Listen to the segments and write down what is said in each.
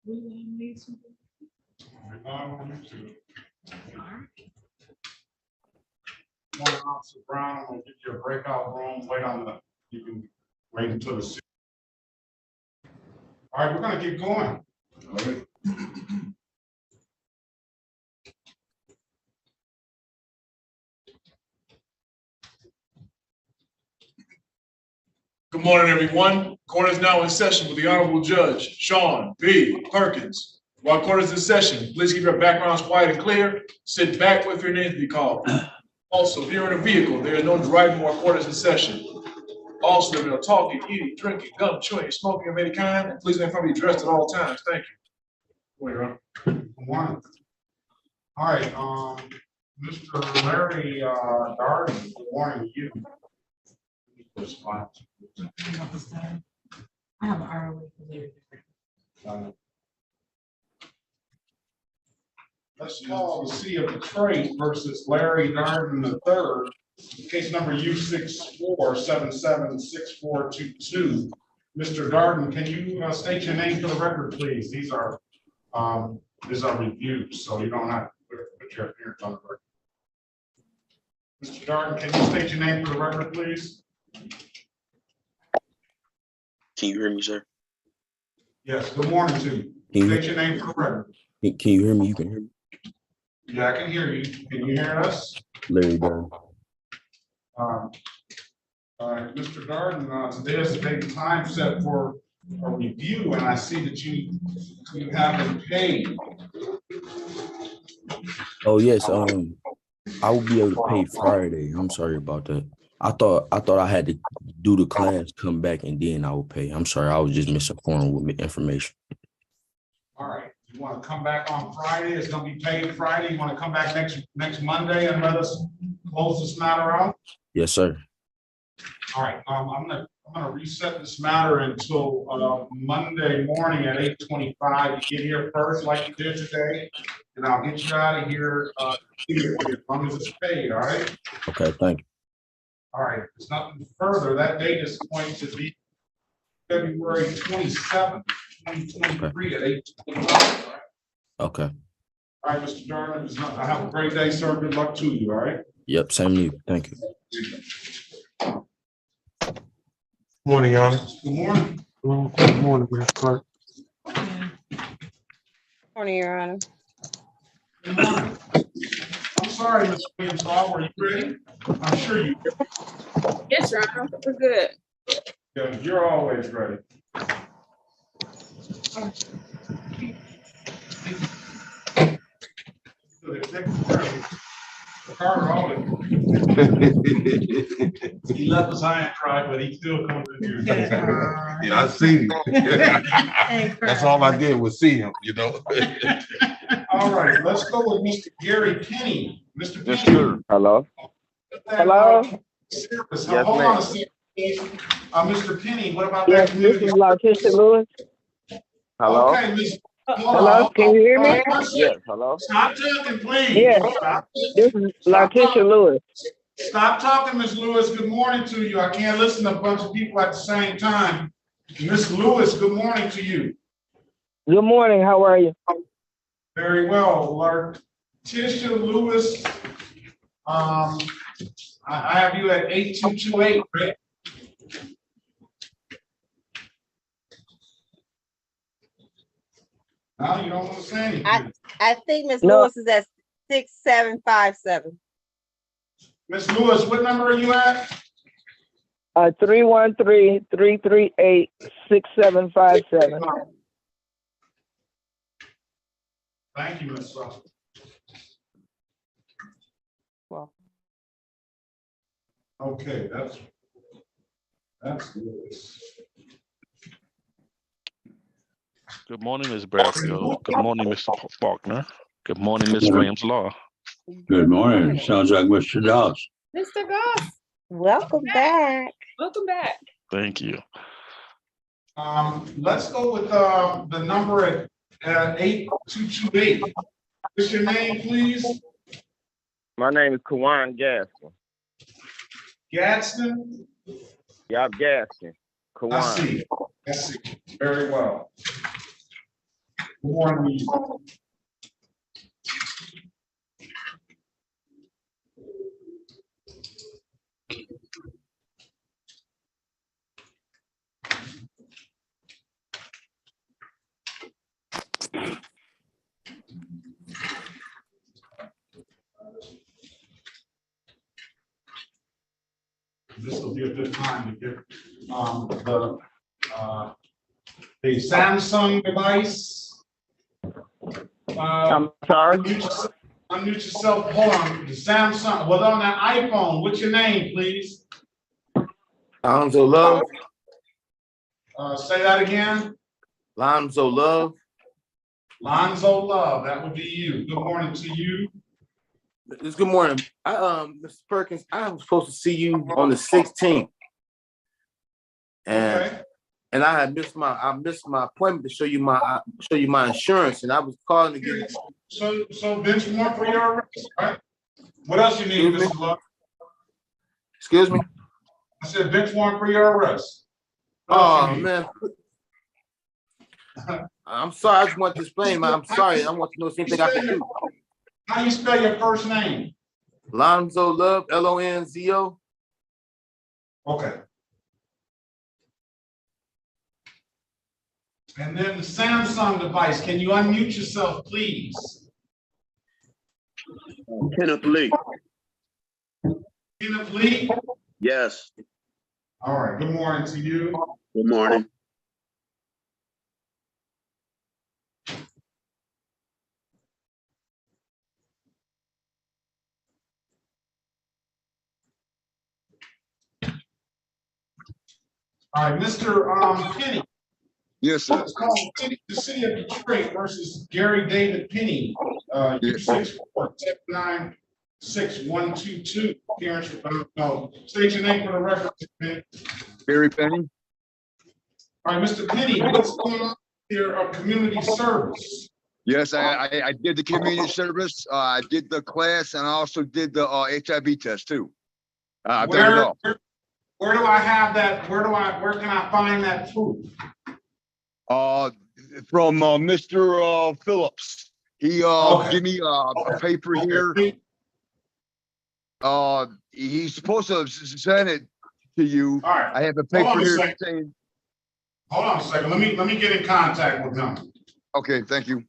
Morning, Officer Brown. I'm gonna give you a breakout room. Wait on the. You can wait until the. All right, we're gonna keep going. All right. Good morning, everyone. Court is now in session with the Honorable Judge Sean B. Perkins. While court is in session, please keep your backgrounds quiet and clear. Sit back with your name to be called. Also, if you're in a vehicle, there is no driving while court is in session. Also, there is no talking, eating, drinking, gum, chewing, smoking of any kind, and please make sure you be dressed at all times. Thank you. Wait, Good morning. All right, Mr. Larry Darden, good morning to you. I have an hour wait. Let's call the city of Detroit versus Larry Darden III, case number U64776422. Mr. Darden, can you state your name for the record, please? These are reviews, so you don't have to put your appearance on the record. Mr. Darden, can you state your name for the record, please? Can you hear me, sir? Yes, good morning to you. State your name for the record. Can you hear me? You can hear me? Yeah, I can hear you. Can you hear us? Larry Darden. All right, Mr. Darden, today is the date and time set for a review, and I see that you haven't paid. Oh yes, I will be able to pay Friday. I'm sorry about that. I thought I had to do the class, come back, and then I would pay. I'm sorry, I was just misinformed with my information. All right, you want to come back on Friday? It's going to be paid Friday. You want to come back next Monday and let us close this matter out? Yes, sir. All right, I'm gonna reset this matter until Monday morning at 8:25. You get here first, like you did today, and I'll get you out of here as long as it's paid. All right. Okay, thank you. All right. There's nothing further. That date is going to be February 27th, 2023 at 8:25. All right. Okay. All right, Mr. Darden. I have a great day, sir. Good luck to you. All right. Yep, same to you. Thank you. Morning, Your Honor. Good morning. Good morning, Mr. Clerk. Morning, Your Honor. Good morning. I'm sorry, Ms. Williams. Were you ready? I'm sure you. Yes, Your Honor. We're good. Yeah, you're always ready. He left us high and dry, but he still comes in here. Yeah, I seen him. That's all I did was see him, you know. All right, let's go with Mr. Gary Penny. Mr. Yes, Penny. sir. Hello. Hello. Yes, Hold ma'am. on a second, please. Mr. Penny, what about Yes, that this community? is Letitia Lewis. Hello. Okay, Miss. Hello, can you hear me? Yes, hello. Stop talking, please. Yes. Stop. This is Letitia Lewis. Stop talking, Miss Lewis. Good morning to you. I can't listen to a bunch of people at the same time. Miss Lewis, good morning to you. Good morning. How are you? Very well. Letitia Lewis, I have you at 8228, right? Now you don't want to say anything. I think Miss No. Lewis is at 6757. Miss Lewis, what number are you at? 313-338-6757. Thank you, Miss. Well. Okay, that's Lewis. Good morning, Ms. Bradfield. Good morning, Mr. Faulkner. Good morning, Ms. Williams Law. Good morning. Sounds like Mr. Doss. Mr. Goss, Welcome back. welcome back. Thank you. Let's go with the number at 8228. What's your name, please? My name is Kawan Gaston. Gadsden? Yup, Gaston. I Kawan. see. I see. Very well. Good morning to you. This will be a good time to get the Samsung device. I'm sorry. Unmute yourself. Hold on. The Samsung. Well, on that iPhone, what's your name, please? Lonzo Love. Say that again. Lonzo Love. Lonzo Love. That would be you. Good morning to you. It's good morning. Mr. Perkins, I was supposed to see you on the 16th. And Okay. and I missed my appointment to show you my insurance, and I was calling to get. So bench warrant for your arrest, right? What else you need, Excuse me? Mr. Love? Excuse me? I said bench warrant for your arrest. What else Oh you need? man. I'm sorry, I just want to explain. I'm sorry. I want to know if anything I can do. How you spell your first name? Lonzo Love, Lonzo. Okay. And then the Samsung device, can you unmute yourself, please? Kenneth Lee. Kenneth Lee? Yes. All right, good morning to you. Good morning. All right, Mr. Penny. Yes, sir. It's called the City of Detroit versus Gary David Penny, U64796122. Parents, no, state your name for the record. Penny. Barry Penny. All right, Mr. Penny, what's going on here of community service? Yes, I did the community service. I did the class, and I also did the HIV test too. I've done it all. Where do I have that? Where can I find that proof? From Mr. Phillips. He Okay. give me a paper here. He's supposed to send it to you. All right. I have a Hold on paper a here second. saying. Hold on a second. Let me get in contact with him. Okay, thank you.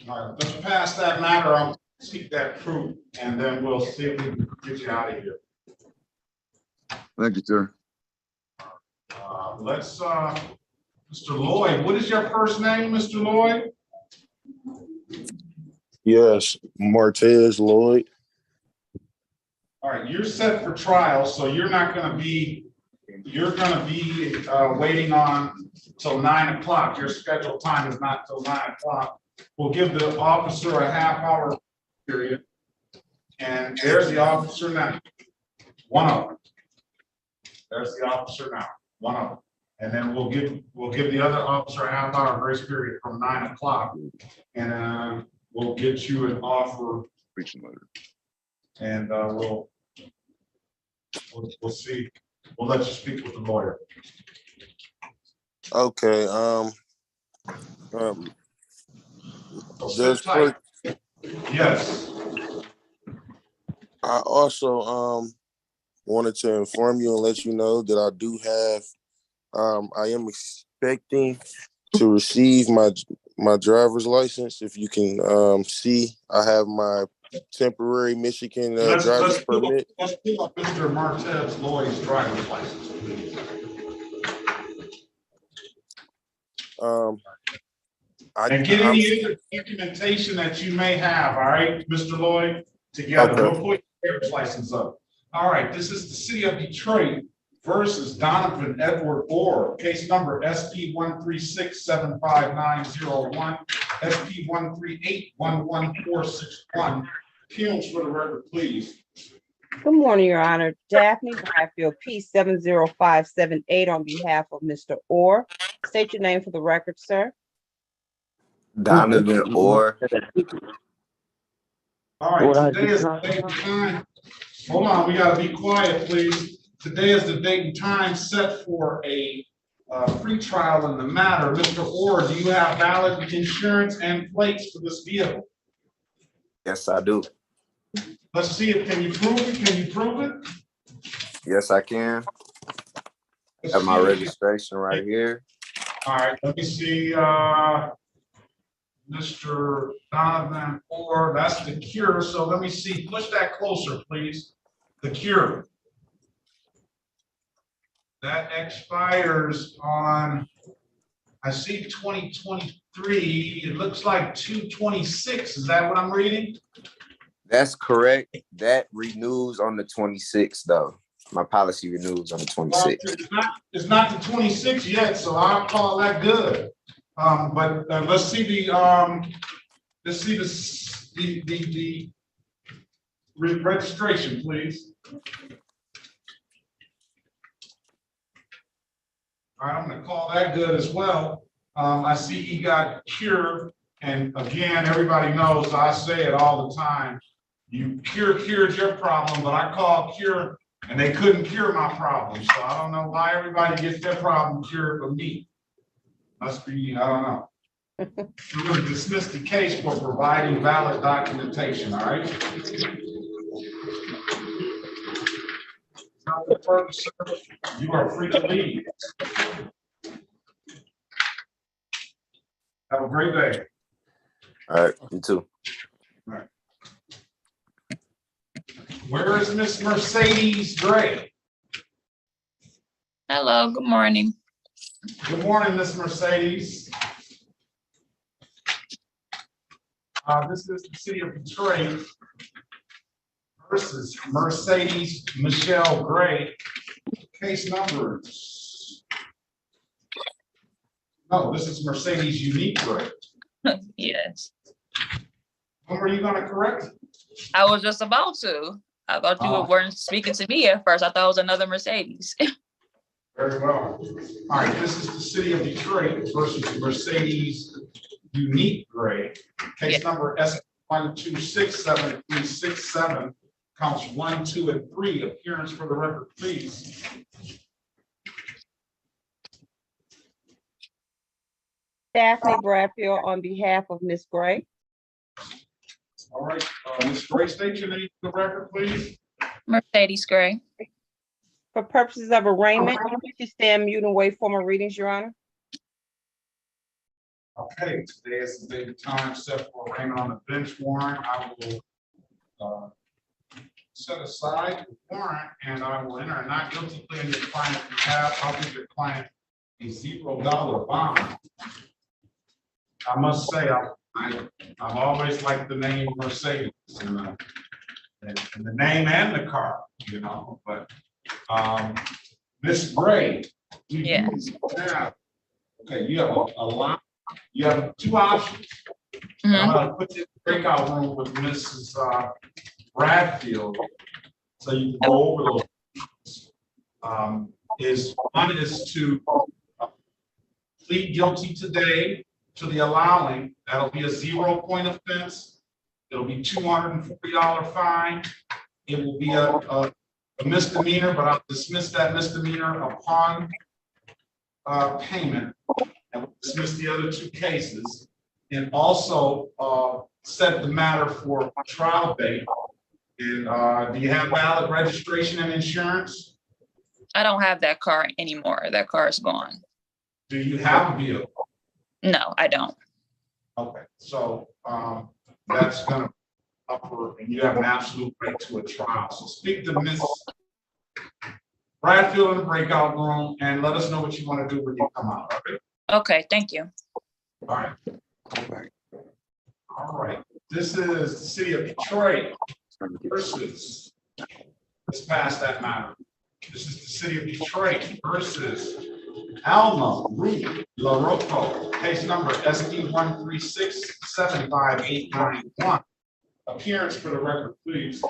All right, let's pass that matter. I'll seek that proof, and then we'll see if we can get you out of here. Thank you, sir. Mr. Lloyd, what is your first name, Mr. Lloyd? Yes, Martez Lloyd. All right, you're set for trial, so you're going to be waiting on till 9 o'clock. Your scheduled time is not till 9 o'clock. We'll give the officer a half-hour period. And there's the officer now. One of them. There's the officer now. One of them. And then we'll give the other officer a half-hour grace period from 9 o'clock. And we'll get you an offer. And we'll see. We'll let you speak with the lawyer. Okay. Sit tight. Yes. I also wanted to inform you and let you know that I do have I am expecting to receive my driver's license. If you can see, I have my temporary Michigan Let's driver's pull up, permit. let's pull up Mr. Martez Lloyd's driver's license, please. And get any other documentation that you may have, all right, Mr. Lloyd, together. Okay. We'll put your driver's license up. All right, this is the city of Detroit versus Donovan Edward Orr, case number SP 136-75901, SP 138-11461. Appeals for the record, please. Good morning, Your Honor. Daphne Bradfield, P 70578 on behalf of Mr. Orr. State your name for the record, sir. Donovan Orr. All right, today is the date and time. Hold on, we gotta be quiet, please. Today is the date and time set for a pretrial in the matter. Mr. Orr, do you have valid insurance and plates for this vehicle? Yes, I do. Let's see it. Can you prove it? Can you prove it? Yes, I can. Let's Have my see. registration right here. All right, let me see, Mr. Donovan Orr, that's the cure. So let me see, push that closer, please. The cure. That expires on, I see 2023. It looks like 2/26. Is that what I'm reading? That's correct. That renews on the 26th, though. My policy renews on the 26th. It's not the 26 yet, so I'll call that good. But let's see the registration, please. All right, I'm gonna call that good as well. I see he got cured, and again, everybody knows, I say it all the time. You cured your problem, but I called cure and they couldn't cure my problem. So I don't know why everybody gets their problem cured but me. Must be, I don't know. We're going to dismiss the case for providing valid documentation, all right? You are free to leave. Have a great day. All right, you too. All right. Where is Miss Mercedes Gray? Hello, good morning. Good morning, Miss Mercedes. This is the city of Detroit versus Mercedes Michelle Gray. Case numbers. No, this is Mercedes Unique Gray. Yes, When were you going to correct? I was just about to. I thought you weren't speaking to me at first. I thought it was another Mercedes. Very well. All right, this is the city of Detroit versus Mercedes Unique Gray. Case number S1267367, counts 1, 2, and 3. Appearance for the record, please. Daphne Bradfield on behalf of Ms. Gray. All right, Ms. Gray, state your name for the record, please. Mercedes Gray. For purposes of arraignment, you should stand mute and wait for my readings, Your Honor. Okay, today is the date and time set for arraignment on the bench warrant. I will set aside the warrant and I will enter a not guilty plea in your client's behalf. I'll give your client a $0 bond. I must say, I've always liked the name Mercedes and the name and the car, you know, but Miss Gray, Yes. Okay, you have a lot. You have two options. Mhm. I'm gonna put you in the breakout room with Mrs. Bradfield, so you can go over those. One is to plead guilty today to the allowing. That'll be a 0-point offense. It'll be $240 fine. It will be a misdemeanor, but I'll dismiss that misdemeanor upon payment. And we'll dismiss the other two cases, and also set the matter for trial date. And do you have valid registration and insurance? I don't have that car anymore. That car is gone. Do you have a vehicle? No, I don't. Okay, so that's gonna upper, and you have an absolute right to a trial. So speak to Ms. Bradfield in the breakout room and let us know what you want to do when you come out, all right? Okay, thank you. All right. All right. This is the city of Detroit versus, let's pass that matter. This is the city of Detroit versus Alma Ruth LaRocco, case number SD 136-75891. Appearance for the record, please.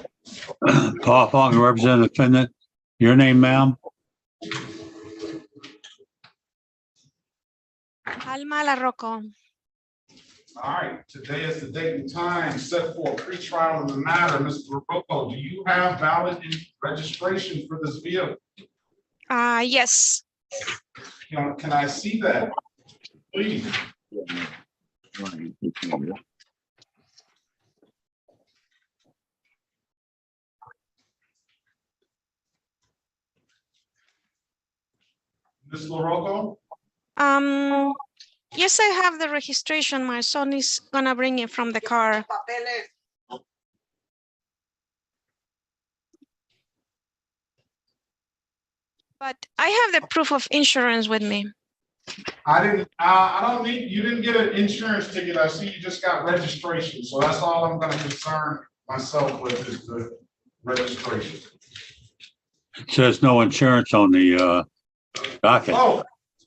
Paul Faulkner, representing the defendant. Your name, ma'am? Alma LaRocco. All right, today is the date and time set for a pretrial in the matter. Mr. LaRocco, do you have valid registration for this vehicle? Yes. Can I see that, please? Ms. LaRocco? Yes, I have the registration. My son is gonna bring it from the car. But I have the proof of insurance with me. I don't need, you didn't get an insurance ticket. I see you just got registration. So that's all I'm gonna concern myself with is the registration. It says no insurance on the docket.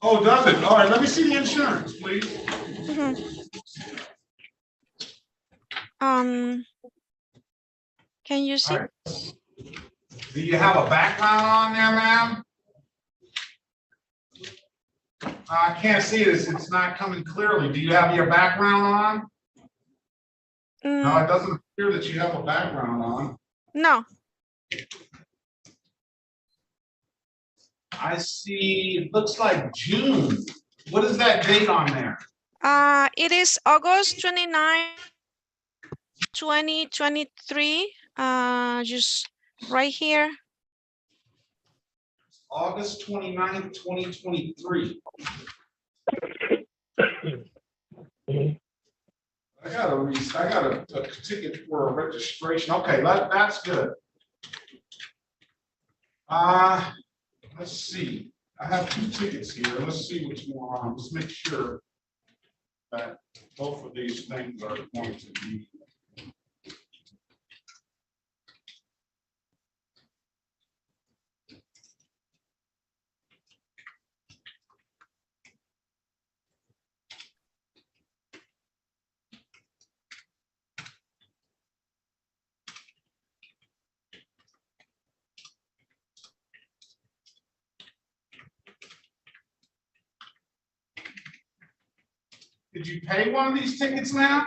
Oh, does it? All right, let me see the insurance, please. Can you see? Right. Do you have a background on there, ma'am? I can't see it. It's not coming clearly. Do you have your background on? No, it doesn't appear that you have a background on. No. I see, it looks like June. What is that date on there? It is August 29, 2023. Just right here. August 29th, 2023. I got a ticket for a registration. Okay, that's good. Let's see. I have 2 tickets here. Let's see what's going on. Let's make sure that both of these things are going to be. Did you pay one of these tickets now?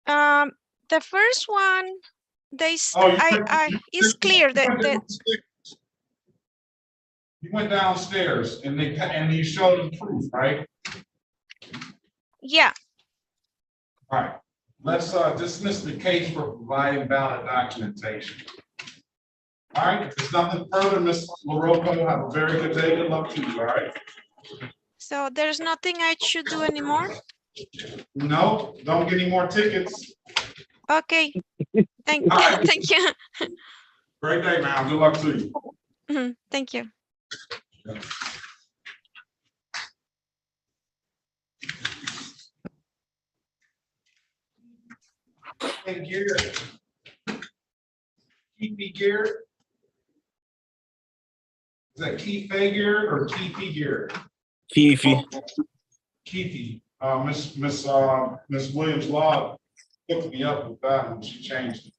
The first one, it's clear that you went downstairs and you showed them proof, right? Yeah. All right. Let's dismiss the case for providing valid documentation. All right. If there's nothing further, Ms. LaRocco, have a very good day. Good luck to you. All right. So there's nothing I should do anymore? No, don't get any more tickets. Okay. Thank you. Great day, ma'am. Good luck to you. Thank you. Hey, Garrett. Keefe Garrett. Is that Keefe Garrett or Keefe Garrett? Keefe. Keefe. Miss Williams Law hooked me up with that when she changed it.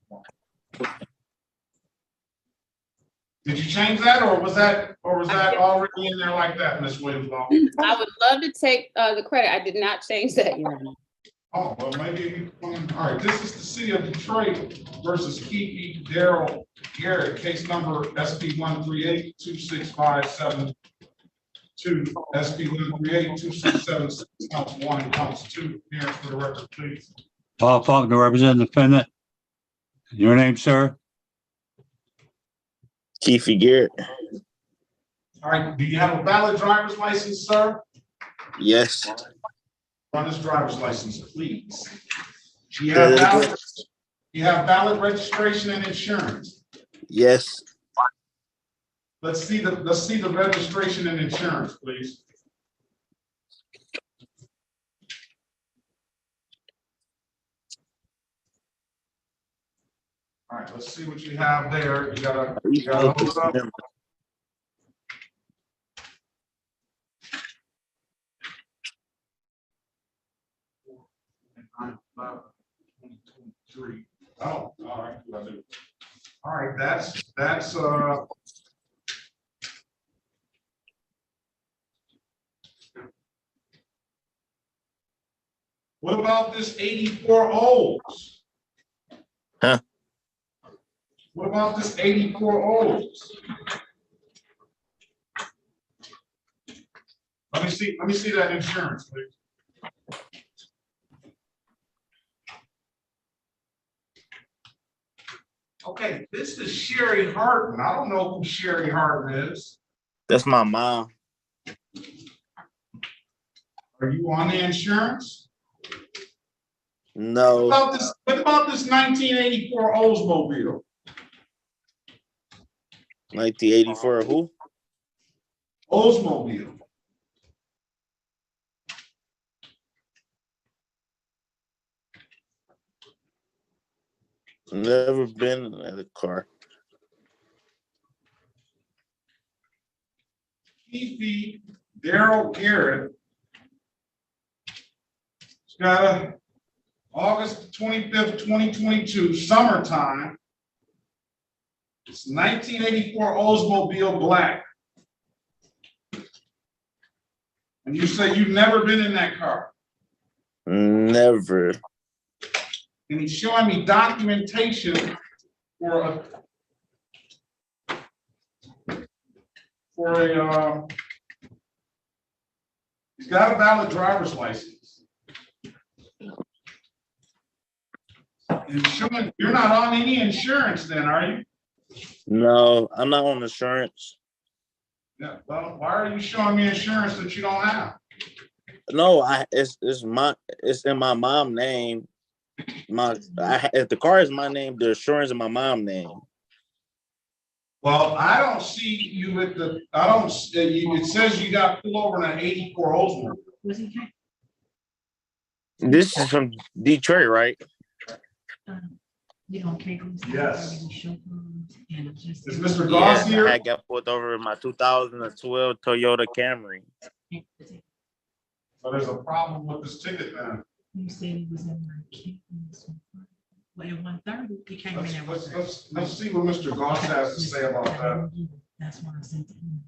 Did you change that, or was that already in there like that, Miss Williams Law? I would love to take the credit. I did not change that yet. Oh, well, maybe. All right, this is the city of Detroit versus Keefe Daryl Garrett, case number SP 138-26572. SP 138-2676, counts 1 and counts 2. Here for the record, please. Paul Faulkner, representing the defendant. Your name, sir? Keefe Garrett. All right, do you have a valid driver's license, sir? Yes. Run his driver's license, please. You Say have that again? valid, you have valid registration and insurance. Yes. Let's see the registration and insurance, please. All right, let's see what you have there. You gotta hold it up. Oh, all right, all right, that's what about this 84 O's? Huh? What about this 84 O's? Let me see that insurance, please. Okay, this is Sherry Harden. I don't know who Sherry Harden is. That's my mom. Are you on the insurance? No. What about this 1984 Oldsmobile? 1984 who? Oldsmobile. Never been in a car. Keith Daryl Garrett. It's got a August 25th, 2022, summertime. It's 1984 Oldsmobile black. And you say you've never been in that car? Never. And he's showing me documentation for a he's got a valid driver's license. And showing you're not on any insurance then, are you? No, I'm not on insurance. Yeah, well, why are you showing me insurance that you don't have? No, it's in my mom's name. If the car is my name, the insurance is my mom's name. Well, I don't see you at the. It says you got pulled over in an 84 Oldsmobile. This is from Detroit, right? Yes. Is Mr. Goss here? I got pulled over in my 2012 Toyota Camry. So there's a problem with this ticket then. You said he was in my campus. Well, at 1:30, he came in at 1:30. Let's see what Mr. Goss has to say about that. That's why I sent him.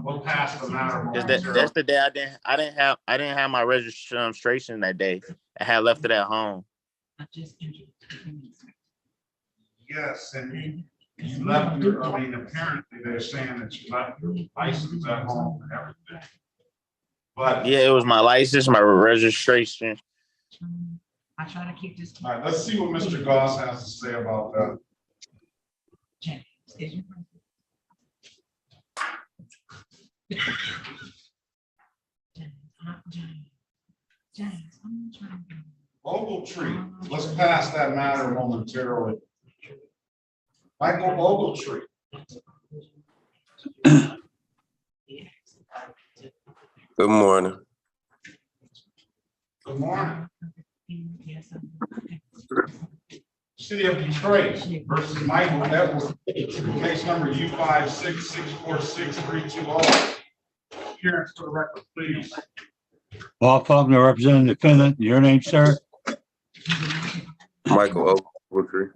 We'll pass the matter. That's the day I didn't have my registration that day. I had left it at home. I just entered. Yes, and you left your, I mean, apparently they're saying that you left your license at home and everything. But yeah, it was my license, my registration. I try to keep this. All right, let's see what Mr. Goss has to say about that. James, is you James, I'm trying to. Ogletree, let's pass that matter momentarily. Michael Ogletree. Good morning. Good morning. City of Detroit versus Michael Edwards, case number U56646320. Appearance for the record, please. Paul Faulkner representing the defendant. Your name, sir? Michael Ogletree.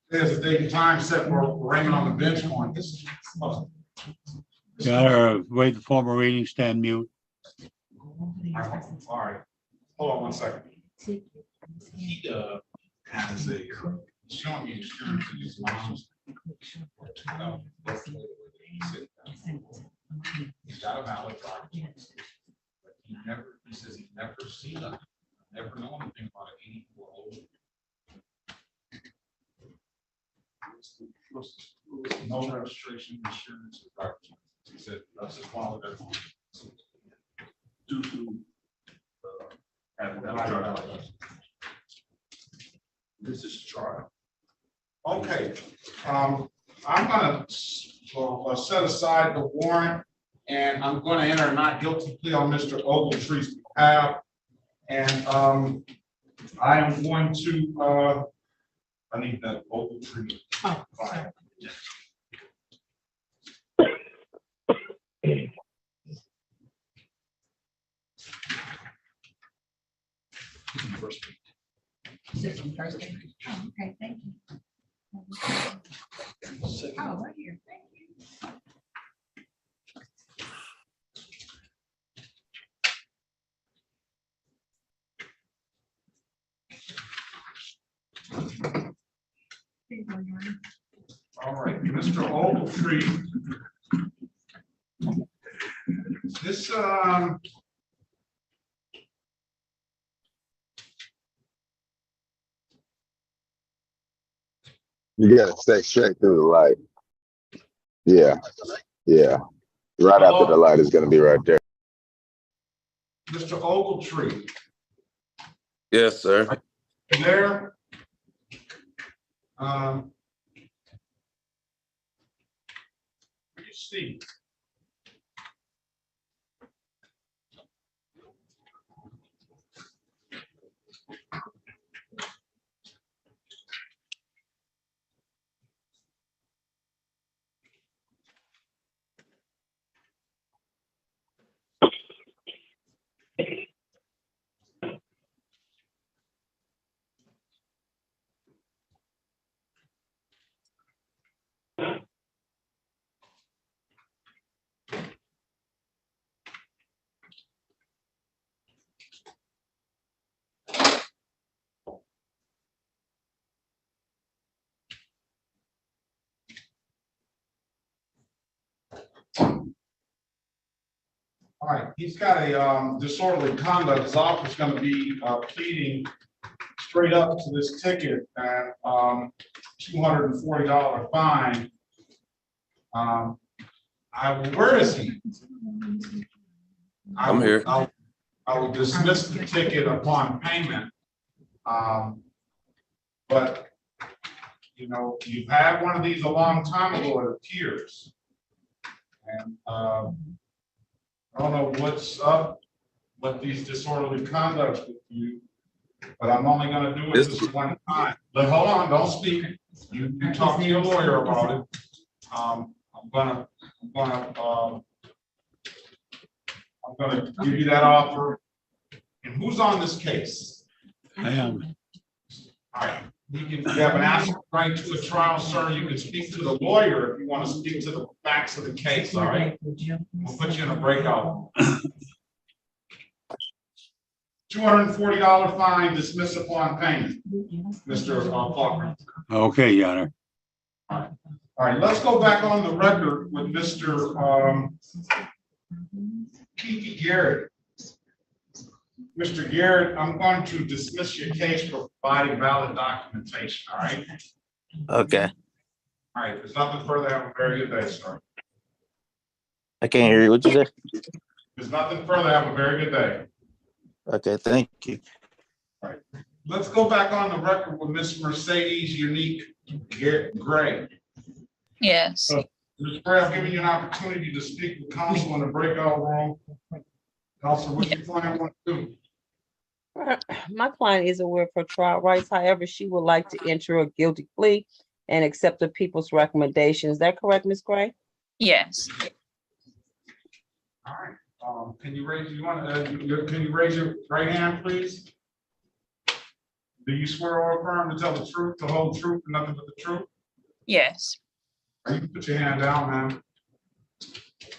There's a date and time set for Raymond on the bench on this. Got her wait the formal reading, stand mute. All right, hold on one second. He has a showing me insurance in his mom's. He's got a valid driver's license. But he says he's never seen a, never known anything about an 84 old. No registration, insurance, or driver's license. He said that's just one of their due to have This is trial. Okay, I'm gonna set aside the warrant, and I'm gonna enter a not guilty plea on Mr. Ogletree's behalf. And I am going to, I need that Ogletree. Oh, sorry. This one first. Oh, okay, thank you. Oh, right here, thank you. All right, Mr. Ogletree. This, You gotta stay straight through the light. Yeah, yeah. Right after the light is gonna be right there. Mr. Ogletree, Yes, sir. there. You see. All right, he's got a disorderly conduct. His office is going to be pleading straight up to this ticket at $240 fine. Where is he? I'm here. I will dismiss the ticket upon payment. But you know, you've had one of these a long time ago, it appears. And I don't know what's up with these disorderly conducts with you, but I'm only gonna do it this one time. But hold on, don't speak. You talk to your lawyer about it. I'm gonna give you that offer. And who's on this case? I am. All right, you have an absolute right to a trial, sir. You can speak to the lawyer if you want to speak to the facts of the case, all right? We'll put you in a breakout. $240 fine, dismiss upon payment, Mr. Faulkner. Okay, Your Honor. All right, let's go back on the record with Mr. Kiki Garrett. Mr. Garrett, I'm going to dismiss your case for providing valid documentation, all right? Okay. All right, there's nothing further. Have a very good day, sir. I can't hear you. What you say? There's nothing further. Have a very good day. Okay, thank you. All right, let's go back on the record with Miss Mercedes Unique Gray. Yes. Ms. Gray, I've given you an opportunity to speak with counsel in the breakout room. Counsel, what your client want to do? My client is aware of her trial rights. However, she would like to enter a guilty plea and accept the people's recommendation. Is that correct, Ms. Gray? Yes. All right. Can you raise your right hand, please? Do you swear or affirm to tell the truth, the whole truth, and nothing but the truth? Yes. You can put your hand down, ma'am.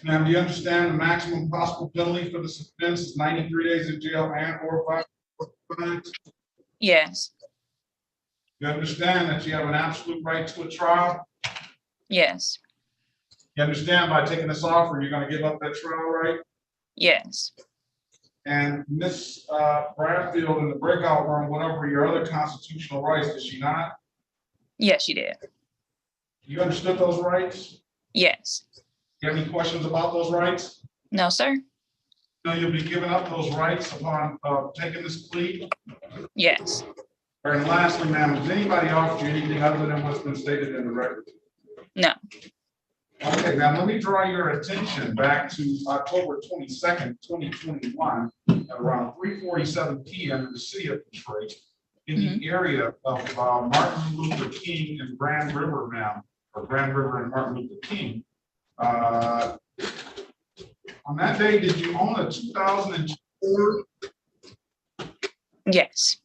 Ma'am, do you understand the maximum possible penalty for this offense is 93 days in jail and or 5 fines? Yes. You understand that you have an absolute right to a trial? Yes. You understand by taking this offer, you're going to give up that trial right? Yes. And Ms. Bradfield in the breakout room went over your other constitutional rights, did she not? Yes, she did. You understood those rights? Yes. You have any questions about those rights? No, sir. know you'll be giving up those rights upon taking this plea? Yes. And lastly, ma'am, has anybody offered you anything other than what's been stated in the record? No. Okay, now let me draw your attention back to October 22nd, 2021, at around 3:47 p.m. in the city of Detroit, in the area of Martin Luther King and Grand River, ma'am, or Grand River and Martin Luther King. On that day, did you own a 2002 Ford? Yes.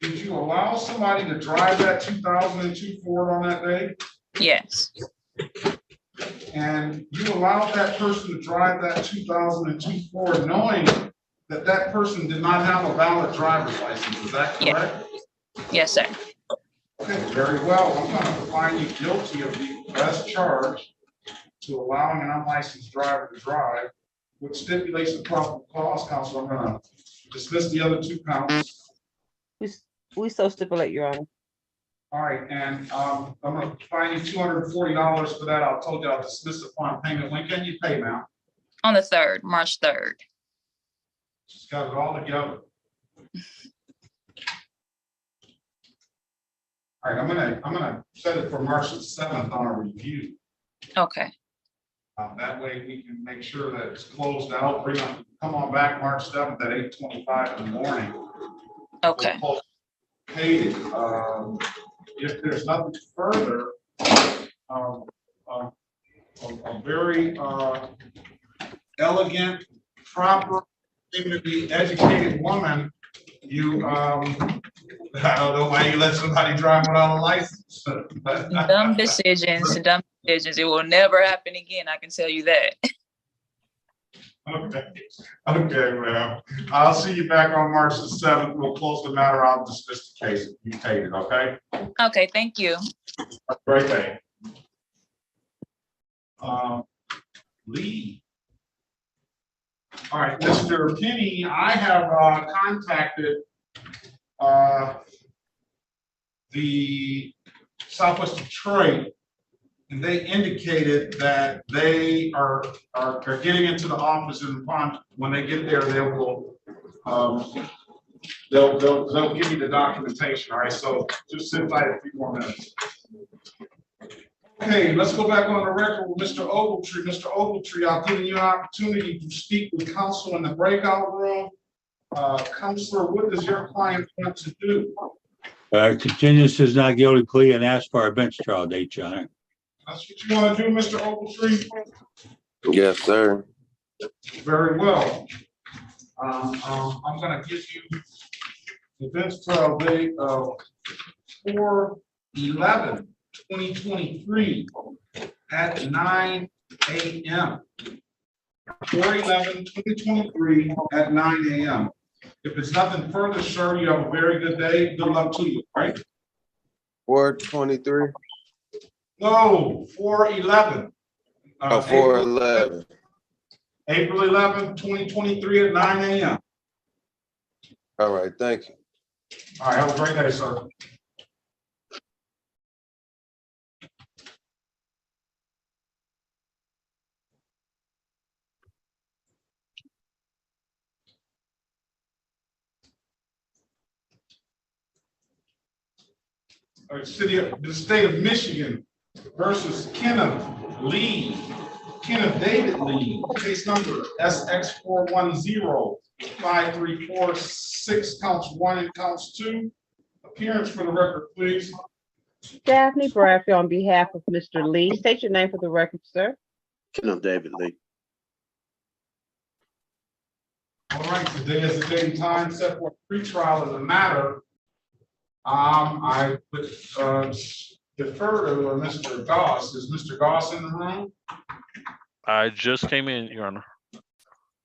Did you allow somebody to drive that 2002 Ford on that day? Yes. And you allowed that person to drive that 2002 Ford knowing that that person did not have a valid driver's license, is that correct? Yes, sir. Okay, very well. I'm going to find you guilty of the arrest charge to allowing an unlicensed driver to drive, which stipulates the probable cause. Counsel, I'm going to dismiss the other 2 counts. We so stipulate, Your Honor. All right, and I'm going to fine you $240 for that. I told you I'll dismiss upon payment. When can you pay, ma'am? On the 3rd, March 3rd. She's got it all together. All right, I'm gonna set it for March the 7th on a review. Okay. That way we can make sure that it's closed out. Come on back March 7th at 8:25 in the morning. Okay. We'll pay it. If there's nothing further, a very elegant, proper, dignity, educated woman, you, I don't know why you let somebody drive without a license. Dumb decisions. It will never happen again. I can tell you that. Okay, ma'am. I'll see you back on March the 7th. We'll close the matter. I'll dismiss the case. You paid it, okay? Okay, thank you. Have a great day. Lee. All right, Mr. Penny, I have contacted the Southwest Detroit, and they indicated that they are getting into the office, and when they get there, they will they'll give you the documentation. All right, so just sit tight a few more minutes. Okay, let's go back on the record with Mr. Ogletree. Mr. Ogletree, I've given you an opportunity to speak with counsel in the breakout room. Counselor, what does your client want to do? Continues his not guilty plea and ask for a bench trial date, Your Honor. That's what you want to do, Mr. Ogletree? Yes, sir. Very well. I'm going to give you the bench trial date of 4/11/2023 at 9 a.m. 4/11/2023 at 9 a.m. If it's nothing further, sir, you have a very good day. Good luck to you, right? 4/23. No, 4/11. 4/11. April 11th, 2023 at 9 a.m. All right, thank you. All right, have a great day, sir. All right, the state of Michigan versus Kenneth David Lee, case number SX410534, counts 1 and counts 2. Appearance for the record, please. Daphne Bradfield on behalf of Mr. Lee. State your name for the record, sir. Kenneth David Lee. All right, today is the date and time set for pretrial of the matter. I would defer to Mr. Goss. Is Mr. Goss in the room? I just came in, Your Honor.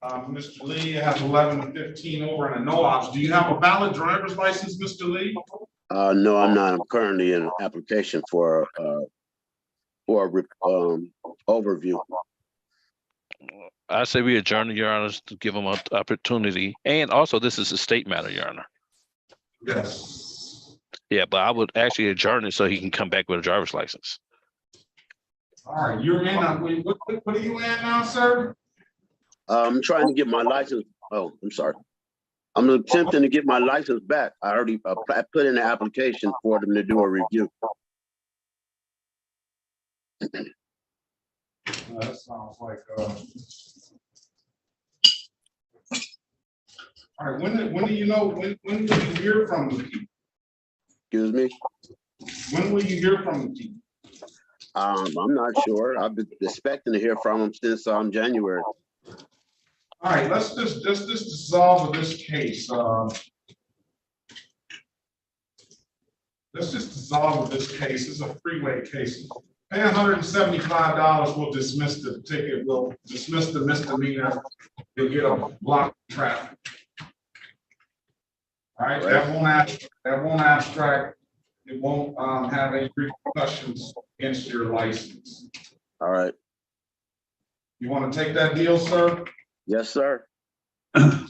Mr. Lee has 11:15 over and a no ops. Do you have a valid driver's license, Mr. Lee? No, I'm not. I'm currently in an application for a overview. I say we adjourn, Your Honor, to give them an opportunity. And also, this is a state matter, Your Honor. Yes. Yeah, but I would actually adjourn it so he can come back with a driver's license. All right, you're in. What are you in now, sir? I'm trying to get my license. Oh, I'm sorry. I'm attempting to get my license back. I already put in an application for them to do a review. That sounds like, all right, when do you know, when will you hear from the people? Excuse me? When will you hear from the people? I'm not sure. I've been expecting to hear from them since January. All right, let's just dissolve this case. Let's just dissolve this case. It's a freeway case. Pay $175 will dismiss the ticket. We'll dismiss the misdemeanor. They get a block traffic. All right, that won't abstract. It won't have any repercussions against your license. All right. You want to take that deal, sir? Yes, sir. I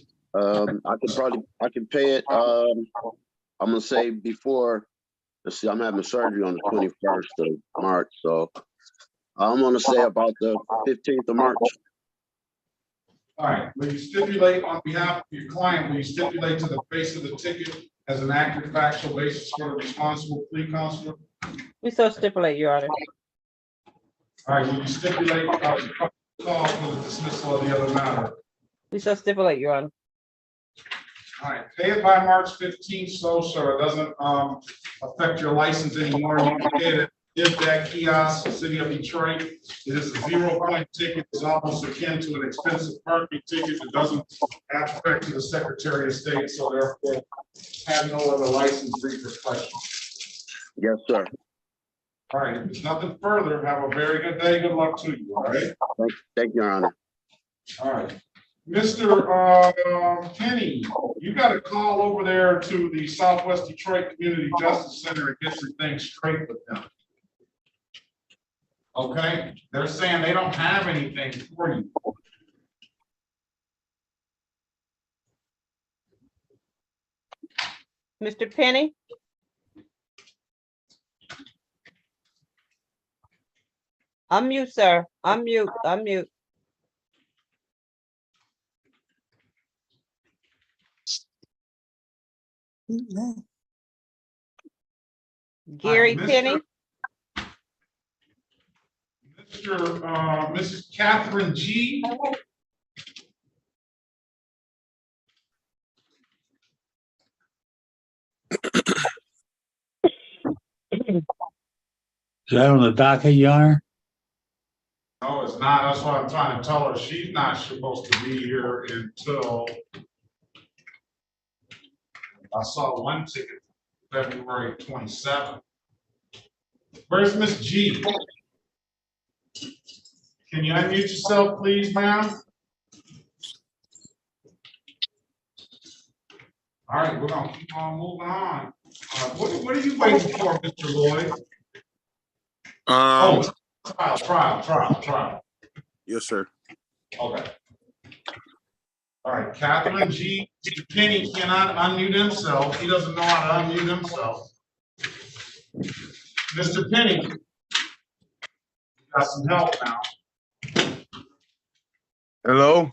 can pay it. I'm gonna say before. Let's see, I'm having surgery on the 21st of March, so I'm gonna say about the 15th of March. All right, will you stipulate on behalf of your client, will you stipulate to the face of the ticket as an accurate factual basis for the responsible plea counselor? We so stipulate, Your Honor. All right, will you stipulate call for the dismissal of the other matter? We so stipulate, Your Honor. All right, pay it by March 15th, so it doesn't affect your license anymore. You can pay it at that kiosk, City of Detroit. It is a 0-point ticket. It's almost akin to an expensive parking ticket. It doesn't affect to the Secretary of State, so therefore have no other license repercussions. Yes, sir. All right, if there's nothing further, have a very good day. Good luck to you, all right? Thank you, Your Honor. All right. Mr. Kenny, you got to call over there to the Southwest Detroit Community Justice Center and get some things straight with them. Okay? They're saying they don't have anything for you. Mr. Penny? Unmute, sir. Unmute. Gary Penny? Mrs. Catherine G. Is that on the docket, Your Honor? No, it's not. That's what I'm trying to tell her. She's not supposed to be here until I saw one ticket February 27th. Where's Miss G? Can you unmute yourself, please, ma'am? All right, we're gonna keep on moving on. What are you waiting for, Mr. Lloyd? Trial. Yes, sir. Okay. All right, Catherine G. Mr. Penny cannot unmute himself. He doesn't know how to unmute himself. Mr. Penny, got some help now. Hello?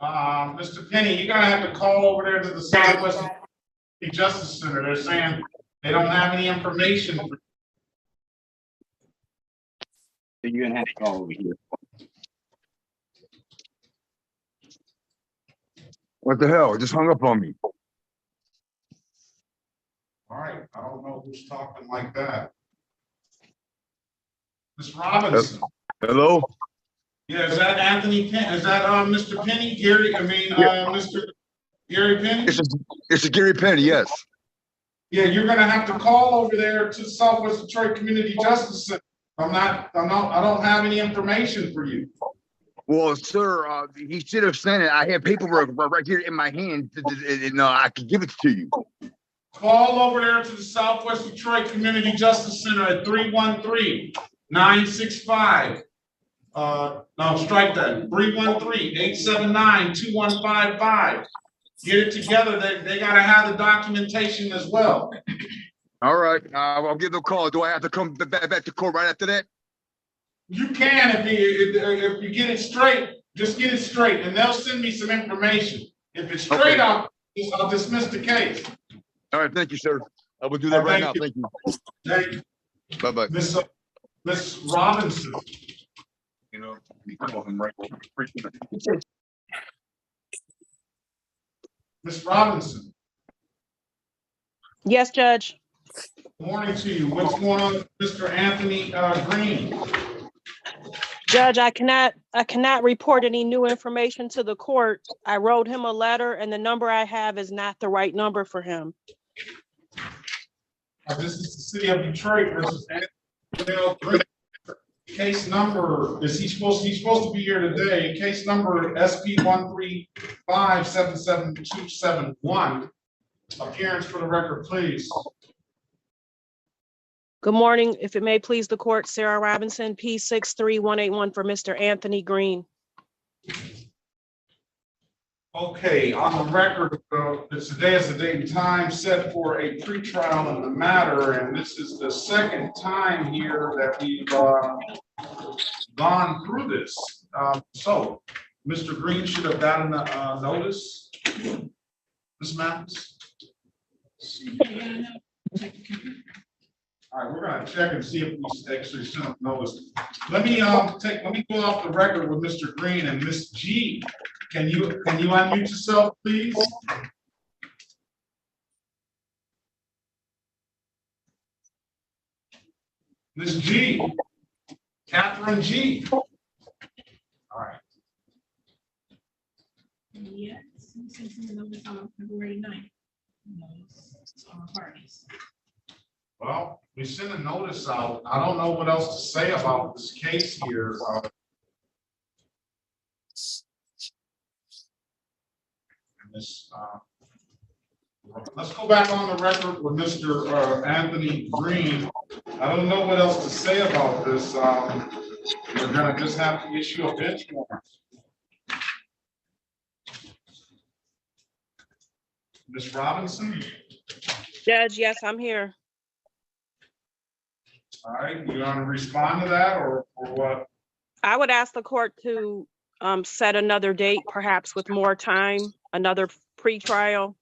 Mr. Penny, you're gonna have to call over there to the Southwest Justice Center. They're saying they don't have any information for you. You're gonna have to call over here. What the hell? It just hung up on me. All right, I don't know who's talking like that. Ms. Robinson. Hello? Yeah, is that Anthony Penn? Is that Mr. Penny? Mr. Gary Penny? It's a Gary Penny, yes. Yeah, you're gonna have to call over there to Southwest Detroit Community Justice Center. I don't have any information for you. Well, sir, he should have sent it. I have paperwork right here in my hand. No, I can give it to you. Call over there to the Southwest Detroit Community Justice Center at 313-965. No, strike that. 313-879-2155. Get it together. They gotta have the documentation as well. All right, I'll give them a call. Do I have to come back to court right after that? You can if you get it straight. Just get it straight, and they'll send me some information. If it's straight, Okay. I'll dismiss the case. All right, thank you, sir. I will do that right now. Thank you. Thank you. Bye-bye. Miss Robinson. You know, right. Miss Robinson, Yes, Judge. good morning to you. What's going on with Mr. Anthony Green? Judge, I cannot report any new information to the court. I wrote him a letter and the number I have is not the right number for him. This is the city of Detroit versus Anthony Green. Case number, he's supposed to be here today. Case number SP 135-77271. Appearance for the record, please. Good morning. If it may please the court, Sarah Robinson, P63181 for Mr. Anthony Green. Okay, on the record, today is the date and time set for a pretrial in the matter, and this is the second time here that we've gone through this. So, Mr. Green should have gotten a notice. Ms. Mathis? All right, we're gonna check and see if we actually sent a notice. Let me go off the record with Mr. Green and Ms. G. Can you unmute yourself, please? Ms. G. Catherine G. All right. Yes, we sent some notice on February 9th. Notice on parties. Well, we sent a notice out. I don't know what else to say about this case here. Let's go back on the record with Mr. Anthony Green. I don't know what else to say about this. We're gonna just have to issue a bench warrant. Ms. Robinson? Judge, yes, I'm here. All right, you want to respond to that or what? I would ask the court to set another date, perhaps with more time, another pretrial.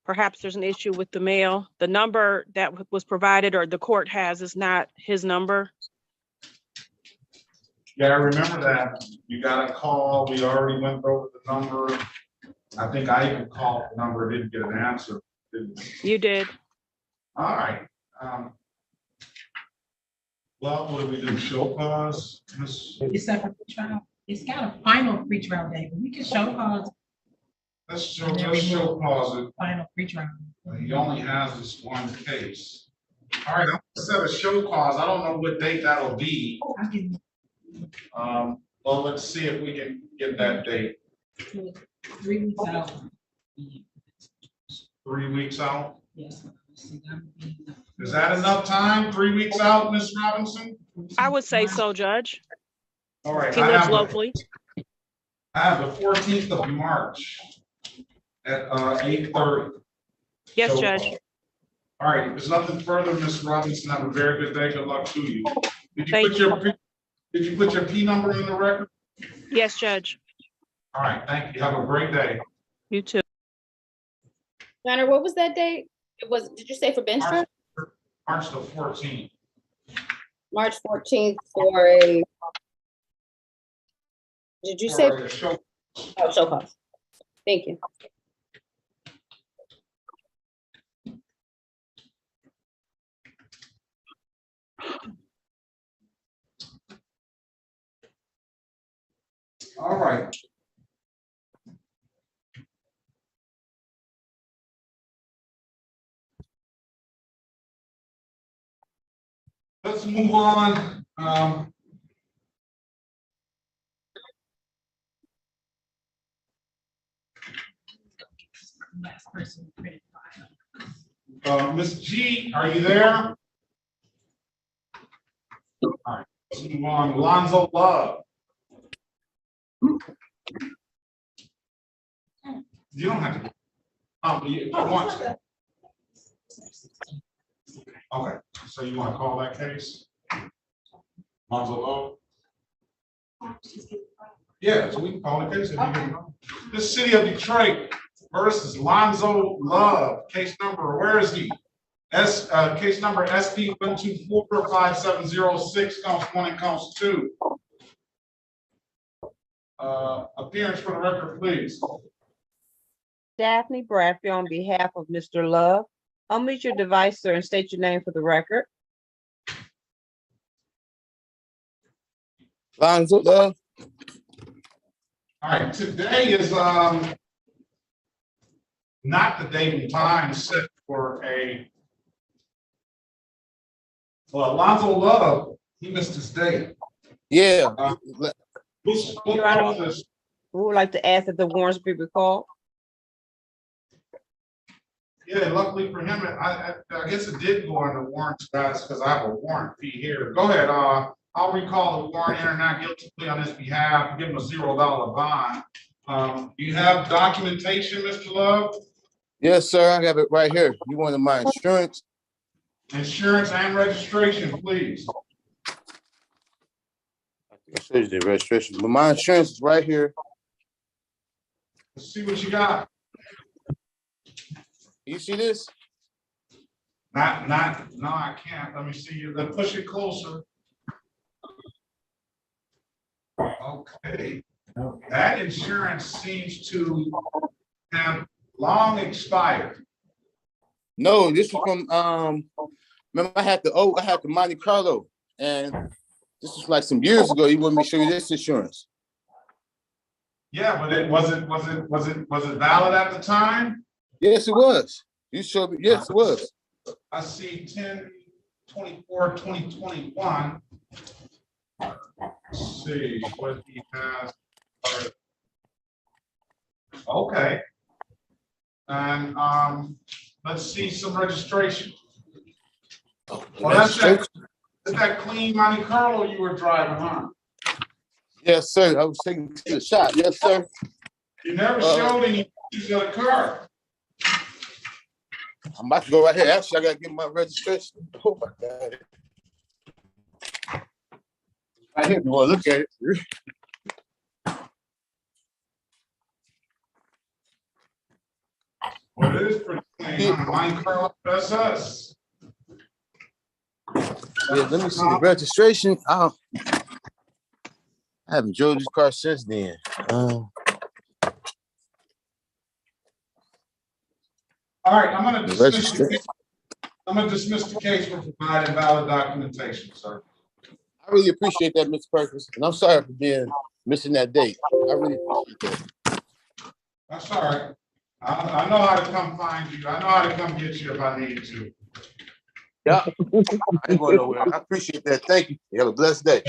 Perhaps there's an issue with the mail. The number that was provided or the court has is not his number. Yeah, I remember that. You got a call. We already went over the number. I think I even called the number, didn't get an answer. You did. All right. Well, what do we do? Show cause? It's a pretrial. It's got a final pretrial date, but we can show cause. Let's show cause it. Final pretrial. He only has this one case. All right, I'm gonna set a show cause. I don't know what date that'll be. Well, let's see if we can get that date. 3 weeks out. 3 weeks out? Yes. Is that enough time? 3 weeks out, Ms. Robinson? I would say so, Judge. All right. He lives locally. I have the 14th of March at 8:30. Yes, So, Judge. all right, if there's nothing further, Ms. Robinson, have a very good day. Good luck to you. Did you put your P number in the record? Yes, Judge. All right, thank you. Have a great day. You too. Connor, what was that date? Did you say for bench trial? March the 14th. March 14th for a. Did you say? For a show. Oh, show cause. Thank you. All right. Let's move on. Last person credit file. Ms. G, are you there? All right, let's move on. Lonzo Love. You don't have to. You want to. Okay, so you want to call that case? Lonzo Love? Yeah, so we can call it case. If you can. The city of Detroit versus Lonzo Love, case number, where is he? Case number SP 1245706, counts 1 and counts 2. Appearance for the record, please. Daphne Bradfield on behalf of Mr. Love. Unmute your device, sir, and state your name for the record. Lonzo Love. All right, today is not the date and time set for Alonzo Love, he missed his date. Yeah. Your Honor, we would like to ask that the warrants be recalled. Yeah, luckily for him, I guess it did go under warrants, guys, because I have a warrant fee here. Go ahead, I'll recall the warrant, enter not guilty plea on his behalf, give him a $0 bond. You have documentation, Mr. Love? Yes, sir. I got it right here. You wanted my insurance? Insurance and registration, please. I showed you the registration, but my insurance is right here. Let's see what you got. You see this? No, I can't. Let me see you. Then push it closer. Okay. That insurance seems to have long expired. No, this was from remember I had the Monte Carlo, and this was like some years ago. You wanted me to show you this insurance. Yeah, but was it valid at the time? Yes, it was. You showed me, yes, it was. I see 10/24/2021. Let's see what he has. Okay. And let's see some registration. Well, that's that clean Monte Carlo you were driving, huh? Yes, sir. I was taking to the shop. Yes, sir. You never showed any pictures of the car. I'm about to go right here. Actually, I gotta get my registration. Oh my God. Right here, you want to look at it. Well, it is pretty clean. Monte Carlo, that's us. Yeah, let me see the registration. I haven't drove this car since then. All right, I'm gonna dismiss the case for providing valid documentation, sir. I really appreciate that, Mr. Perkins, and I'm sorry for missing that date. I really appreciate that. That's all right. I know how to come find you. I know how to come get you if I need to. Yeah, I ain't going nowhere. I appreciate that. Thank you. You have a blessed day.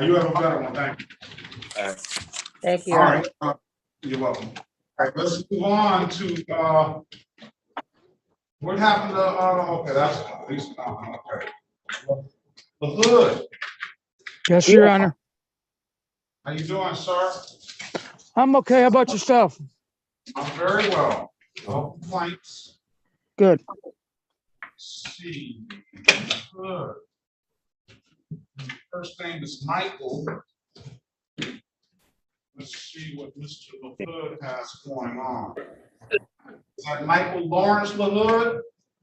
You have a better one. Thank you. Thank you. All right. You're welcome. All right, let's move on to what happened to okay, that's at least okay. The hood. Yes, Your Honor. How you doing, sir? I'm okay. How about yourself? I'm very well. No complaints. Good. Let's see. Hood. First name is Michael. Let's see what Mr. LaHood has going on. Is that Michael Lawrence LaHood?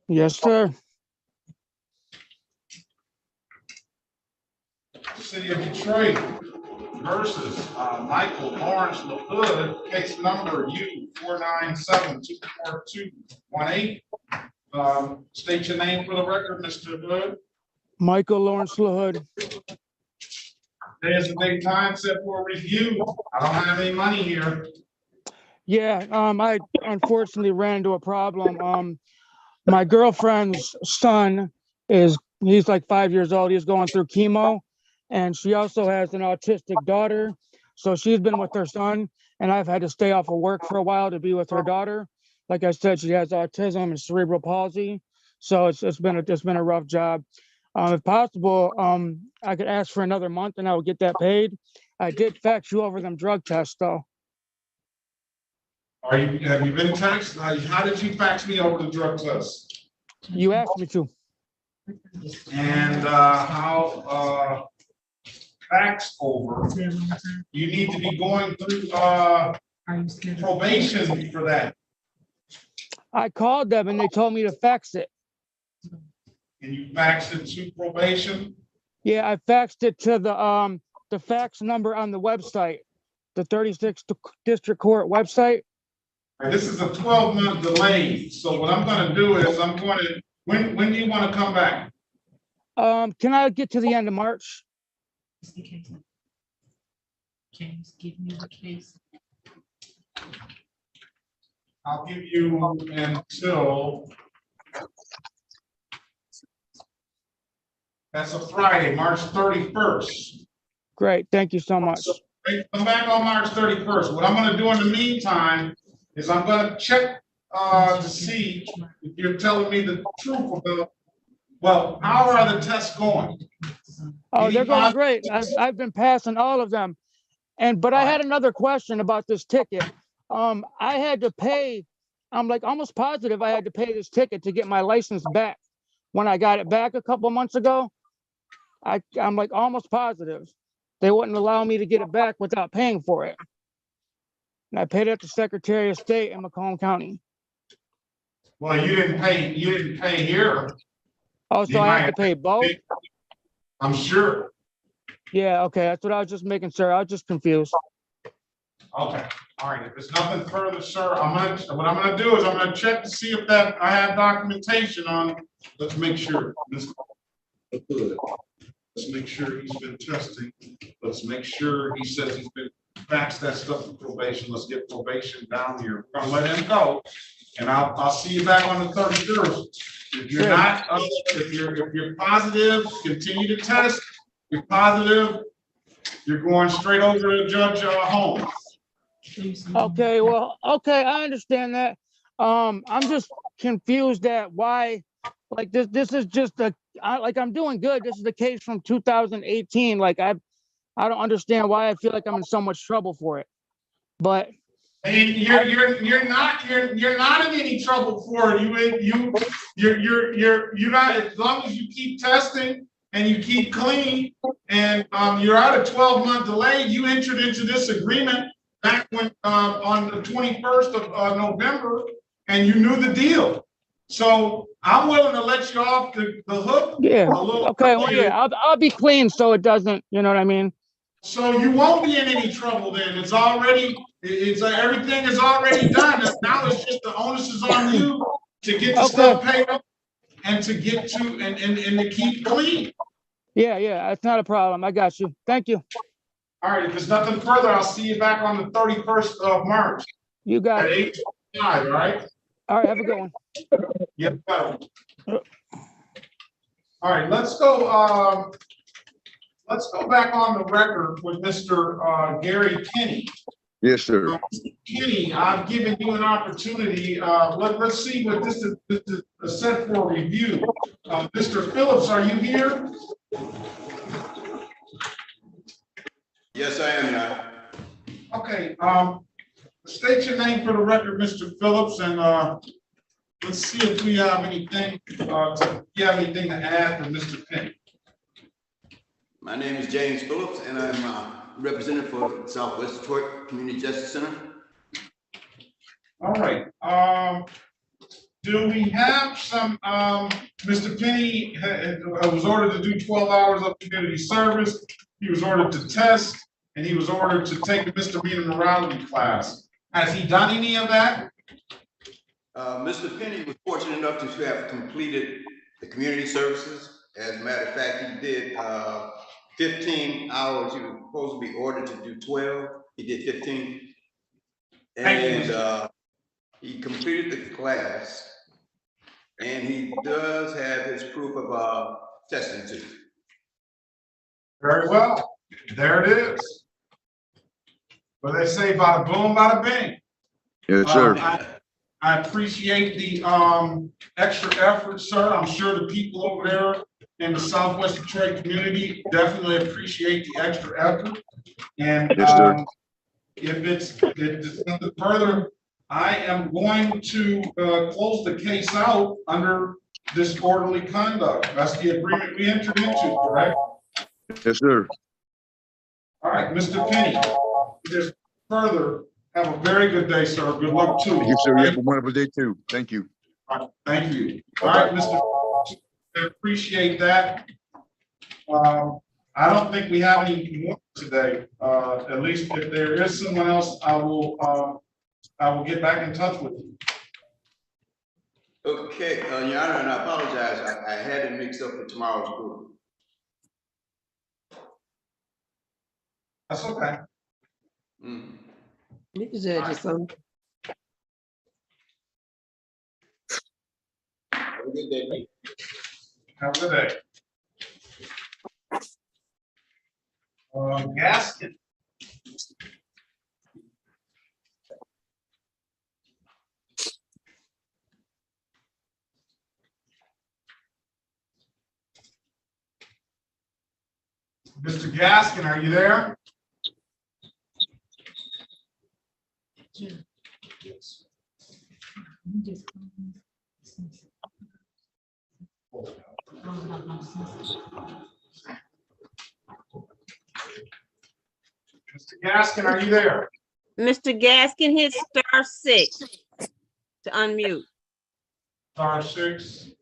Yes, sir. City of Detroit versus Michael Lawrence LaHood, case number U497-24218. State your name for the record, Mr. Hood. Michael Lawrence LaHood. There's a date time set for review. I don't have any money here. Yeah, I unfortunately ran into a problem. My girlfriend's son he's like 5 years old. He's going through chemo, and she also has an autistic daughter. So she's been with her son, and I've had to stay off of work for a while to be with her daughter. Like I said, she has autism and cerebral palsy. So it's been a rough job. If possible, I could ask for another month and I would get that paid. I did fax you over them drug tests though. Have you been taxed? How did you fax me over the drug test? You asked me to. And facts over, you need to be going through, probation for that. I called them and they told me to fax it. And you faxed it to probation? Yeah, I faxed it to the fax number on the website, the 36th District Court website. And this is a 12-month delay, so what I'm gonna do is when do you wanna come back? Can I get to the end of March? James, give me the case. I'll give you until, that's a Friday, March 31st. Great, thank you so much. Come back on March 31st. What I'm gonna do in the meantime is I'm gonna check to see if you're telling me the truth about, well, how are the tests going? Oh, they're going great. I've been passing all of them. But I had another question about this ticket. I had to pay, I'm like almost positive I had to pay this ticket to get my license back. When I got it back a couple months ago, I'm like almost positive they wouldn't allow me to get it back without paying for it. And I paid it to Secretary of State in Macomb County. Well, you didn't pay here. Oh, so I had to pay both? I'm sure. Yeah, okay, that's what I was just making sure. I was just confused. Okay, all right, if there's nothing further, sir, what I'm gonna do is I'm gonna check to see if I have documentation on, let's make sure. Let's make sure he's been testing. Let's make sure he says he's been faxed that stuff to probation. Let's get probation down here. We're gonna let him go. And I'll see you back on the 31st. If you're not, if you're positive, continue to test. If you're positive, you're going straight over to Judge Holmes. Okay, well, okay, I understand that. I'm just confused at why, like this is just like I'm doing good. This is the case from 2018. Like I don't understand why I feel like I'm in so much trouble for it. But and you're not in any trouble for it. You're not, as long as you keep testing and you keep clean and you're out of 12-month delay. You entered into this agreement back when on the 21st of November, and you knew the deal. So I'm willing to let you off the hook. Yeah. Okay. Well, yeah, I'll be clean so it doesn't. You know what I mean? So you won't be in any trouble then. It's already. Everything is already done. Now it's just the onus is on you to get the stuff paid up and to get to and to keep clean. Yeah, that's not a problem. I got you. Thank you. All right, if there's nothing further, I'll see you back on the 31st of March. You got it. At 8:05, all right? All right, have a good one. Yep. All right, let's go back on the record with Mr. Gary Kinney. Yes, sir. Kenny, I've given you an opportunity. Let's see what this is set for review. Mr. Phillips, are you here? Yes, I am now. Okay. State your name for the record, Mr. Phillips, and let's see if we have anything. You have anything to add to Mr. Penny? My name is James Phillips, and I'm representative for Southwest Detroit Community Justice Center. All right. Do we have some, Mr. Penny was ordered to do 12 hours of community service. He was ordered to test, and he was ordered to take a misdemeanor morality class. Has he done any of that? Mr. Penny was fortunate enough to have completed the community services. As a matter of fact, he did 15 hours. He was supposed to be ordered to do 12. He did 15. And he completed the class. And he does have his proof of testing too. Very well. There it is. What they say, bada boom, bada bing. Yes, sir. I appreciate the extra effort, sir. I'm sure the people over there in the Southwest Detroit community definitely appreciate the extra effort. And yes, sir. If it's nothing further, I am going to close the case out under disorderly conduct. That's the agreement we entered into, correct? Yes, sir. All right, Mr. Penny, just further, have a very good day, sir. Good luck to you. Thank you, sir. You have a wonderful day too. Thank you. All right, thank you. All right, Mr. I appreciate that. I don't think we have any more today. At least if there is someone else, I will get back in touch with you. Okay, Your Honor, and I apologize, I had it mixed up with tomorrow's group. That's okay. You can judge your son. Have a good day. Have a good day. Gaskin. Mr. Gaskin, are you there? Yes. Mr. Gaskin, are you there? Mr. Gaskin, hit *6 to unmute. *6.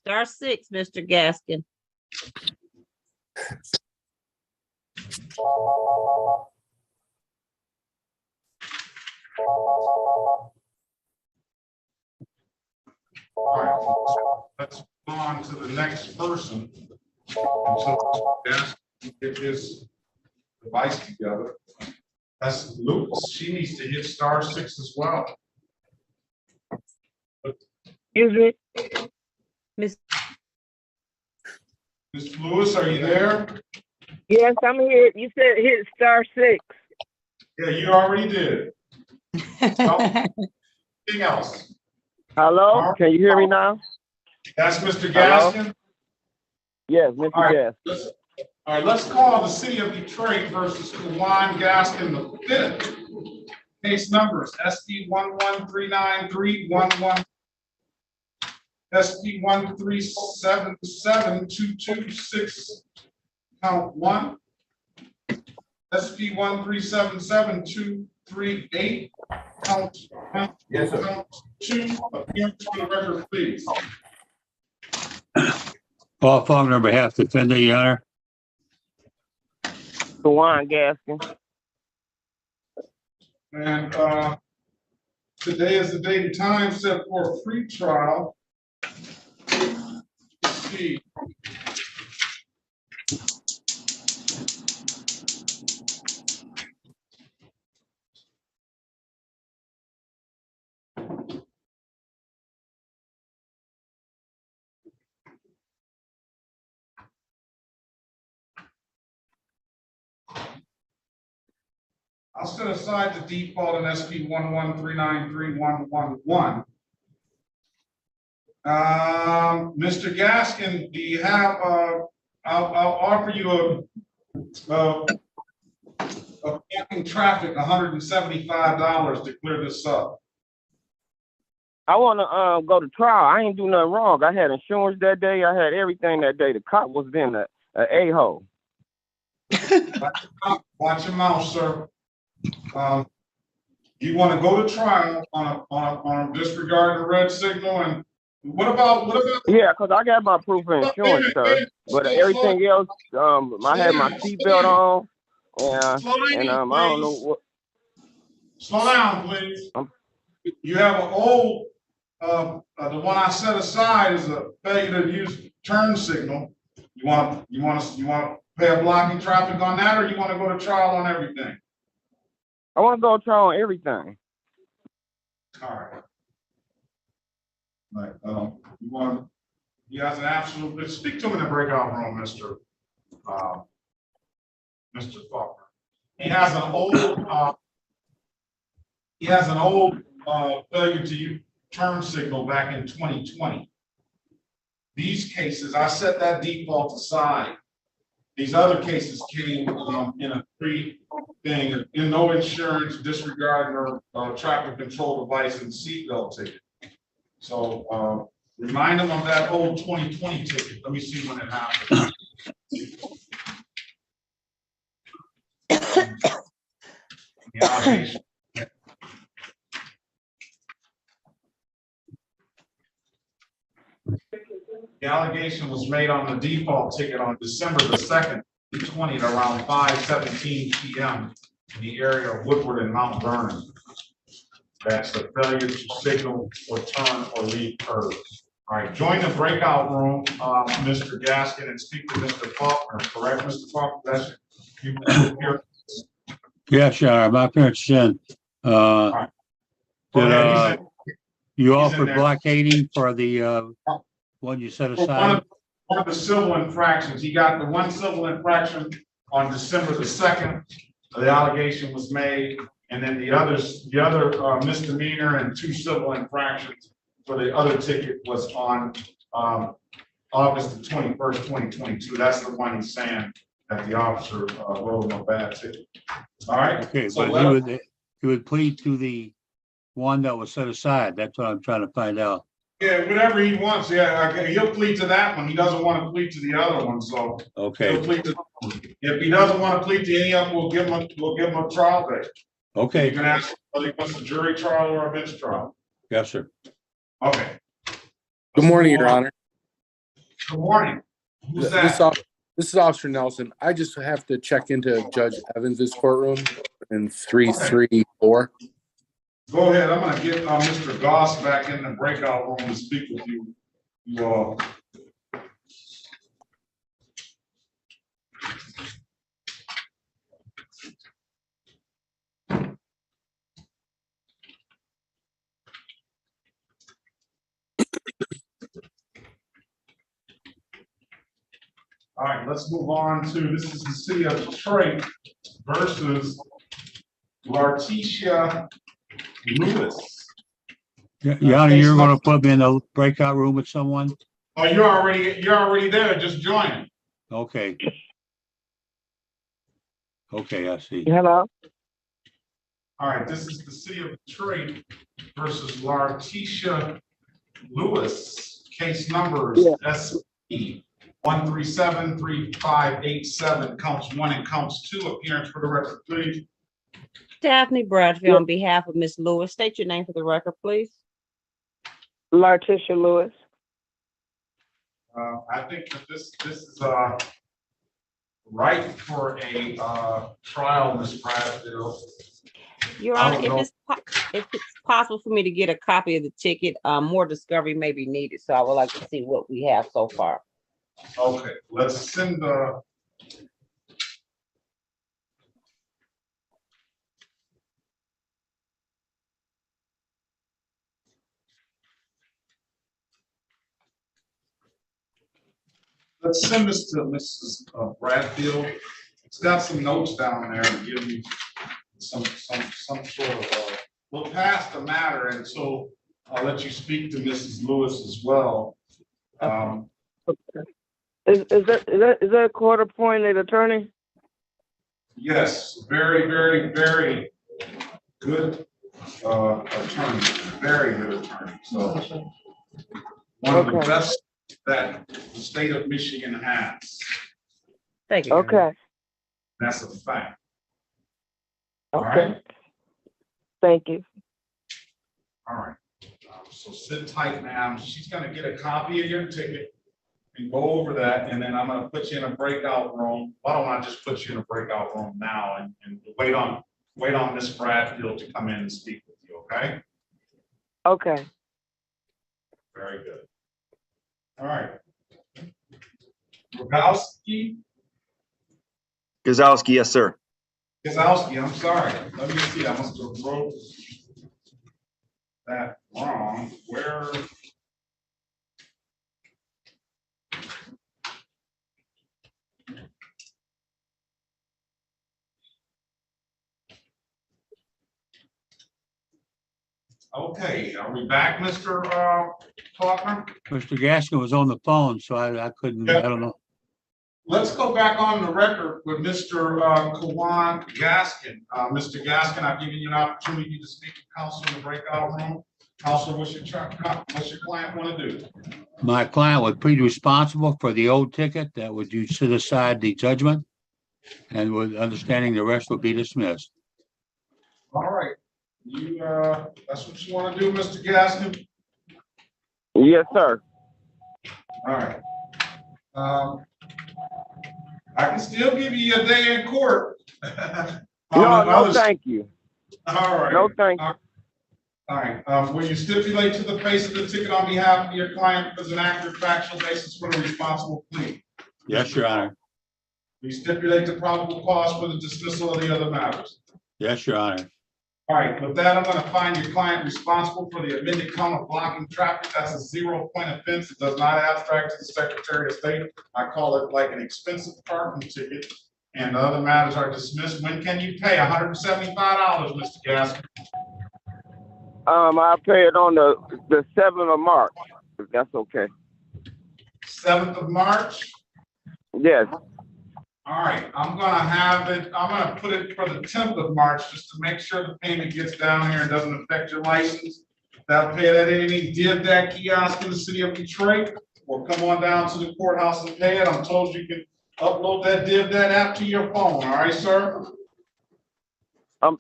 *6, Mr. Gaskin. All right, let's move on to the next person. Until Gaskin get his device together. That's Lucas. She needs to hit *6 as well. Excuse me? Miss Lewis, are you there? Yes, I'm here. You said hit *6. Yeah, you already did. So, anything else? Hello? Can you hear me now? That's Mr. Hello? Gaskin. Yes, Mr. All right, Gas. all right, let's call the city of Detroit versus Kawan Gaskin the fifth. Case numbers SD 1139311, SD 1377226, count 1, SD 1377238, count Yes, sir. count 2. Appearance for the record, please. Paul Faulkner on behalf of the defendant, Your Honor. Kawan Gaskin. And today is the date and time set for a free trial. Let's see. I'll set aside the default in SP 113931111. Mr. Gaskin, do you have, I'll offer you a parking traffic, $175 to clear this up. I want to go to trial. I ain't do nothing wrong. I had insurance that day. I had everything that day. The cop was being an a-hole. Watch your mouth, sir. You want to go to trial on a disregard the red signal, and what about? Yeah, because I got my proof of insurance, sir. But everything else, I had my seatbelt on, and I don't know what. Slow down, please. You have an old, the one I set aside is a failure to use turn signal. You want to pay a blocking traffic on that, or you want to go to trial on everything? I want to go to trial on everything. All right. Right. You guys an absolute. Speak to him in the breakout room, Mr. Faulkner. He has an old. Failure to use turn signal back in 2020. These cases, I set that default aside. These other cases came in a free thing, in no insurance, disregard or traffic control device and seatbelt ticket. So remind them of that old 2020 ticket. Let me see when it happened. The allegation The allegation was made on the default ticket on December the 2nd, 2020 at around 5:17 p.m. in the area of Woodward and Mount Vernon. That's the failure to signal or turn or leave curves. All right, join the breakout room, Mr. Gaskin, and speak to Mr. Faulkner, correct, Mr. Faulkner? That's you here. Yes, Your Honor, my parents said, Go ahead, you he's in offered there. blockading for the, one you set For aside? one of the civil infractions, he got the one civil infraction on December the 2nd. The allegation was made, and then the other misdemeanor and 2 civil infractions for the other ticket was on August the 21st, 2022. That's the one he's saying that the officer wrote him a bad ticket. All right. Okay, So but he would plead to the one that was set aside. That's what I'm trying to find out. yeah, whatever he wants. Yeah, okay. He'll plead to that one. He doesn't want to plead to the other one. So Okay, he'll plead to. If he doesn't want to plead to any of them, we'll give him a trial date. You okay, can ask whether he wants a jury trial or a bench trial. yes, sir. Okay. Good morning, Your Honor. Good morning. Who's This that? this is Officer Nelson. I just have to check into Judge Evans's courtroom in 334. Go ahead. I'm going to get Mr. Goss back in the breakout room to speak with you all. All right, let's move on to, this is the city of Detroit versus Larticia Lewis. Your Honor, you're gonna put me in a breakout room with someone? Oh, you're already there, just join. Okay. Okay, I see. Hello? All right, this is the city of Detroit versus Larticia Lewis. Case numbers SP 1373587, counts 1 and counts 2. Appearance for the record, please. Daphne Bradfield on behalf of Ms. Lewis. State your name for the record, please. Larticia Lewis. I think that this is right for a trial, Ms. Bradfield. Your Honor, if it's possible for me to get a copy of the ticket, more discovery may be needed, so I would like to see what we have so far. Okay, let's send the. Let's send this to Mrs. Bradfield. It's got some notes down there to give you some sort of, we'll pass the matter until I'll let you speak to Mrs. Lewis as well. Is that a court-appointed attorney? Yes, very, very, very good attorney, very good attorney. So one of the best that the state of Michigan has. Thank you. Okay. That's a fact. Okay. All right. Thank you. All right. So sit tight, ma'am. She's going to get a copy of your ticket and go over that, and then I'm going to put you in a breakout room. Why don't I just put you in a breakout room now and wait on Miss Bradfield to come in and speak with you, okay? Okay. Very good. All right. Rogowski? Gazowski, yes, sir. Gazowski, I'm sorry. Let me see. I must have wrote that wrong. Where? Okay, are we back, Mr. Faulkner? Mr. Gaskin was on the phone, so I couldn't, I don't know. Let's go back on the record with Mr. Kawan Gaskin. Mr. Gaskin, I've given you an opportunity to speak to counsel in the breakout room. Counsel, what's your client want to do? My client would plead responsible for the old ticket that would you set aside the judgment, and with understanding the rest would be dismissed. All right, you, that's what you want to do, Mr. Gaskin? Yes, sir. All right. I can still give you a day in court. No, thank you. All right. No, thank you. All right, will you stipulate to the face of the ticket on behalf of your client as an accurate factual basis for the responsible plea? Yes, Your Honor. Will you stipulate the probable cause for the dismissal of the other matters? Yes, Your Honor. All right, with that, I'm gonna find your client responsible for the admitted count of blocking traffic. That's a 0-point offense. It does not abstract to the Secretary of State. I call it like an expensive parking ticket, and the other matters are dismissed. When can you pay? $175, Mr. Gaskin. I'll pay it on the 7th of March, if that's okay. 7th of March? Yes. All right, I'm gonna put it for the 10th of March, just to make sure the payment gets down here and doesn't affect your license. That'll pay at any DivDat kiosk in the city of Detroit, or come on down to the courthouse and pay it. I'm told you can upload that DivDat app to your phone, all right, sir?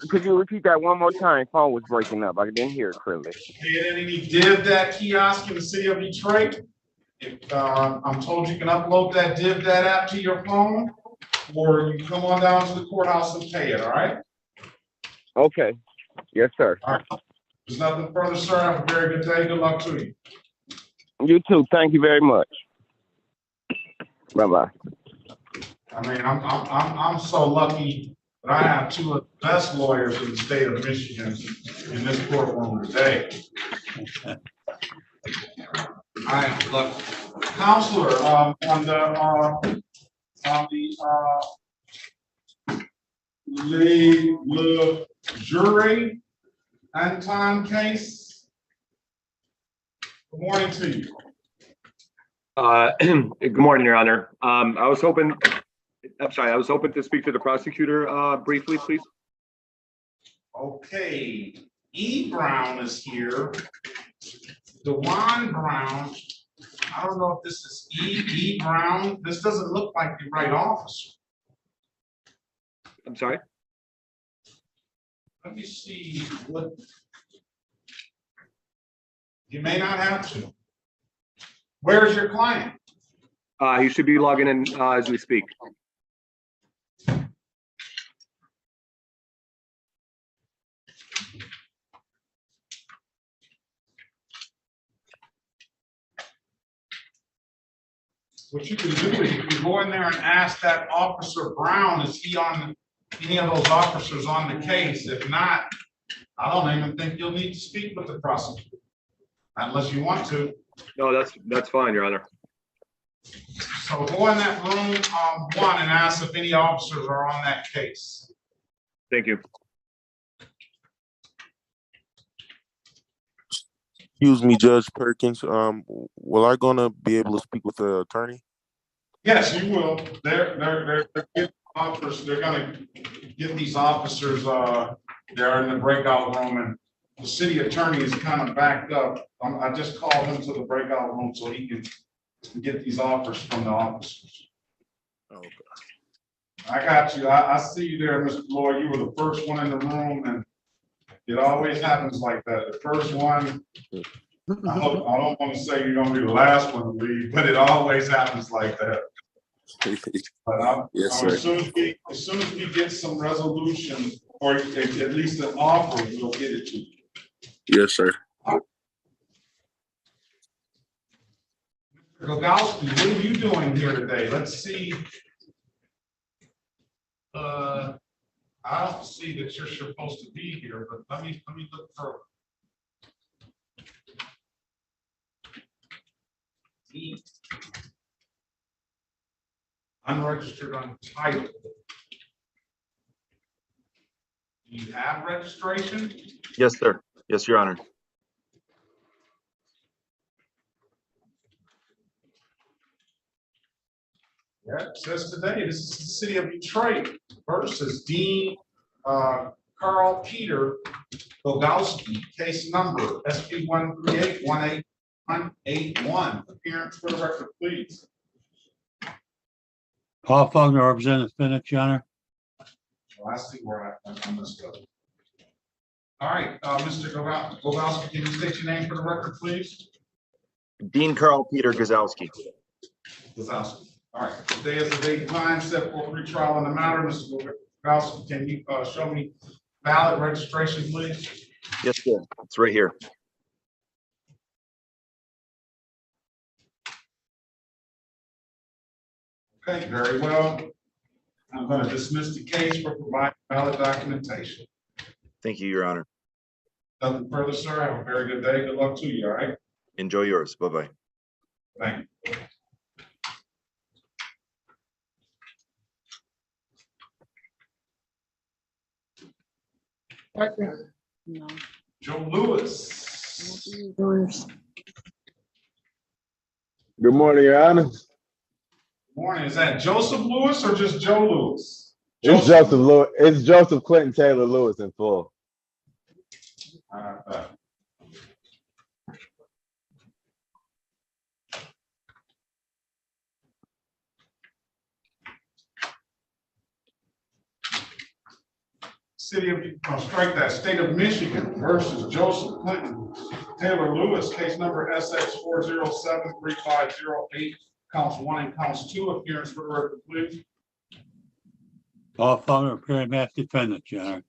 Could you repeat that one more time? Phone was breaking up. I didn't hear it clearly. Pay at any DivDat kiosk in the city of Detroit. If, I'm told you can upload that DivDat app to your phone, or you come on down to the courthouse and pay it, all right? Okay. Yes, sir. All right. There's nothing further, sir. Have a very good day. Good luck to you. You too. Thank you very much. Bye-bye. I mean, I'm so lucky that I have two of the best lawyers in the state of Michigan in this courtroom today. All right, look, Counselor, on the Le Jury Anton case. Good morning to you. Good morning, Your Honor. I was hoping to speak to the prosecutor briefly, please. Okay, E. Brown is here. DeJuan Brown. I don't know if this is E. Brown. This doesn't look like the right officer. I'm sorry? Let me see what. You may not have to. Where's your client? He should be logging in as we speak. What you can do is you can go in there and ask that Officer Brown, is he on any of those officers on the case? If not, I don't even think you'll need to speak with the prosecutor unless you want to. No, that's fine, Your Honor. So go in that room, one, and ask if any officers are on that case. Thank you. Excuse me, Judge Perkins. Will I gonna be able to speak with the attorney? Yes, you will. They're getting officers. They're gonna get these officers. They're in the breakout room, and the city attorney is kind of backed up. I just called him to the breakout room so he can get these offers from the officers. Okay. I got you. I see you there, Mr. Lloyd. You were the first one in the room, and it always happens like that. The first one, I don't want to say you're gonna be the last one to leave, but it always happens like that. But yes, sir. As soon as we get some resolution, or at least an offer, we'll get it to you. Yes, sir. Gogowski, what are you doing here today? Let's see. I don't see that you're supposed to be here, but let me look for. Unregistered, untitled. Do you have registration? Yes, sir. Yes, Your Honor. Yeah, it says today, this is the city of Detroit versus Dean Carl Peter Bogowski, case number SP 138-18181. Appearance for the record, please. Paul Faulkner, representing the defendant, Your Honor. Well, I see where I messed up. All right, Mr. Gowalski, can you state your name for the record, please? Dean Carl Peter Gazowski. Gowalski. All right, today is the date and time set for retrial on the matter. Mr. Gowalski, can you show me ballot registration, please? Yes, sir. It's right here. Okay, very well. I'm going to dismiss the case for providing valid documentation. Thank you, Your Honor. Nothing further, sir. Have a very good day. Good luck to you, all right? Enjoy yours. Bye-bye. Thank you. No. Joe Lewis. Good morning, Your Honor. Morning. Is that Joseph Lewis or just Joe Lewis? It's Joseph Lewis. It's Joseph Clinton Taylor Lewis in full. City of, strike that, State of Michigan versus Joseph Clinton Taylor Lewis, case number SX 4073508, counts 1 and counts 2. Appearance for the record, please. All found appearing mass defendant, Your Honor.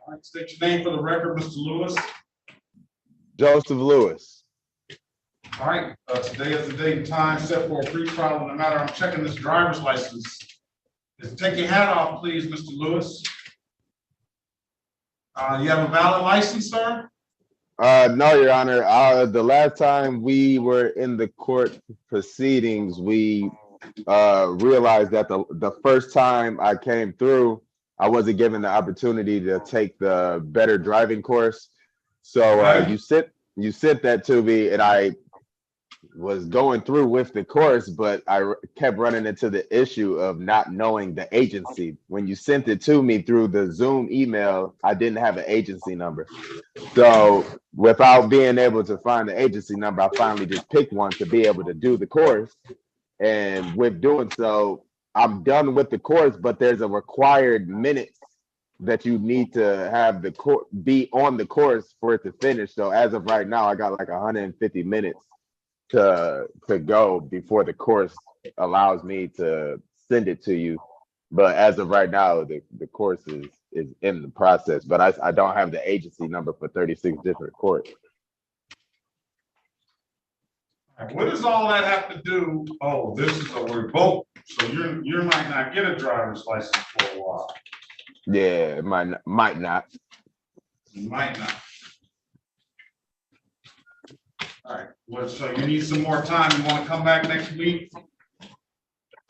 All right, state your name for the record, Mr. Lewis. Joseph Lewis. All right, today is the date and time set for a pre-trial in the matter. I'm checking this driver's license. Just take your hat off, please, Mr. Lewis. You have a valid license, sir? No, Your Honor. The last time we were in the court proceedings, we realized that the first time I came through, I wasn't given the opportunity to take the better driving course. So you sent that to me, and I was going through with the course, but I kept running into the issue of not knowing the agency. When you sent it to me through the Zoom email, I didn't have an agency number. So without being able to find the agency number, I finally just picked one to be able to do the course. And with doing so, I'm done with the course, but there's a required minutes that you need to have the course be on the course for it to finish. So as of right now, I got like 150 minutes to go before the course allows me to send it to you. But as of right now, the course is in the process, but I don't have the agency number for 36 different courts. What does all that have to do? Oh, this is a revoke, so you might not get a driver's license for a while. Yeah, it might not. You might not. All right, well, so you need some more time. You want to come back next week?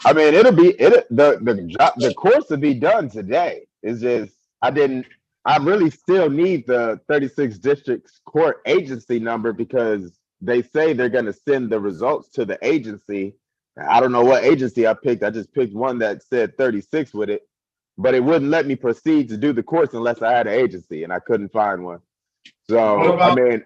I mean, the course will be done today. It's just I really still need the 36 districts court agency number because they say they're going to send the results to the agency. I don't know what agency I picked. I just picked one that said 36 with it, but it wouldn't let me proceed to do the course unless I had an agency, and I couldn't find one. So I mean,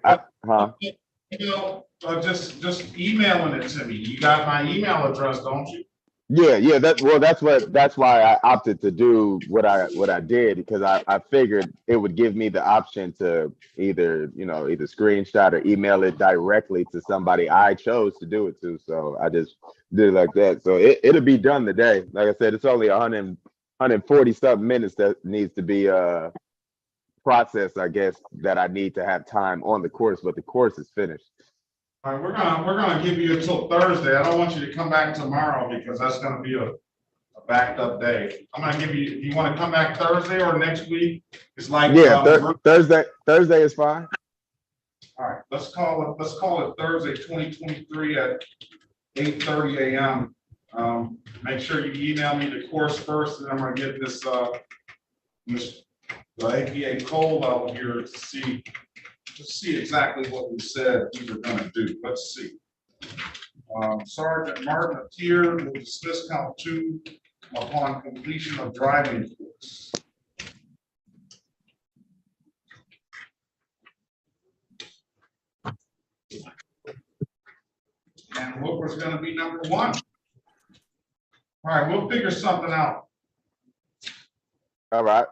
just emailing it to me. You got my email address, don't you? Yeah. That's why I opted to do what I did, because I figured it would give me the option to either screenshot or email it directly to somebody I chose to do it to. So I just did it like that. So it'll be done today. Like I said, it's only 140 something minutes that needs to be processed, I guess, that I need to have time on the course, but the course is finished. All right, we're gonna give you until Thursday. I don't want you to come back tomorrow because that's gonna be a backed up day. I'm gonna give you. You want to come back Thursday or next week? It's like Thursday is fine. All right, let's call it Thursday, 2023 at 8:30 a.m. Make sure you email me the course first, and I'm gonna get this APA Cole out here to see exactly what we said we were going to do. Let's see. Sergeant Martin Atier will dismiss count 2 upon completion of driving course. And what was going to be number 1? All right, we'll figure something out. All right.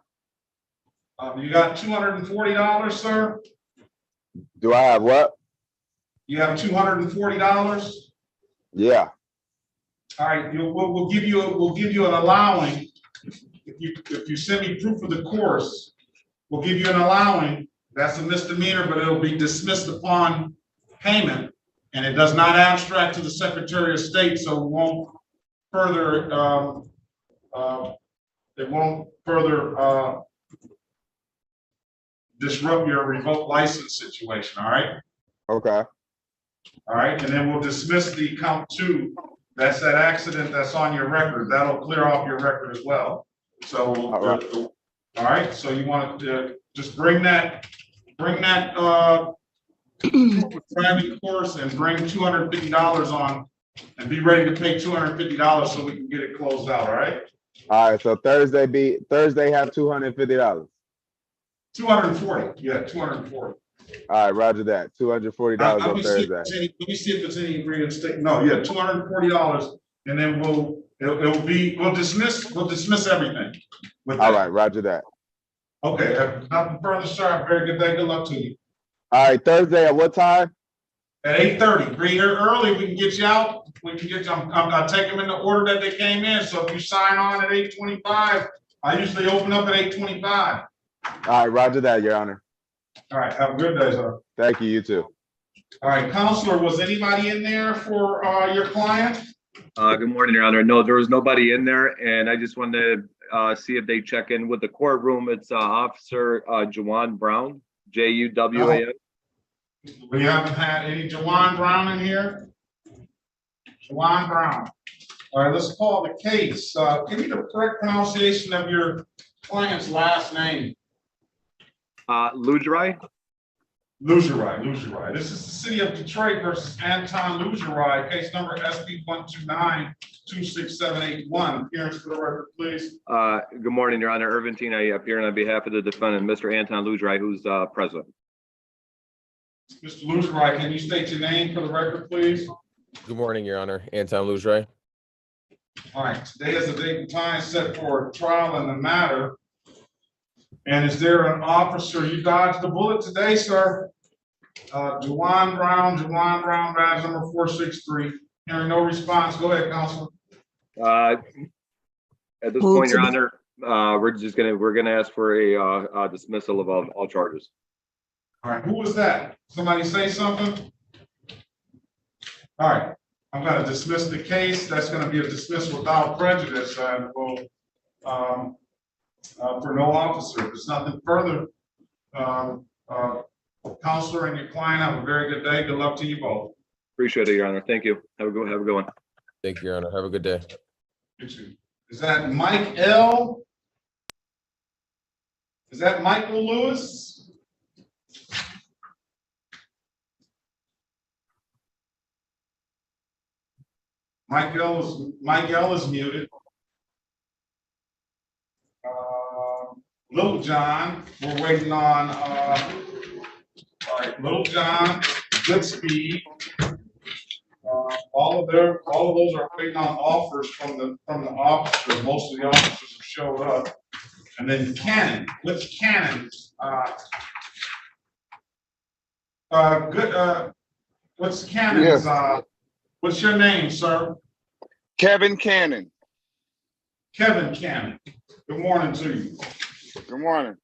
You got $240, sir? Do I have what? You have $240? Yeah. All right, we'll give you an allowing. If you send me proof of the course, we'll give you an allowing. That's a misdemeanor, but it'll be dismissed upon payment. And it does not abstract to the Secretary of State, so it won't further, disrupt your revoked license situation, all right? Okay. All right, and then we'll dismiss the count 2. That's that accident that's on your record. That'll clear off your record as well. So, all right, so you want to just bring that driving course and bring $250 on and be ready to pay $250 so we can get it closed out, all right? All right, so Thursday have $250. 240, yeah, 240. All right, roger that. $240 on Thursday. Let me see if there's any reinstatement. No, yeah, $240, and then we'll dismiss everything. All right, roger that. Okay, nothing further, sir. Have a very good day. Good luck to you. All right, Thursday at what time? At 8:30. Bring here early. We can get you out. We can get you. I'll take them in the order that they came in. So if you sign on at 8:25, I usually open up at 8:25. All right, roger that, Your Honor. All right, have a good day, sir. Thank you, you too. All right, Counselor, was anybody in there for your client? Good morning, Your Honor. No, there was nobody in there, and I just wanted to see if they check in with the courtroom. It's Officer Juwan Brown, Juwan. We haven't had any Juwan Brown in here? Juwan Brown. All right, let's call the case. Give me the correct pronunciation of your client's last name. Lugerai. Lugerai. This is the city of Detroit versus Anton Lugerai, case number SP 129-26781. Appearance for the record, please. Good morning, Your Honor. Irvin Tina, appearing on behalf of the defendant, Mr. Anton Lugerai, who's present. Mr. Lugerai, can you state your name for the record, please? Good morning, Your Honor. Anton Lugerai. All right, today is the date and time set for a trial in the matter. And is there an officer? You dodged the bullet today, sir. Juwan Brown, badge number 463. Hearing no response. Go ahead, Counselor. At this point, Your Honor, we're gonna ask for a dismissal of all charges. All right, who was that? Somebody say something? All right, I'm gonna dismiss the case. That's gonna be a dismissal without prejudice, and we'll, for no officer. If there's nothing further, Counselor and your client have a very good day. Good luck to you both. Appreciate it, Your Honor. Thank you. Have a good one. Thank you, Your Honor. Have a good day. You too. Is that Mike L? Is that Michael Lewis? Mike L is muted. Little John, we're waiting on, all right, Little John, Good Speed. All of those are waiting on offers from the officers. Most of the officers have showed up. And then Cannon, which Cannon? What's Cannon's, what's your name, sir? Kevin Cannon. Kevin Cannon. Good morning to you. Good morning.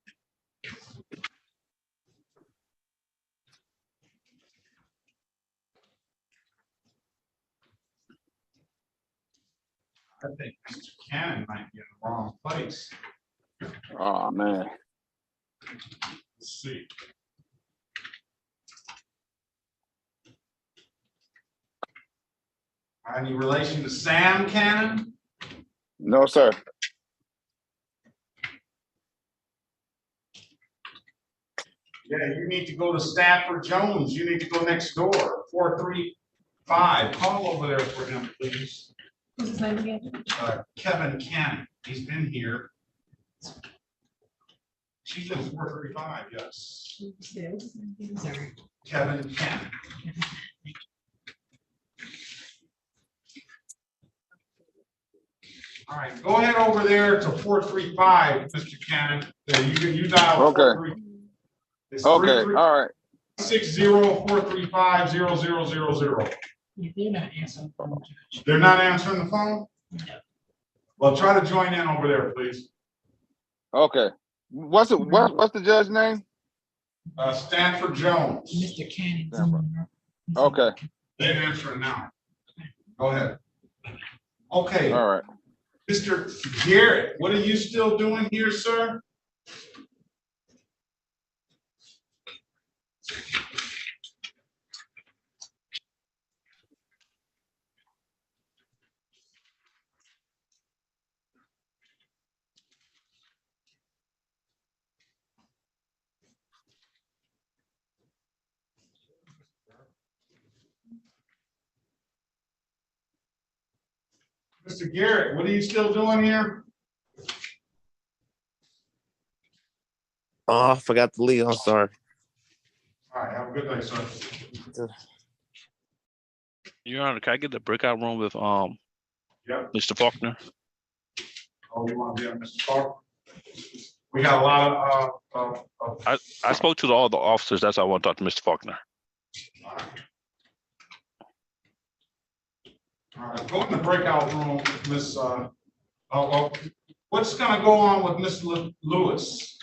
I think Mr. Cannon might be in the wrong place. Oh, man. Let's see. Any relation to Sam Cannon? No, sir. Yeah, you need to go to Stafford Jones. You need to go next door, 435. Call over there for him, please. What's his name again? Kevin Cannon. He's been here. She's in 435, yes. Kevin Cannon. All right, go ahead over there to 435, Mr. can. You dial. Okay. 43 It's Okay, all right. 360-435-0000. Yeah, they're not answering the phone, Judge. They're not answering the phone? Well, try to join in over there, please. Okay. What's the judge's name? Stanford Jones. Mr. Cannon. Okay, They're answering now. Go ahead. Okay. all right. Mr. Garrett, what are you still doing here, sir? Mr. Garrett, what are you still doing here? Oh, I forgot to leave. I'm sorry. All right, have a good day, sir. Your Honor, can I get the breakout room with Yep. Mr. Faulkner? Oh, you want to be on Mr. Park? We got a lot of I spoke to all the officers. That's why I want to talk to Mr. Faulkner. all right, go in the breakout room, Miss. What's going to go on with Miss Lewis?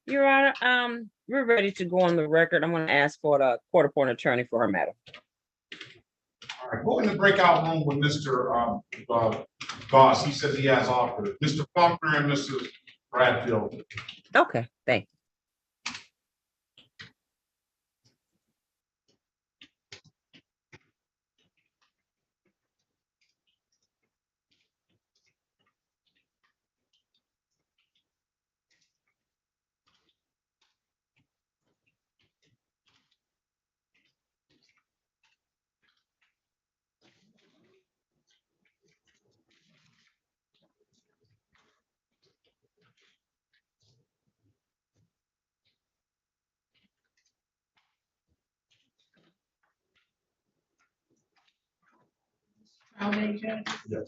Your Honor, we're ready to go on the record. I'm going to ask for the court-appointed attorney for her matter. All right, go in the breakout room with Mr. Goss. He says he has offered. Mr. Faulkner and Mrs. Bradfield. Okay, thank you. Trial date, Judge? Yes.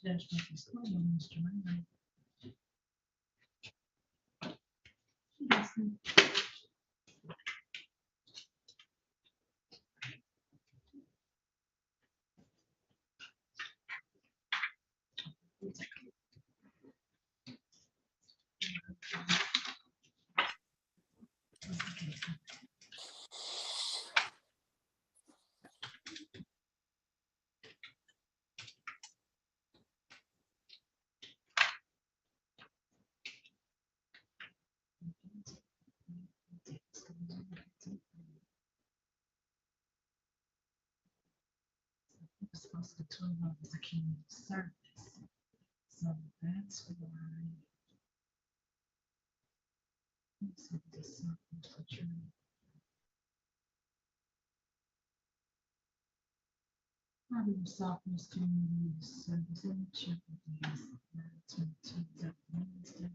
Judge, this is Mr. Mayland. We're supposed to turn over the community service. So that's why. Let's see, this is something for training. Probably Southwest Community Service. Let me check with these. 22 that Wednesday.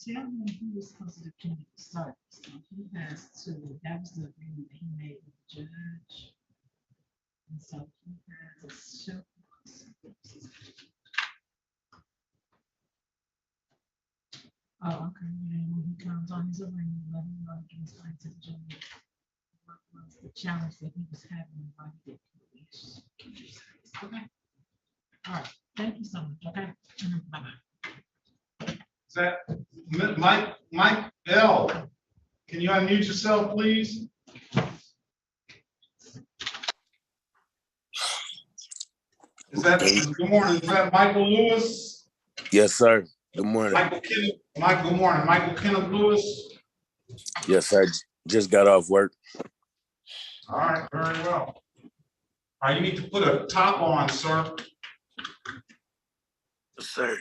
Tell me who was supposed to do the service. So he has to, that was the agreement he made with the judge. And so he has a show. Oh, okay. And when he comes on his agreement, let him know he can explain to the judge what was the challenge that he was having while he did this. Okay. All right. Thank you so much. Okay. Bye-bye. Is that Mike L? Can you unmute yourself, please? Is that good morning? Is that Michael Lewis? Yes, sir. Good morning. Good morning. Michael Kenneth Lewis. Yes, sir. Just got off work. All right, very well. All right, you need to put a top on, sir. Yes, sir.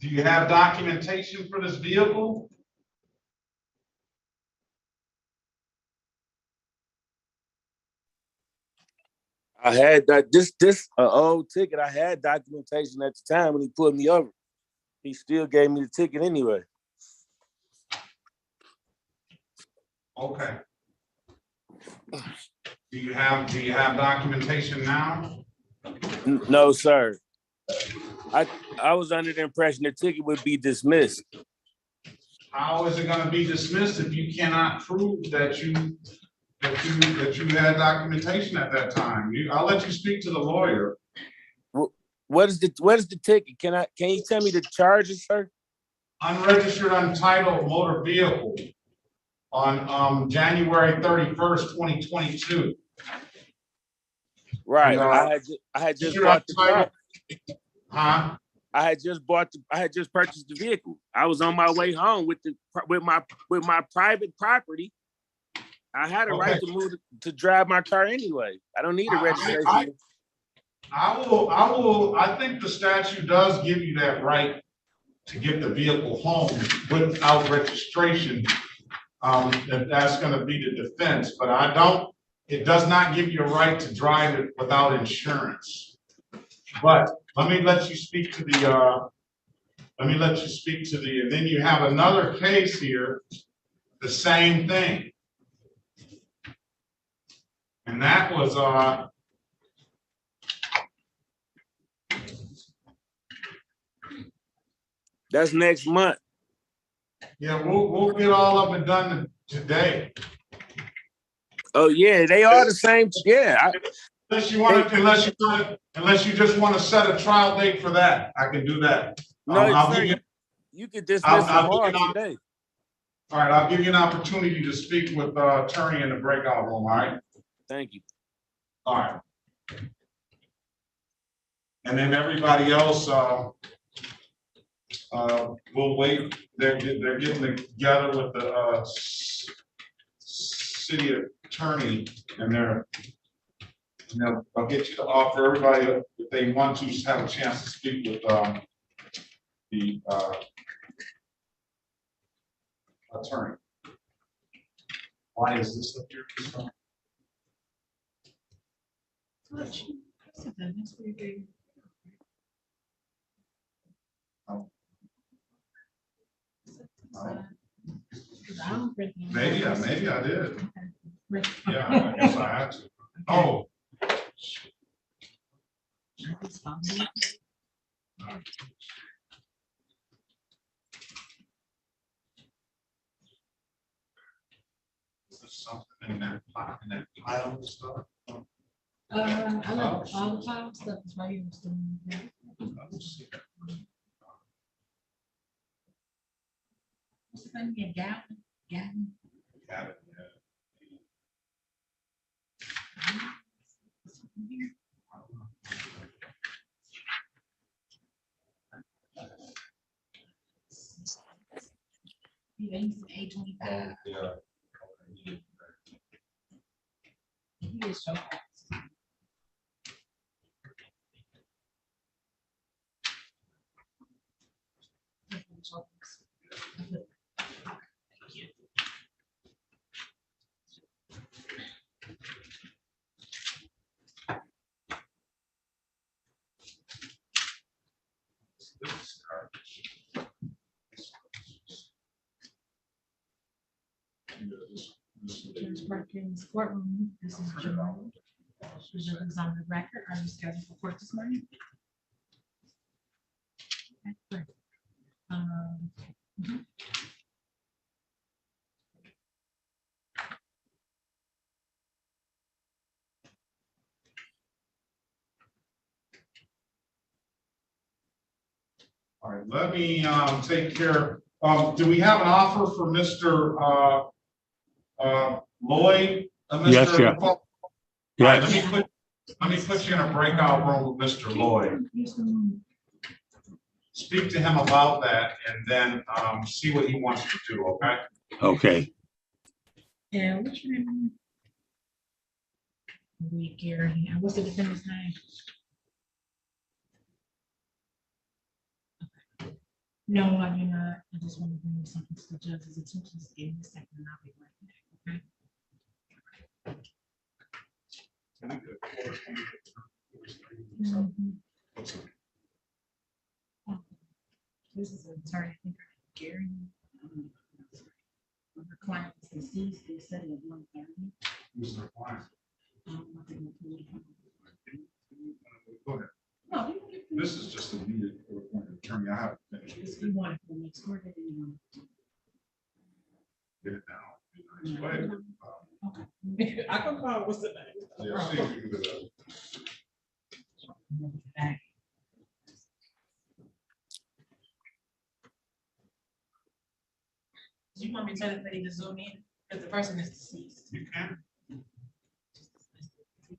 Do you have documentation for this vehicle? I had that this old ticket. I had documentation at the time when he pulled me over. He still gave me the ticket anyway. Okay. Do you have documentation now? No, sir. I was under the impression the ticket would be dismissed. How is it going to be dismissed if you cannot prove that you had documentation at that time? I'll let you speak to the lawyer. What is the ticket? Can you tell me the charges, sir? Unregistered, untitled motor vehicle on January 31st, 2022. Right. And, I had just bought the car. Huh? I had just purchased the vehicle. I was on my way home with my private property. I had a right to move to drive my car anyway. I don't need a registration. I think the statute does give you that right to get the vehicle home without registration. That's going to be the defense, but it does not give you a right to drive it without insurance. But let me let you speak to and then you have another case here, the same thing. And that was, that's next month. Yeah, we'll get all of it done today. Oh yeah, they are the same. Yeah. Unless you just want to set a trial date for that, I can do that. No, sir, you could dismiss tomorrow today. All right, I'll give you an opportunity to speak with attorney in the breakout room. All right. Thank you. All right. And then everybody else, we'll wait. They're getting together with the city attorney, and I'll get you to offer everybody, if they want to, just have a chance to speak with the attorney. Why is this up here? Maybe I did. Yeah, I guess I had to. Oh. Is there something in that pile of stuff? I know all the file stuff is right here. What's the thing again? Gavin? Got it. Yeah, he's A25. Yeah. He is so fast. Judge Perkins courtroom, this is Joe. Is on the record. Are you scheduled for court this morning? Okay, great. Mhm. All right, let me, take care. Do we have an offer for Mr. Lloyd? Yes, Mr. yeah. All right, Yes. let me put you in a breakout room with Mr. Lloyd. Speak to him about that and then, see what he wants to do, okay? Okay. Yeah, what's your name? Gary, what's the defendant's name? No, I do not. I just want to bring something to the judge's attention. Just give me a second and I'll be right back, okay? This is an attorney, I think, Gary. The client is deceased, they said it at 1:30. Who's the client? I think we'll put it on. Go ahead. No, you can get This is just a needed attorney. I have to finish. this. You want it for the next court, or do you want it to? Get it down. Go ahead. Okay. I can call, what's the name? Yeah, see if you can do that. Do you want me to tell everybody to zoom in? Because the person is deceased. You can. You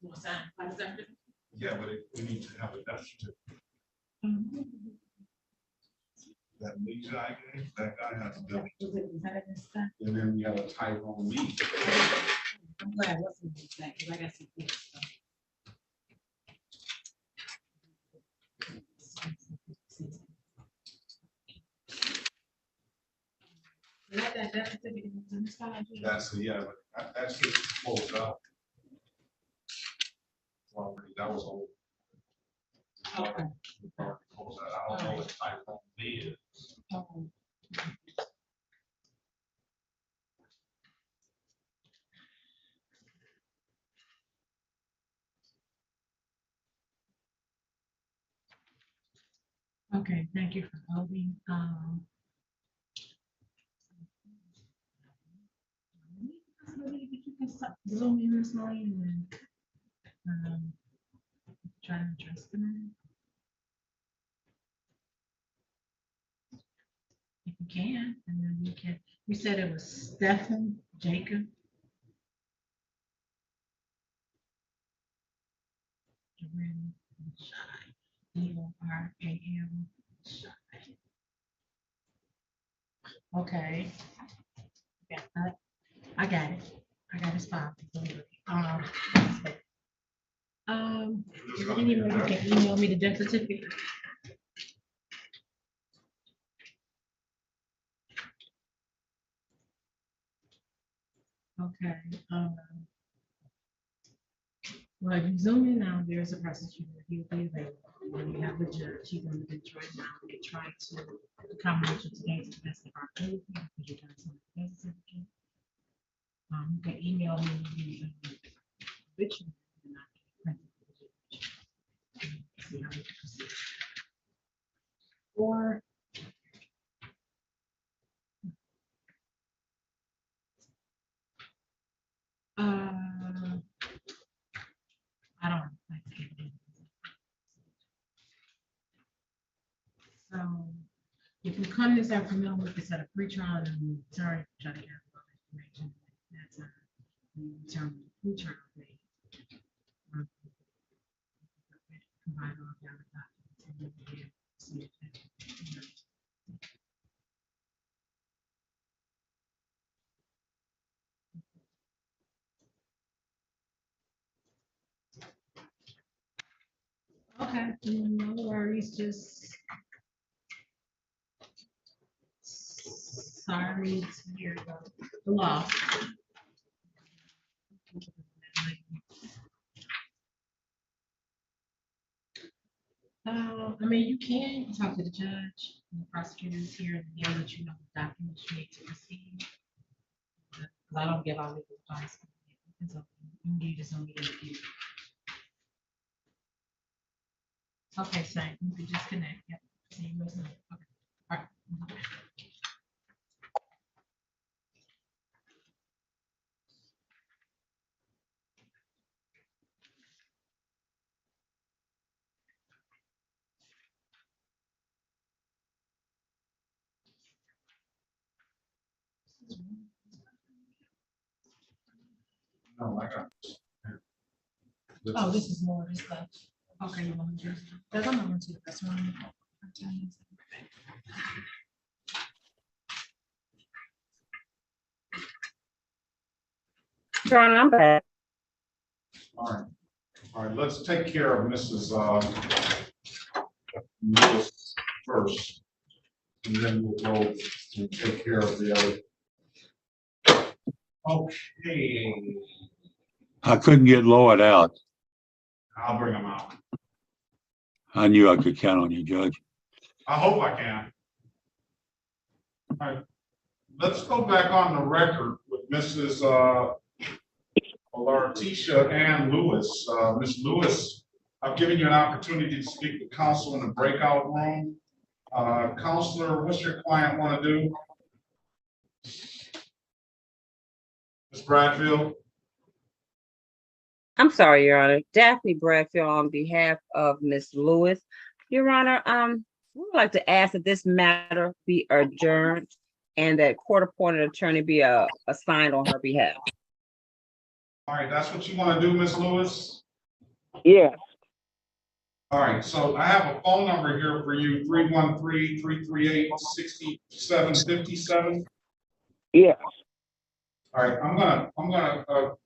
want to sign by the secretary? Yeah, but we need to have a death certificate. That lead guy, that guy has a death certificate. And then we have a Tyrone Lee. I'm glad I wasn't that, because I got some things. That death certificate is in this file here? That's, yeah, but that's just closed out. Already, that was old. Okay. Closed out. I don't know what Tyrone Lee is. Okay, thank you for holding. Maybe you can stop zoom in this line and try to address them. If you can, and then we can, we said it was Stephen Jacob. EORAM. Okay. Yeah, I got it. I got his file. Is there any way you can email me the death certificate? Okay. Well, if you zoom in now, there's a prosecutor. He'll be available. When you have the judge, he's on the bench right now. They try to accommodate you today to the best of our ability because you're doing some death certificate. You can email me the obituary and I can print it for the judge. See how we can proceed. Or I don't like to get it. So if you come this afternoon, we can set a pre-trial and sorry, try to get all the information. That's we determine the pre-trial date. Provide all the other documents and then we can see if that, you know. Okay, no worries, just sorry to hear about the loss. I mean, you can talk to the judge and the prosecutors here, and they'll let you know the documents you need to receive. Because I don't give out legal advice. It's okay. You can do this on the interview. Okay, so you could just connect. Yep. See you later. Okay. All right. No, I got this. Oh, this is more of this stuff. Okay, you want to do, because I'm going to this one. Your Honor, I'm back. All right, let's take care of Mrs. Lewis first. And then we'll go and take care of the other. Okay, I couldn't get lowered out. I'll bring them out. I knew I could count on you, Judge. I hope I can. All right, let's go back on the record with Mrs. Lartisha Ann Lewis. Ms. Lewis, I've given you an opportunity to speak with counsel in the breakout room. Counselor, what's your client want to do? Ms. Bradfield? I'm sorry, Your Honor. Daphne Bradfield on behalf of Ms. Lewis. Your Honor, we would like to ask that this matter be adjourned and that court-appointed attorney be assigned on her behalf. All right, that's what you want to do, Ms. Lewis? Yes. All right, so I have a phone number here for you, 313-338-6757. Yes. All right, I'm gonna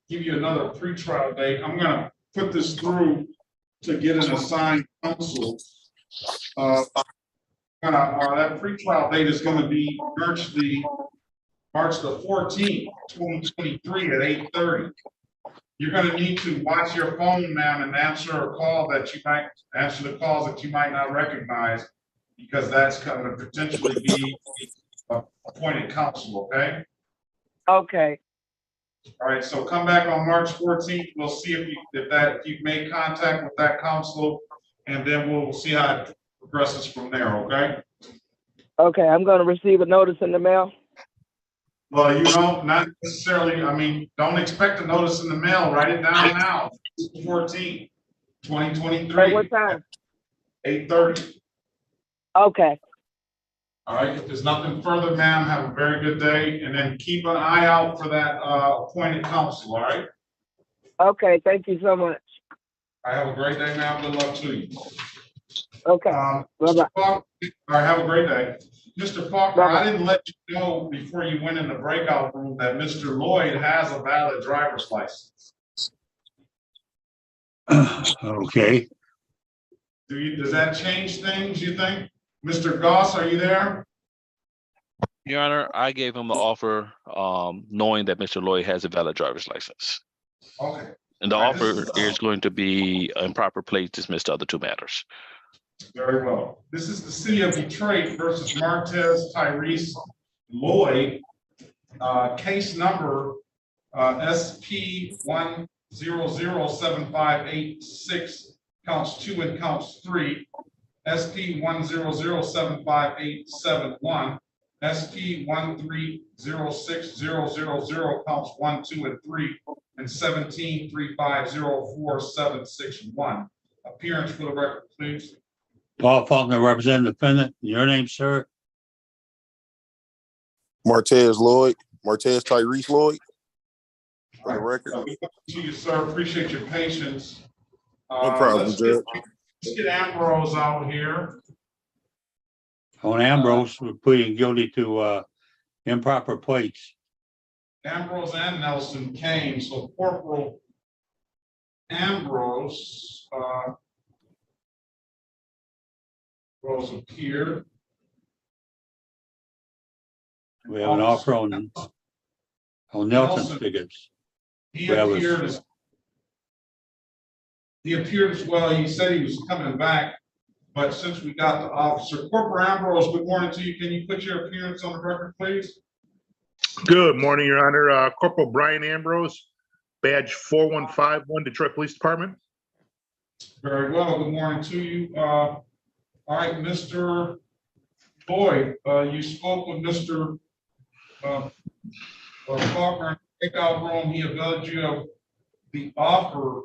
give you another pretrial date. I'm gonna put this through to get an assigned counsel. That pretrial date is gonna be March the 14th, 2023 at 8:30. You're gonna need to watch your phone, ma'am, and answer the calls that you might not recognize, because that's gonna potentially be appointed counsel, okay? Okay. All right, so come back on March 14th. We'll see if you've made contact with that counsel, and then we'll see how it progresses from there, okay? Okay, I'm gonna receive a notice in the mail. Well, not necessarily, I mean, don't expect a notice in the mail. Write it down now. 14th, 2023. At what time? 8:30. Okay. All right, if there's nothing further, ma'am, have a very good day, and then keep an eye out for that appointed counsel, all right? Okay, thank you so much. I have a great day, ma'am. Good luck to you. Okay. Mr. Faulkner, all right, have a great day. Mr. Faulkner, I didn't let you know before you went in the breakout room that Mr. Lloyd has a valid driver's license. Okay. Does that change things, you think? Mr. Goss, are you there? Your Honor, I gave him the offer, knowing that Mr. Lloyd has a valid driver's license. Okay. And the All right, offer is going to be improper plate dismissed the other two matters. Very well. This is the city of Detroit versus Martez Tyrese Lloyd. Case number SP 1007586, counts 2 and counts 3. SP 1007581, SP 1306000, counts 1, 2, and 3, and 1735047661. Appearance for the record, please. Paul Faulkner, representing the defendant. Your name, sir? Martez Tyrese Lloyd. For the record. Good to you, sir. Appreciate your patience. No problem, Judge. Let's get Ambrose out here. On Ambrose, we're pleading guilty to improper plates. Ambrose and Nelson came, so Corporal Ambrose appeared. We have an offer on Nelson's tickets. He appeared as well. He said he was coming back, but since we got the officer, Corporal Ambrose, good morning to you. Can you put your appearance on the record, please? Good morning, Your Honor. Corporal Brian Ambrose, badge 4151, Detroit Police Department. Very well. Good morning to you. All right, Mr. Lloyd, you spoke with Mr. Faulkner in the breakout room. He availed you of the offer.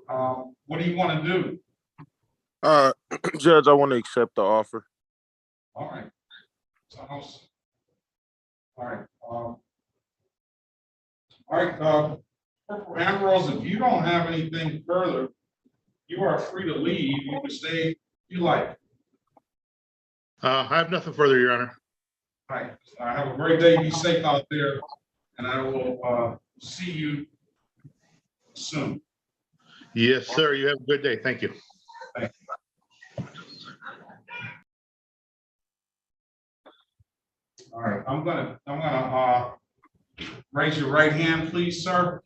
What do you want to do? Judge, I want to accept the offer. All right. All right. Corporal Ambrose, if you don't have anything further, you are free to leave. You can stay if you like. I have nothing further, Your Honor. All right. Have a great day. Be safe out there, and I will see you soon. Yes, sir. You have a good day. Thank you. Thank you. All right. I'm gonna raise your right hand, please, sir.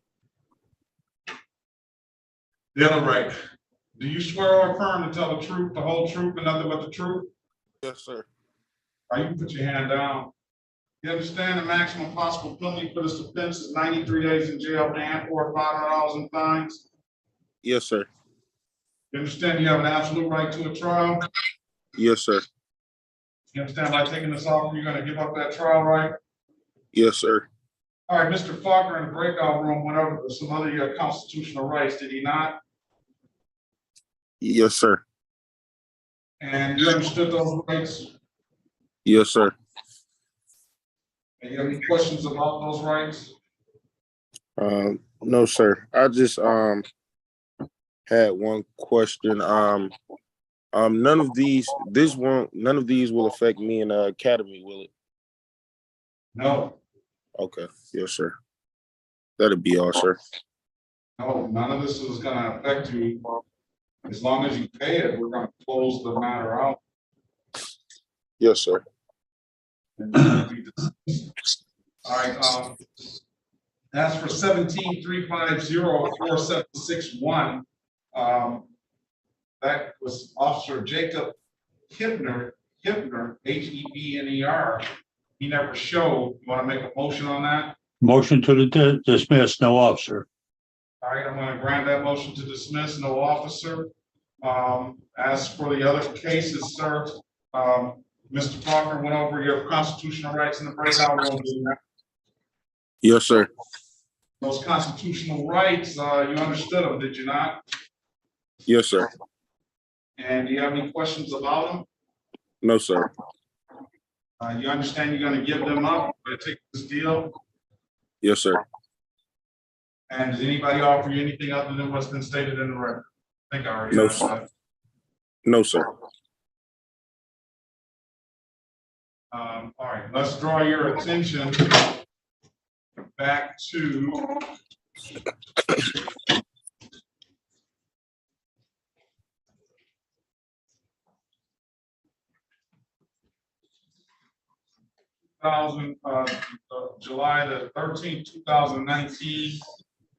The other right. Do you swear or affirm to tell the truth, the whole truth, and nothing but the truth? Yes, sir. All right, you can put your hand down. You understand the maximum possible penalty for this offense is 93 days in jail and or $500 in fines? Yes, sir. You understand you have an absolute right to a trial? Yes, sir. You understand by taking this offer, you're gonna give up that trial right? Yes, sir. All right, Mr. Faulkner in the breakout room went over some other of your constitutional rights, did he not? Yes, sir. And you understood those rights? Yes, sir. And you have any questions about those rights? No, sir. I just had one question. None of these will affect me in the academy, will it? No. Okay. Yes, sir. That'll be all, sir. No, none of this is gonna affect you. As long as you pay it, we're gonna close the matter out. Yes, sir. All right, as for 17-350-4761, that was Officer Jacob Hibner, Hebner. He never showed. You want to make a motion on that? Motion to dismiss, no officer. All right, I'm going to grant that motion to dismiss, no officer. As for the other cases, sir, Mr. Faulkner went over your constitutional rights in the breakout room. Yes, sir. Those constitutional rights, you understood them, did you not? Yes, sir. And do you have any questions about them? No, sir. You understand you're going to give them up to take this deal? Yes, sir. And does anybody offer you anything other than what's been stated in the record? I think I already No, asked sir. that. No, sir. All right, let's draw your attention back to July the 13th, 2019,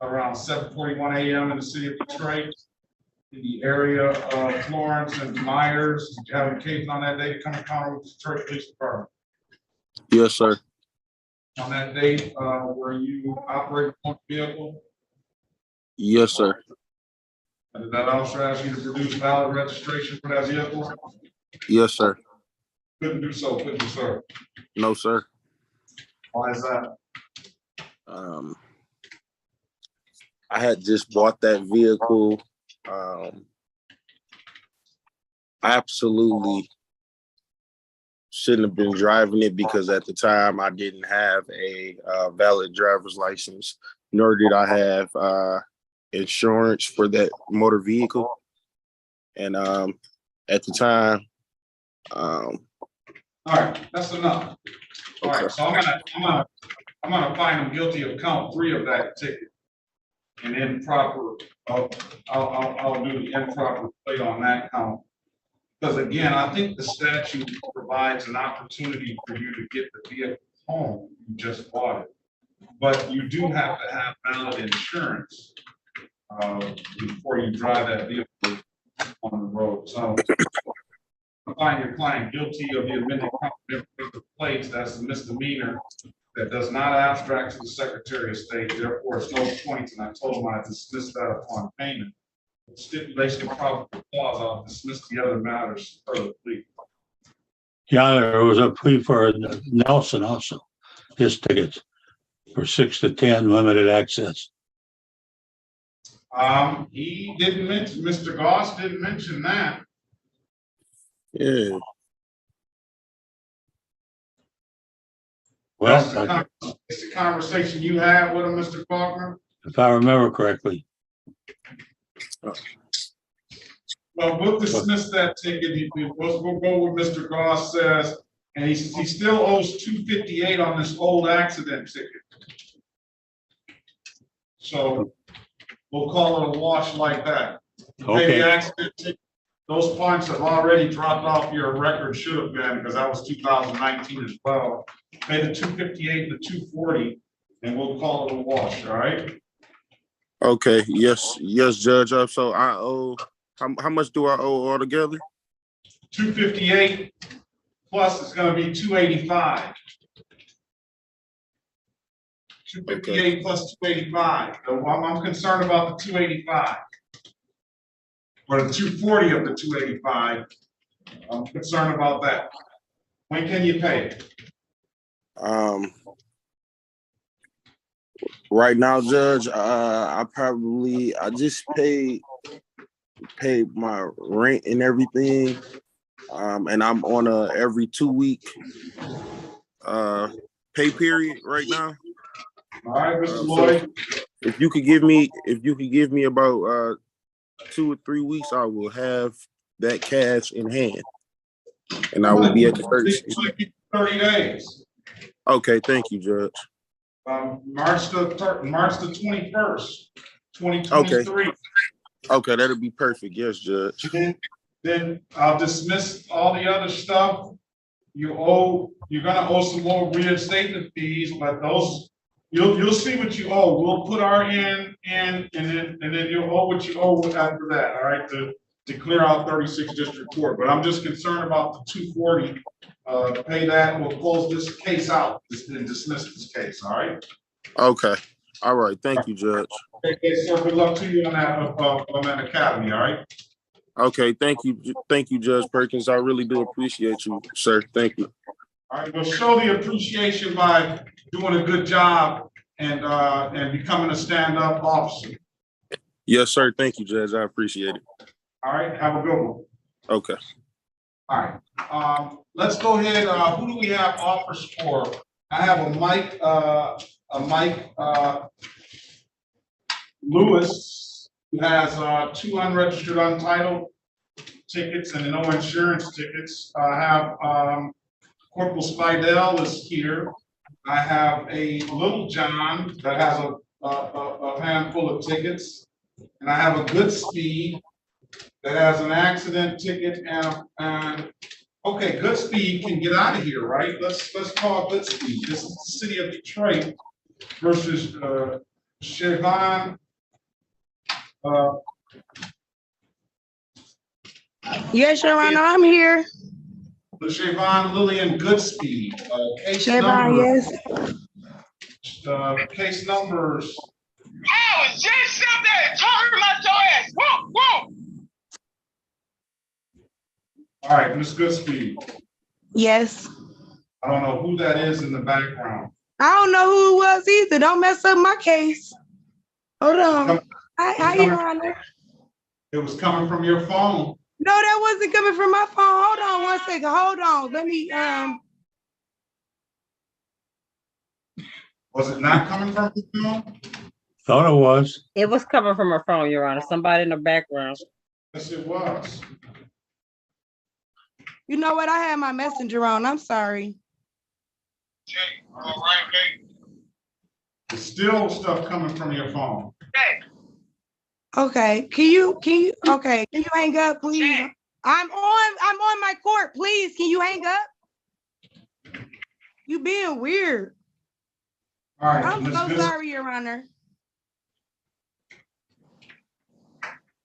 around 7:41 a.m. in the city of Detroit, in the area of Florence and Myers. Did you have an occasion on that day to come encounter with the Detroit Police Department? Yes, sir. On that date, were you operating a vehicle? Yes, sir. And did that officer ask you to produce valid registration for that vehicle? Yes, sir. Couldn't do so, could you, sir? No, sir. Why is that? I had just bought that vehicle. I absolutely shouldn't have been driving it because at the time I didn't have a valid driver's license, nor did I have insurance for that motor vehicle. And at the time, all right, that's enough. All right, so I'm gonna find him guilty of count 3 of that ticket. And improper, I'll do the improper plate on that count. Because again, I think the statute provides an opportunity for you to get the vehicle home. You just bought it. But you do have to have valid insurance before you drive that vehicle on the road. So I find your client guilty of the amended plates. That's a misdemeanor that does not abstract to the Secretary of State. Therefore, it's no points. And I told him I dismissed that upon payment. Stipulation of probable cause, I'll dismiss the other matters per the plea. Yeah, there was a plea for Nelson also, his tickets for 6 to 10 limited access. He didn't mention, Mr. Goss didn't mention that. yeah. Well, It's the conversation you had with him, Mr. Faulkner. if I remember correctly. Well, we'll dismiss that ticket. We'll go with Mr. Goss says, and he still owes $258 on this old accident ticket. So we'll call it a wash like that. You pay Okay. the accident ticket. Those points have already dropped off your record, should have been, because that was 2019 as well. Pay the $258 and the $240, and we'll call it a wash, all right? Okay, yes, Judge. So I owe, how much do I owe altogether? $258 plus it's gonna be $285. $258 plus $285. So I'm concerned about the $285. Or the $240 of the $285. I'm concerned about that. When can you pay it? Right now, Judge, I just paid my rent and everything. And I'm on a every 2-week pay period right now. All right, Mr. Lloyd. If you could give me about 2 or 3 weeks, I will have that cash in hand, and I will be at the 30 days. Okay, thank you, Judge. March the 21st, 2023. Okay, that'll be perfect. Yes, Judge. Then I'll dismiss all the other stuff. You're gonna owe some more reinstatement fees, but those you'll see what you owe. We'll put our in, and then you'll owe what you owe after that. All right, to clear out 36 District Court. But I'm just concerned about the 240. Pay that. We'll close this case out and dismiss this case. All right. Okay. All right. Thank you, Judge. Okay, so good luck to you on that academy. All right. Okay. Thank you, Judge Perkins. I really do appreciate you, sir. Thank you. All right. We'll show the appreciation by doing a good job and becoming a stand-up officer. Yes, sir. Thank you, Judge. I appreciate it. All right. Have a good one. Okay. All right. Let's go ahead. Who do we have offers for? I have a Mike Lewis, who has 2 unregistered untitled tickets and no insurance tickets. I have Corporal Spidell is here. I have a Little John that has a handful of tickets, and I have a Good Speed that has an accident ticket and okay, Good Speed can get out of here, right? Let's call Good Speed. This is the city of Detroit versus Siobhan. Yes, Your Honor, I'm here. Siobhan Lillian Goodspeed. Case Siobhan, numbers. yes. Case numbers. I was just up there talking about your ass. Whoa, whoa. All right, Ms. Goodspeed. Yes. I don't know who that is in the background. I don't know who it was either. Don't mess up my case. Hold on. Hi, Your Honor. It was coming from your phone. No, that wasn't coming from my phone. Hold on 1 second. Hold on. Let me Was it not coming from your phone? Thought it was. It was coming from her phone, Your Honor. Somebody in the background. Yes, it was. You know what? I had my messenger on. I'm sorry. There's still stuff coming from your phone. Okay. Can you hang up, please? I'm on my court. Please, can you hang up? You being weird. All right. I'm so sorry, Your Honor.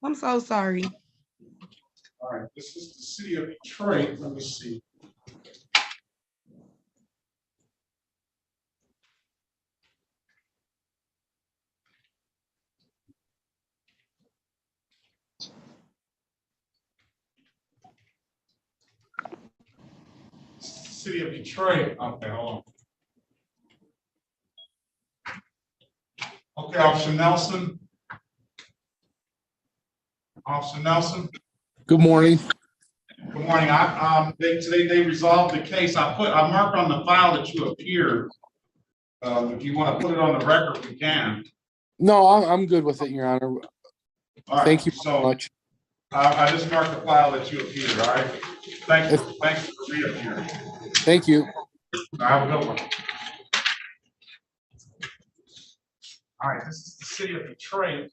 I'm so sorry. All right, this is the city of Detroit. Let me see. City of Detroit. Okay, hold on. Okay, Officer Nelson. Officer Nelson. Good morning. Good morning. Today they resolved the case. I marked on the file that you appeared. If you want to put it on the record, we can. No, I'm good with it, Your Honor. All right, Thank you so so much. I just marked the file that you appeared, all right? Thank you for reappearing. Thank you. Have a good one. All right, this is the city of Detroit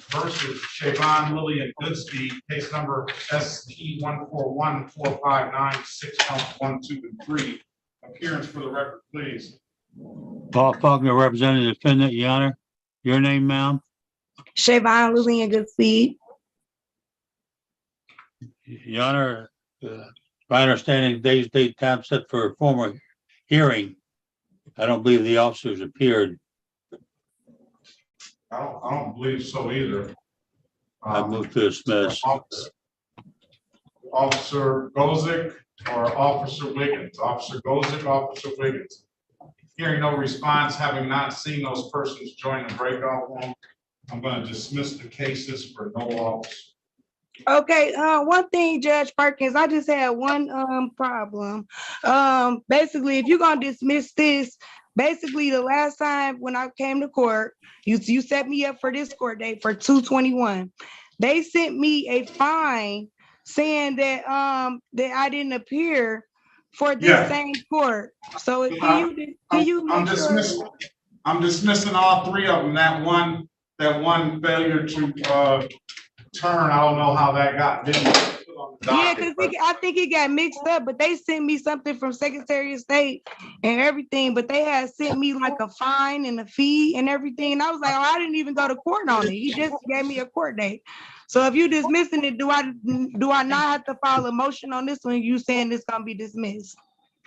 versus Shavon, Lilly, and Goodspeed, case number SP 1414596, counts 1, 2, and 3. Appearance for the record, please. Paul Faulkner, representing the defendant, Your Honor. Your name, ma'am? Shavon, Lillian, Goodspeed. Your Honor, my understanding, date, time set for a formal hearing. I don't believe the officers appeared. I don't believe so either. I move to dismiss. Officer Gozick or Officer Wiggins? Officer Gozick, Officer Wiggins. Hearing no response, having not seen those persons join the breakout room, I'm going to dismiss the cases for no loss. Okay, one thing, Judge Perkins, I just had one problem. Basically, if you're gonna dismiss this, basically the last time when I came to court, you set me up for this court date for 2/21. They sent me a fine saying that that I didn't appear for this same court. So can you I'm make sure? I'm dismissing all three of them. That one failure to turn, I don't know how that got put on the Yeah, docket, because I think it got mixed up, but they sent me something from Secretary of State and everything, but they had sent me like a fine and a fee and everything. And I was like, oh, I didn't even go to court on it. He just gave me a court date. So if you dismissing it, do I not have to file a motion on this one? You saying it's gonna be dismissed?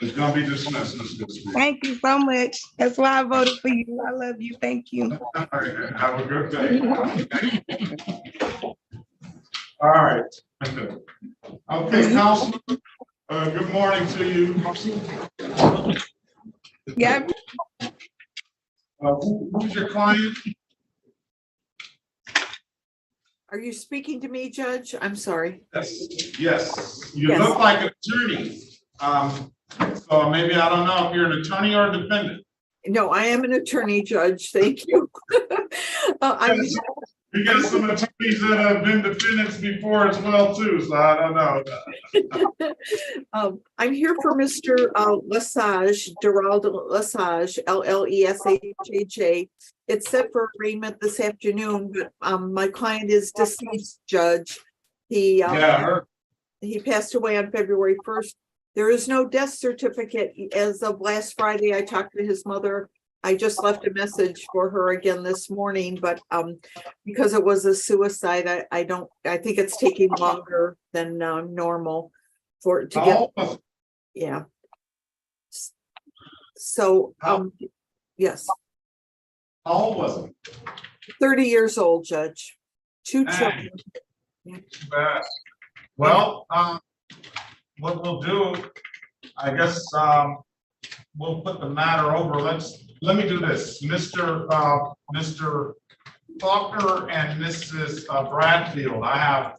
It's gonna be dismissed. Thank you so much. That's why I voted for you. I love you. Thank you. Have a good day. All right. Okay, counsel. Good morning to you. Yeah. Who's your client? Are you speaking to me, Judge? I'm sorry. Yes. You look like an attorney. So maybe, I don't know if you're an attorney or a defendant. No, I am an attorney, Judge. Thank you. We got some attorneys that have been defendants before as well too, so I don't know. I'm here for Mr. Lesage, Gerald Lesage, LLESHAJ. It's set for arraignment this afternoon, but my client is deceased, Judge. He passed away on February 1st. There is no death certificate. As of last Friday, I talked to his mother. I just left a message for her again this morning, but because it was a suicide, I think it's taking longer than normal to get. Yeah. So, yes. How old was he? 30 years old, Judge. 2 children. Too bad. Well, what we'll do, I guess, we'll put the matter over. Let me do this. Mr. Faulkner and Mrs. Bradfield. I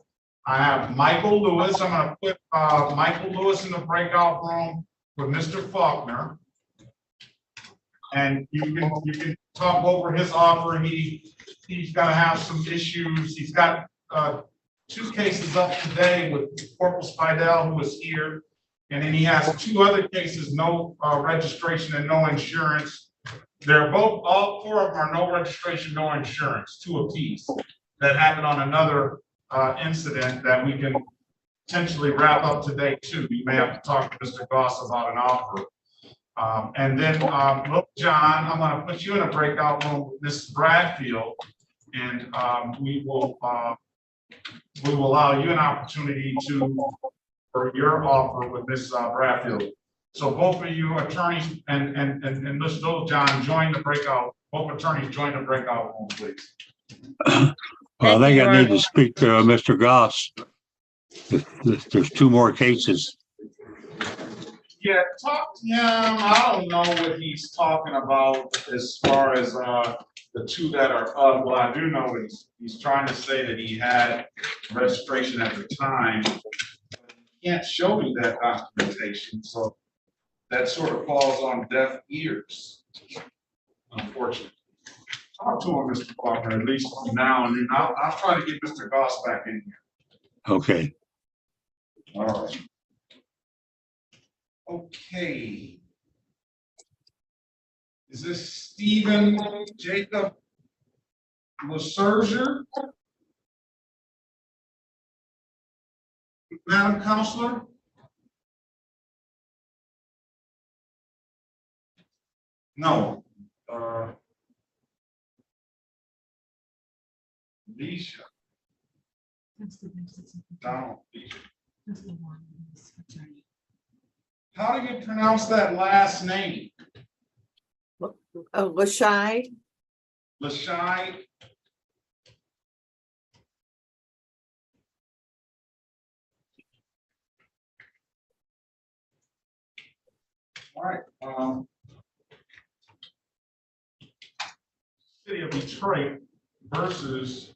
have Michael Lewis. I'm going to put Michael Lewis in the breakout room with Mr. Faulkner, and you can talk over his offer. He's got to have some issues. He's got 2 cases up today with Corporal Spidell, who is here, and then he has 2 other cases, no registration and no insurance. They're all 4 of them are no registration, no insurance, 2 apiece, that happened on another incident that we can potentially wrap up today too. You may have to talk to Mr. Goss about an offer. And then, look, John, I'm going to put you in a breakout room with Mrs. Bradfield, and we will allow you an opportunity for your offer with Ms. Bradfield. So both of you attorneys and Mr. Littlejohn join the breakout. Both attorneys join the breakout room, please. Well, I think I need to speak to Mr. Goss. There's 2 more cases. Yeah, talk to him. I don't know what he's talking about as far as the 2 that are up. Well, I do know he's trying to say that he had registration at the time. He can't show me that documentation, so that sort of falls on deaf ears, unfortunately. Talk to him, Mr. Faulkner, at least now and then. I'll try to get Mr. Goss back in here. Okay. All right. Okay. Is this Stephen Jacob Laserger? Madam Counselor? No. Leisha. That's the next that's- Donald Leisha. that's the one, this attorney. How do you pronounce that last name? Lashai, Lashai? All right. City of Detroit versus,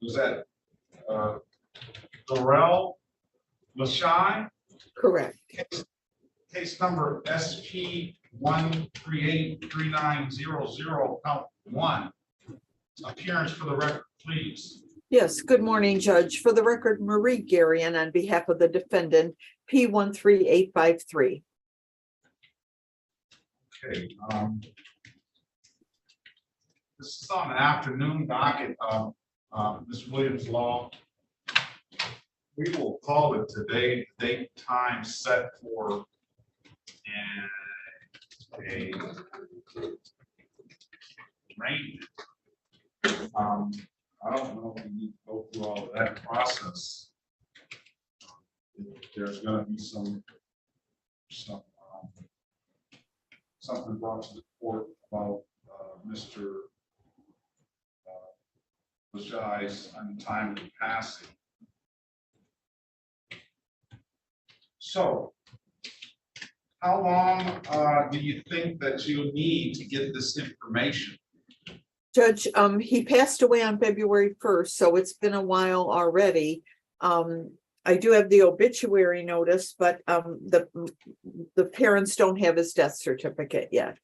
was that Darrell Lashai? correct. Case number SP 1383900, count 1. Appearance for the record, please. Yes, good morning, Judge. For the record, Marie Garion on behalf of the defendant, P 13853. Okay. This is on an afternoon docket, Ms. Williams Law. We will call it today, date, time set for a arraignment. I don't know if we need to go through all of that process. There's gonna be something brought to the court about Mr. Lashai's untimely passing. So, how long do you think that you'll need to get this information? Judge, he passed away on February 1st, so it's been a while already. I do have the obituary notice, but the parents don't have his death certificate yet.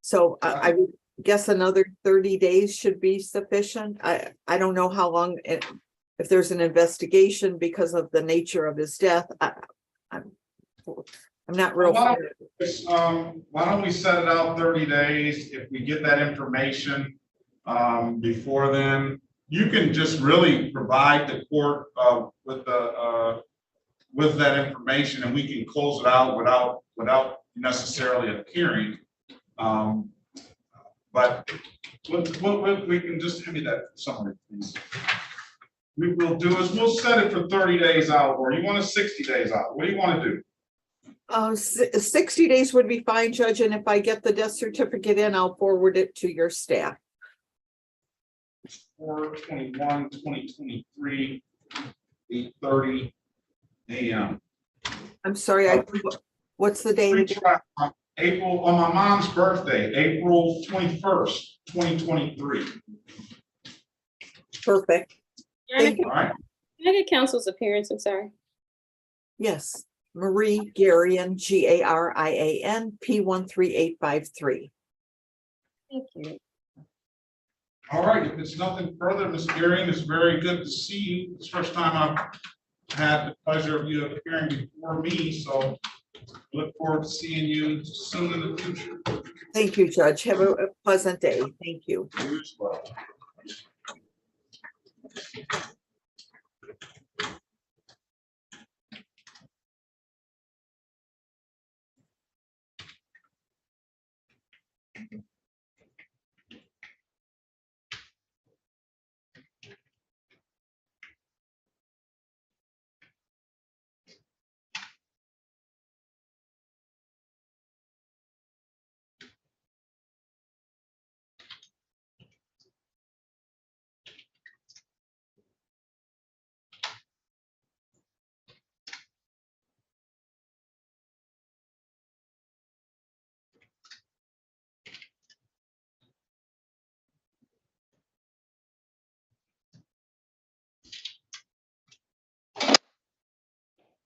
So I would guess another 30 days should be sufficient. I don't know how long, if there's an investigation because of the nature of his death. I'm not real. Why don't we set it out 30 days? If we get that information before then, you can just really provide the court with that information, and we can close it out without necessarily appearing. But we can just give me that summary, please. We will do is we'll set it for 30 days out, or you want it 60 days out? What do you want to do? 60 days would be fine, Judge, and if I get the death certificate in, I'll forward it to your staff. 4/21/2023, 8:30 a.m. I'm sorry, what's the date again? April, on my mom's birthday, April 21st, 2023. Perfect. Thank you. All right. Can I get counsel's appearance? I'm sorry. Yes, Marie Garion, Garian, P 13853. Thank you. All right, if it's nothing further, Ms. Garion, it's very good to see you. It's the first time I've had the pleasure of you appearing before me, so look forward to seeing you soon in the future. Thank you, Judge. Have a pleasant day. Thank you. You as well.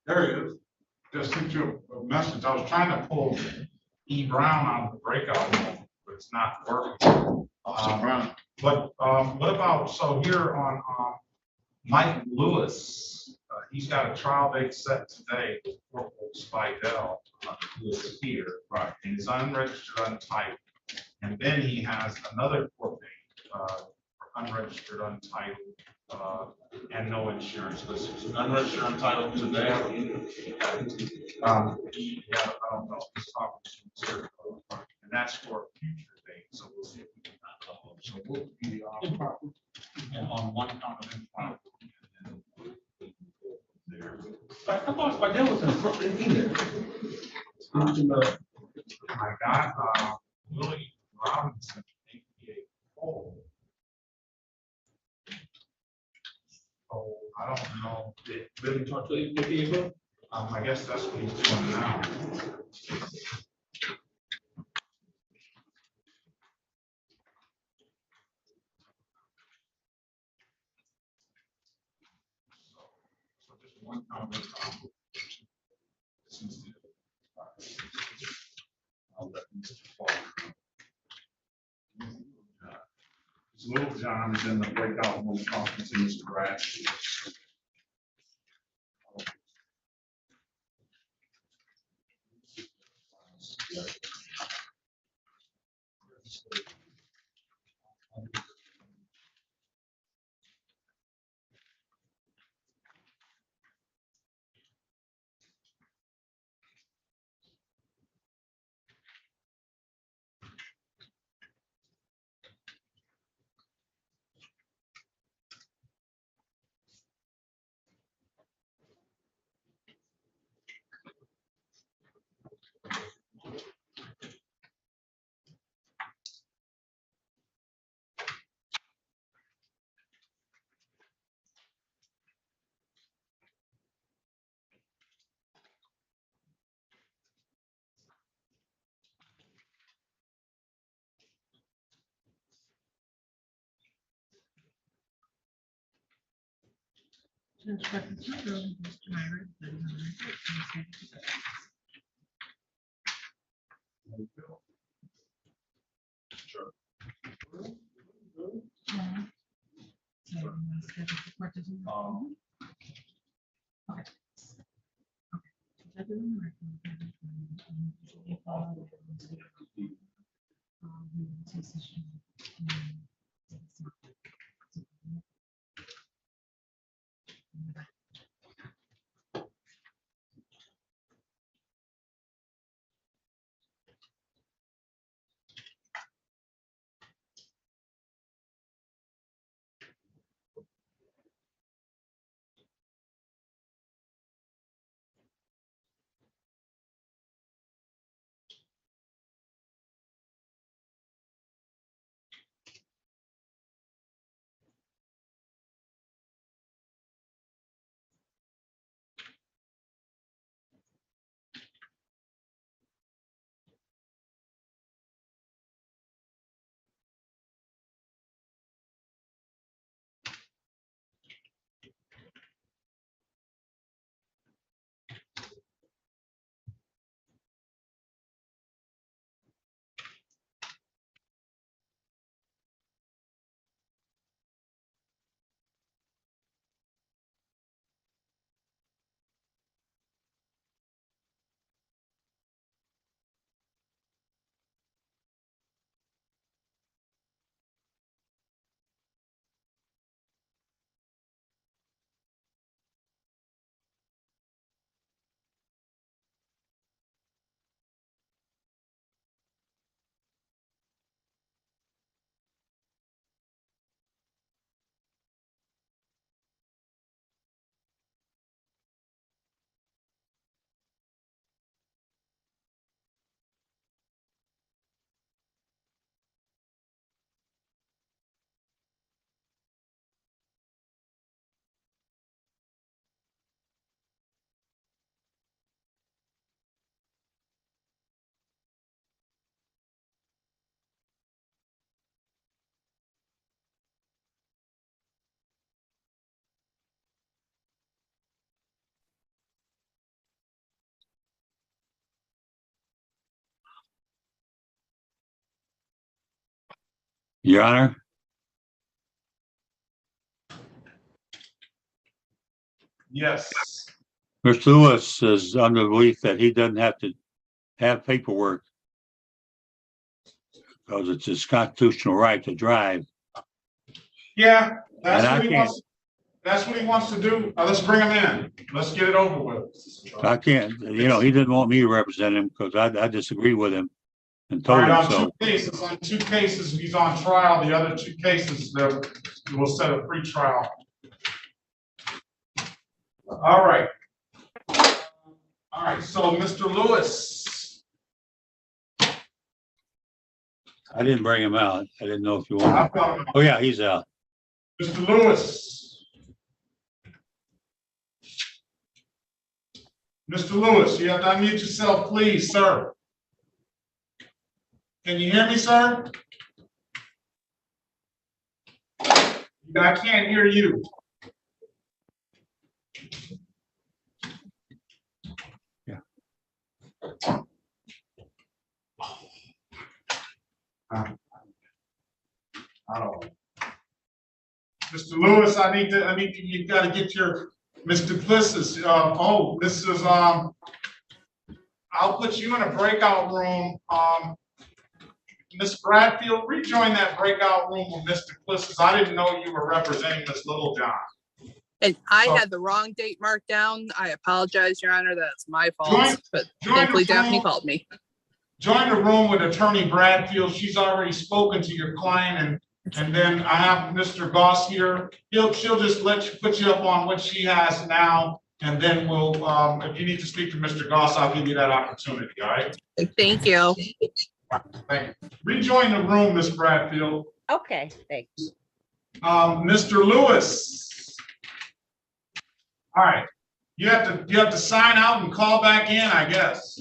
There he is. Just sent you a message. I was trying to pull E. Brown out of the breakout room, but it's not working. But what about, so here on Mike Lewis, he's got a trial date set today with Corporal Spidell, who is here. Right. And he's unregistered, untitled. And then he has another court date, unregistered, untitled, and no insurance listed. So unregistered, untitled today. Yeah, I don't know. He's talking to him, and that's for a future date. So we'll see if we can. So we'll be on one count of improper. I thought Spidell was in Brooklyn either. I got Willie Robinson, APA Cole. So I don't know. Did Willie talk to APA Cole? I guess that's what he's doing now. So just one comment. I'll let Mr. Clark. Little John is in the breakout room talking to Mr. Bradshaw. Sure. Your Honor, Yes. Mr. Lewis is under the belief that he doesn't have to have paperwork because it's his constitutional right to drive. Yeah, that's And I what he can't- wants. That's what he wants to do. Let's bring him in. Let's get it over with. I can't, he didn't want me to represent him because I disagree with him and All told right, him on so. two cases, he's on trial. The other 2 cases, we'll set a pre-trial. All right. All right, so Mr. Lewis. I didn't bring him out. I didn't know if you wanted. Oh, yeah, he's out. Mr. Lewis. Mr. Lewis, you have to unmute yourself, please, sir. Can you hear me, sir? I can't hear you. Yeah. I don't know. Mr. Lewis, I need to, you gotta get your, Mr. Plessis, this is, I'll put you in a breakout room. Ms. Bradfield, rejoin that breakout room with Mr. Plessis. I didn't know you were representing Ms. Littlejohn. And I So- had the wrong date marked down. I apologize, Your Honor. That's my Join- fault. But join thankfully the Daphne room. called me. Join the room with Attorney Bradfield. She's already spoken to your client, and then I have Mr. Goss here. She'll just put you up on what she has now, and then we'll, if you need to speak to Mr. Goss, I'll give you that opportunity, all right? Thank you. Thank you. Rejoin the room, Ms. Bradfield. Okay, thanks. Mr. Lewis. All right, you have to sign out and call back in, I guess.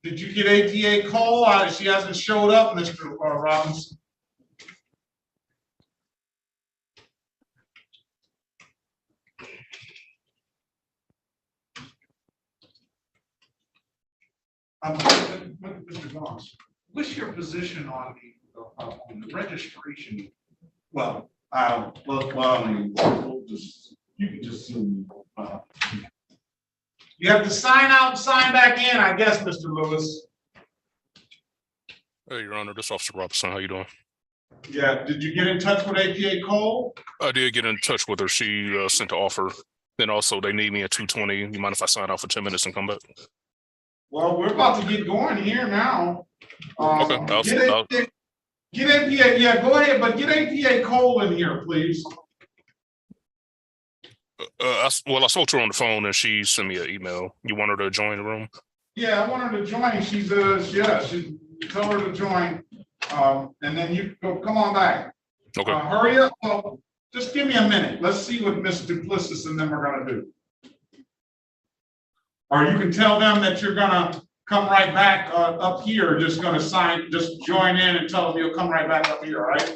Did you get APA Cole? She hasn't showed up, Mr. Robinson. Mr. Goss, what's your position on the registration? Well, I mean, you can just zoom. You have to sign out and sign back in, I guess, Mr. Lewis. Hey, Your Honor, this is Officer Robinson. How you doing? Yeah, did you get in touch with APA Cole? I did get in touch with her. She sent the offer. Then also they need me at 2:20. You mind if I sign out for 10 minutes and come back? Well, we're about to get going here now. Okay, Get APA, yeah, go ahead, but get APA Cole in here, please. I spoke to her on the phone and she sent me an email. You want her to join the room? Yeah, I want her to join. She's tell her to join. And then you go, come on back. Okay. Hurry up. Well, just give me a minute. Let's see what Ms. Duplessis and them are gonna do. Or you can tell them that you're gonna come right back up here, just join in and tell them you'll come right back up here, all right?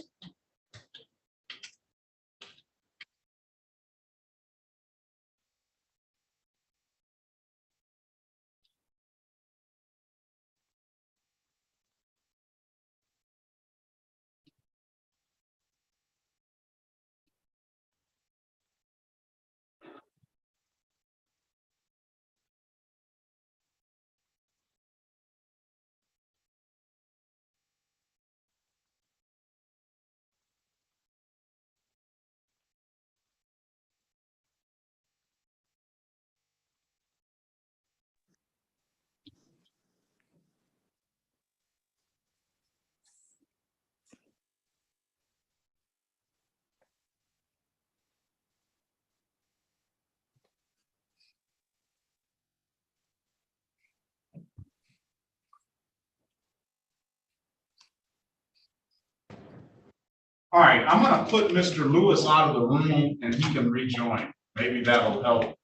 All right, I'm gonna put Mr. Lewis out of the room and he can rejoin. Maybe that'll help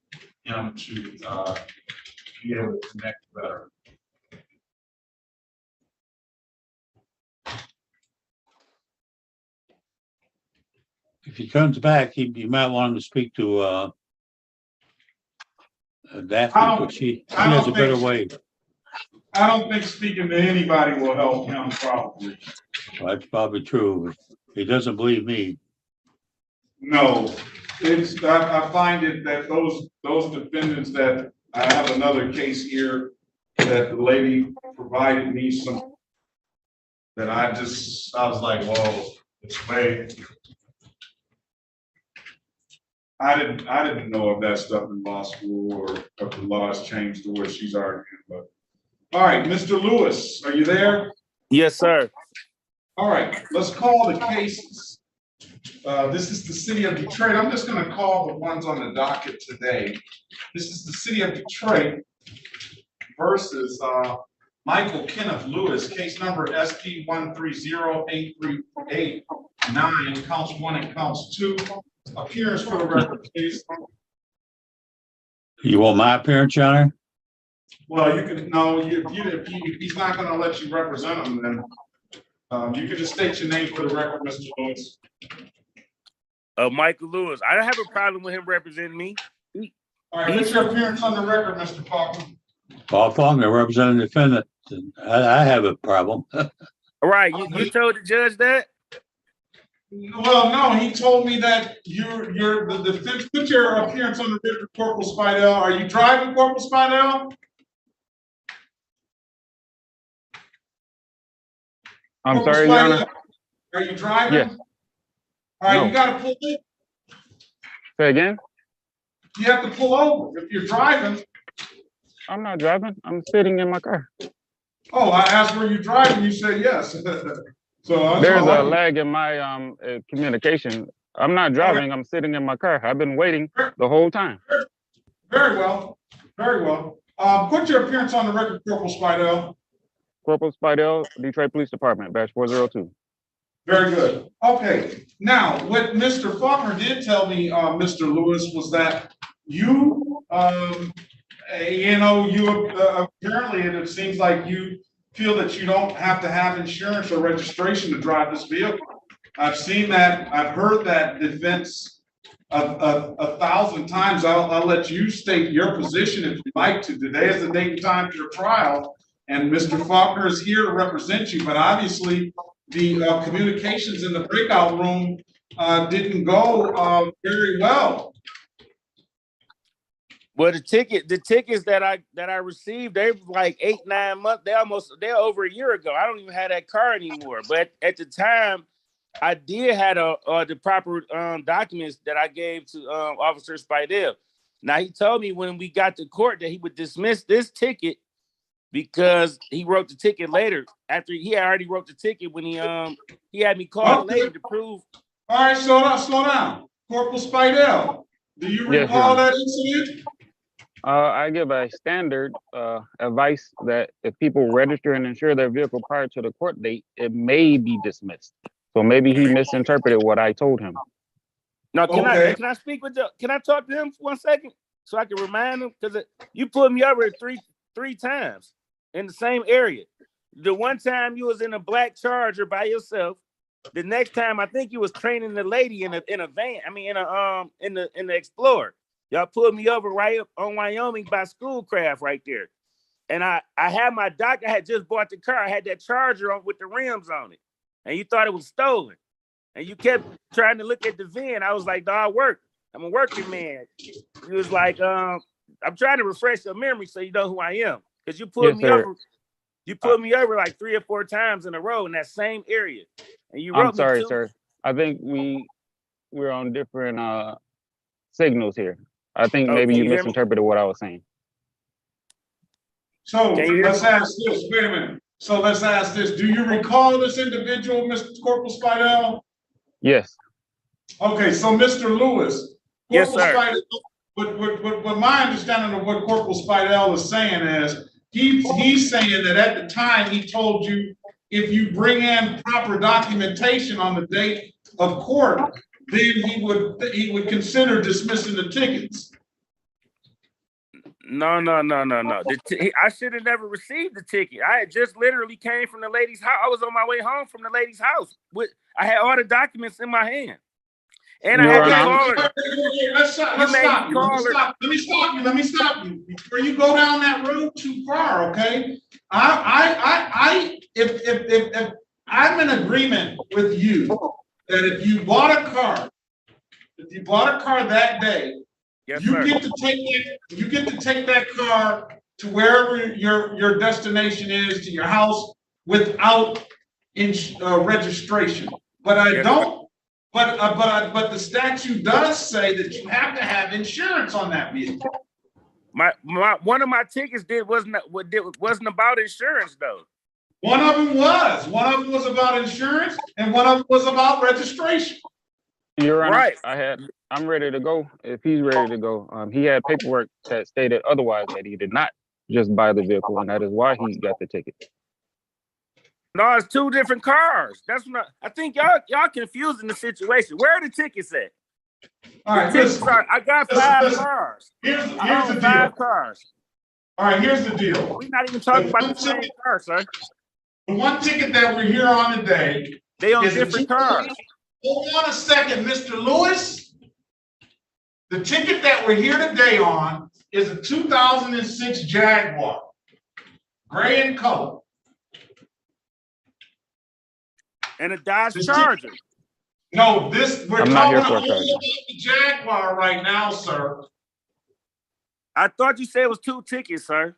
him to be able to connect better. If he comes back, you might want him to speak to Daphne, but she has a better way. I don't think speaking to anybody will help him probably. Well, that's probably true. He doesn't believe me. No, I find it that those defendants that, I have another case here that the lady provided me some, that I was like, whoa, it's way. I didn't know of that stuff in law school or if the law has changed to where she's arguing, but. All right, Mr. Lewis, are you there? Yes, sir. All right, let's call the cases. This is the city of Detroit. I'm just gonna call the ones on the docket today. This is the city of Detroit versus Michael Kenneth Lewis, case number SP 1308389, counts 1 and counts 2. Appearance for the record, please. You want my appearance, Your Honor? Well, you can, no, if he's not gonna let you represent him, then you can just state your name for the record, Mr. Lewis. Michael Lewis. I don't have a problem with him representing me. All right, what's your appearance on the record, Mr. Faulkner? Paul Faulkner, representing the defendant. I have a problem. All right, you told the judge that? Well, no, he told me that you're the defense. Put your appearance on the record, Corporal Spidell. Are you driving, Corporal Spidell? I'm sorry, Your Honor. Are you driving? Yes. All right, No. you gotta pull in. Say again? You have to pull over if you're driving. I'm not driving. I'm sitting in my car. Oh, I asked were you driving, you said yes. So There's a lag in my communication. I'm not driving. I'm sitting in my car. I've been waiting the whole time. Very well, very well. Put your appearance on the record, Corporal Spidell. Corporal Spidell, Detroit Police Department, batch 402. Very good. Okay, now what Mr. Faulkner did tell me, Mr. Lewis, was that you, apparently it seems like you feel that you don't have to have insurance or registration to drive this vehicle. I've seen that, I've heard that defense a 1,000 times. I'll let you state your position if you'd like to. Today is the date and time for your trial, and Mr. Faulkner is here to represent you, but obviously the communications in the breakout room didn't go very well. Well, the tickets that I received, they were like 8-9 months. They're over a year ago. I don't even have that car anymore. But at the time, I did have the proper documents that I gave to Officer Spidell. Now he told me when we got to court that he would dismiss this ticket because he wrote the ticket later after he already wrote the ticket when he had me call the lady to prove. All right, slow down. Corporal Spidell, do you recall that incident? I give a standard advice that if people register and insure their vehicle prior to the court date, it may be dismissed. So maybe he misinterpreted what I told him. No, can I speak with can I talk to him for 1 second so I can remind him? Because you pulled me over three times in the same area. The one time you was in a black Charger by yourself. The next time I think you was training the lady in a van. I mean in the Explorer. Y'all pulled me over right up on Wyoming by Schoolcraft right there. And I had my doc. I had just bought the car. I had that Charger on with the rims on it. And you thought it was stolen. And you kept trying to look at the VIN. I was like, no, I work. I'm a working man. He was like, I'm trying to refresh your memory so you know who I am. Because you pulled me over. You pulled me over like 3 or 4 times in a row in that same area. And you wrote I'm sorry, sir. I think we're on different signals here. I think maybe you misinterpreted what I was saying. So let's ask this. Wait a minute. So let's ask this. Do you recall this individual, Mr. Corporal Spidell? Yes. Okay, so Mr. Lewis. Yes, sir. What my understanding of what Corporal Spidell is saying is he's saying that at the time he told you if you bring in proper documentation on the date of court, then he would consider dismissing the tickets. No. I should have never received the ticket. I had just literally came from the lady's house. I was on my way home from the lady's house. I had all the documents in my hand. And I Your had to Honor, call her. Let's You stop made me you. call her. Let me stop you. Before you go down that road too far, okay? If I'm in agreement with you that if you bought a car that day, Yes, you sir. get to take that car to wherever your destination is, to your house, without registration. But I Yes, don't. But the statute does say that you have to have insurance on that vehicle. My one of my tickets wasn't about insurance though. One of them was. One of them was about insurance, and one of them was about registration. Your Honor, Right. I'm ready to go. If he's ready to go, he had paperwork that stated otherwise, that he did not just buy the vehicle, and that is why he got the ticket. No, it's two different cars. That's what I think y'all confusing the situation. Where are the tickets at? All right, Tickets are, I got five cars. Here's I the own deal. 5 cars. All right, here's the deal. We're not even talking about the same car, sir. The one ticket that we're here on today. They on is a different cars. Hold on a second, Mr. Lewis. The ticket that we're here today on is a 2006 Jaguar, gray in color. And a Dodge Charger. No, we're talking about the Jaguar right now, sir. I thought you said it was 2 tickets, sir.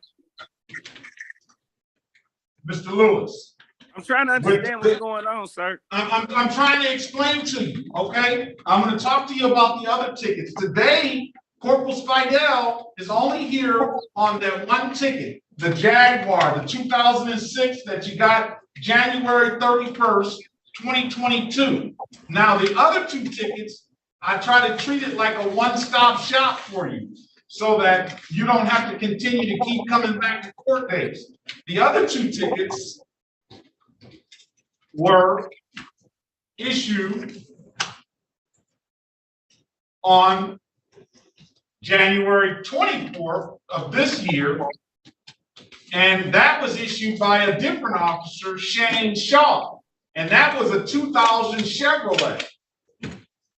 Mr. Lewis. I'm trying to understand what's going on, sir. I'm trying to explain to you, okay? I'm going to talk to you about the other tickets. Today, Corporal Spidell is only here on that one ticket, the Jaguar, the 2006 that you got January 31st, 2022. Now, the other 2 tickets, I try to treat it like a one-stop shop for you so that you don't have to continue to keep coming back to court dates. The other 2 tickets were issued on January 24th of this year, and that was issued by a different officer, Shane Shaw, and that was a 2000 Chevrolet.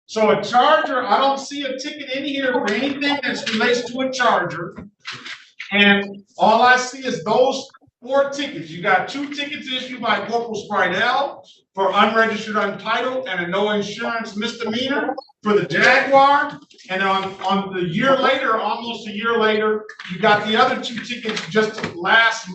So a Charger, I don't see a ticket in here for anything that relates to a Charger, and all I see is those 4 tickets. You got 2 tickets issued by Corporal Spidell for unregistered, untitled, and a no insurance misdemeanor for the Jaguar. And on the year later, almost a year later, you got the other 2 tickets just last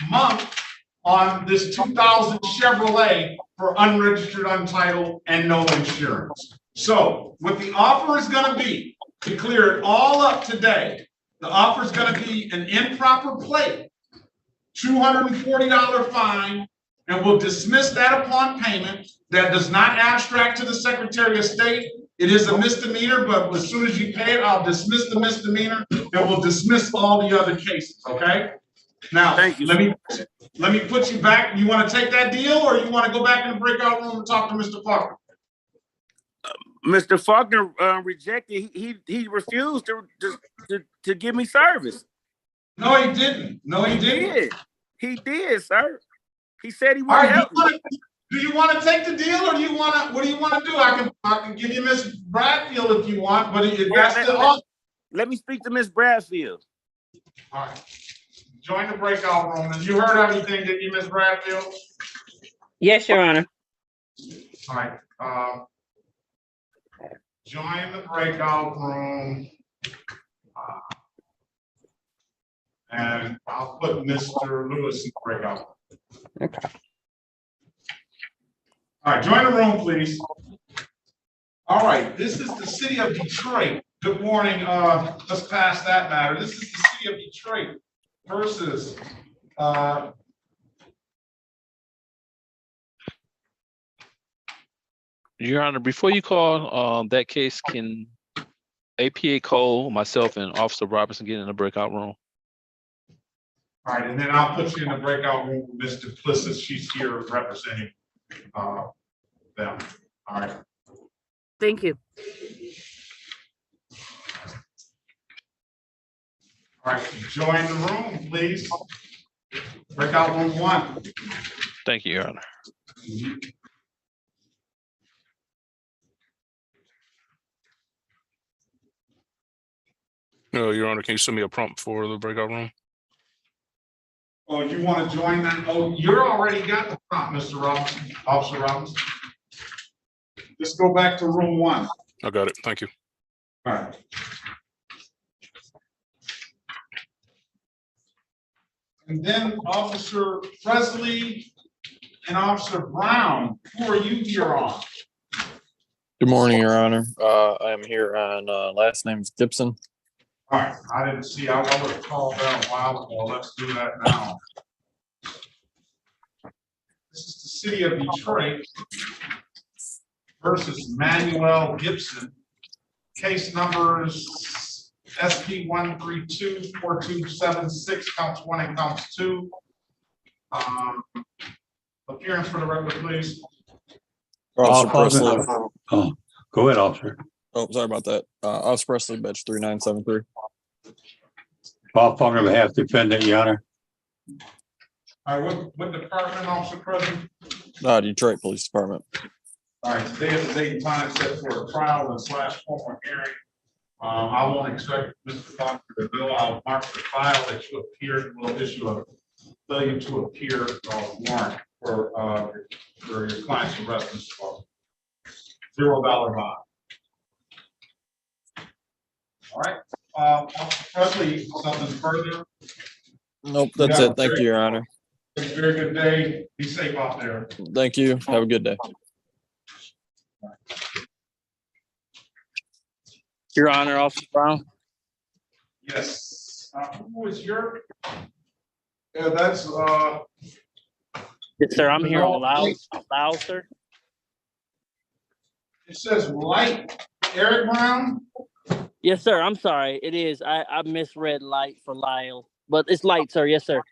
month on this 2000 Chevrolet for unregistered, untitled, and no insurance. So what the offer is going to be, to clear it all up today, the offer is going to be an improper plate, $240 fine, and we'll dismiss that upon payment. That does not abstract to the Secretary of State. It is a misdemeanor, but as soon as you pay it, I'll dismiss the misdemeanor and we'll dismiss all the other cases, okay? Now, let me put you back. You want to take that deal or you want to go back in the breakout room and talk to Mr. Faulkner? Mr. Faulkner rejected. He refused to give me service. No, he didn't. No, he didn't. He did, sir. He said he would help me. Do you want to take the deal, or do you want to? What do you want to do? I can give you Miss Bradfield if you want, but that's the offer. Let me speak to Miss Bradfield. All right. Join the breakout room. Have you heard everything, did you, Miss Bradfield? Yes, Your Honor. All right. Join the breakout room. And I'll put Mr. Lewis in the breakout. Okay. All right, join the room, please. All right, this is the city of Detroit. Good morning. Let's pass that matter. This is the city of Detroit versus Your Honor, before you call that case, can APA Cole, myself, and Officer Robinson get in the breakout room? All right, and then I'll put you in the breakout room with Ms. Duplessis. She's here representing them. All right. Thank you. All right, join the room, please. Breakout room 1. Thank you, Your Honor. No, Your Honor, can you send me a prompt for the breakout room? Oh, you want to join that? Oh, you're already got the prompt, Mr. Robinson, Officer Robinson. Just go back to room 1. I got it. Thank you. All right. And then Officer Presley and Officer Brown, who are you here on? Good morning, Your Honor. I am here on, last name's Gibson. All right, I didn't see, I would have called that a while ago. Let's do that now. This is the city of Detroit versus Manuel Gibson. Case numbers SP 1324276, counts 1 and counts 2. Appearance for the record, please. Officer Presley. Oh, go ahead, officer. Oh, sorry about that. Officer Presley, badge 3973. Bob Faulkner, on behalf of the defendant, Your Honor. All right, what department, Officer President? Detroit Police Department. All right, today is the date and time set for a trial and / formal hearing. I won't expect Mr. Faulkner to bill. I'll mark the file that you appeared. We'll issue a failure to appear warrant for your client's arrest, Mr. Faulkner. $0 bond. All right, Officer Presley, something further? Nope, that's it. Thank you, Your Honor. Very good day. Be safe out there. Thank you. Have a good day. Your Honor, Officer Brown. Yes. Who is your? Yeah, that's Yes, sir. I'm here on loud, sir. It says light. Eric Brown. Yes, sir. I'm sorry. It is. I misread light for Lyle, but it's light, sir. Yes, sir.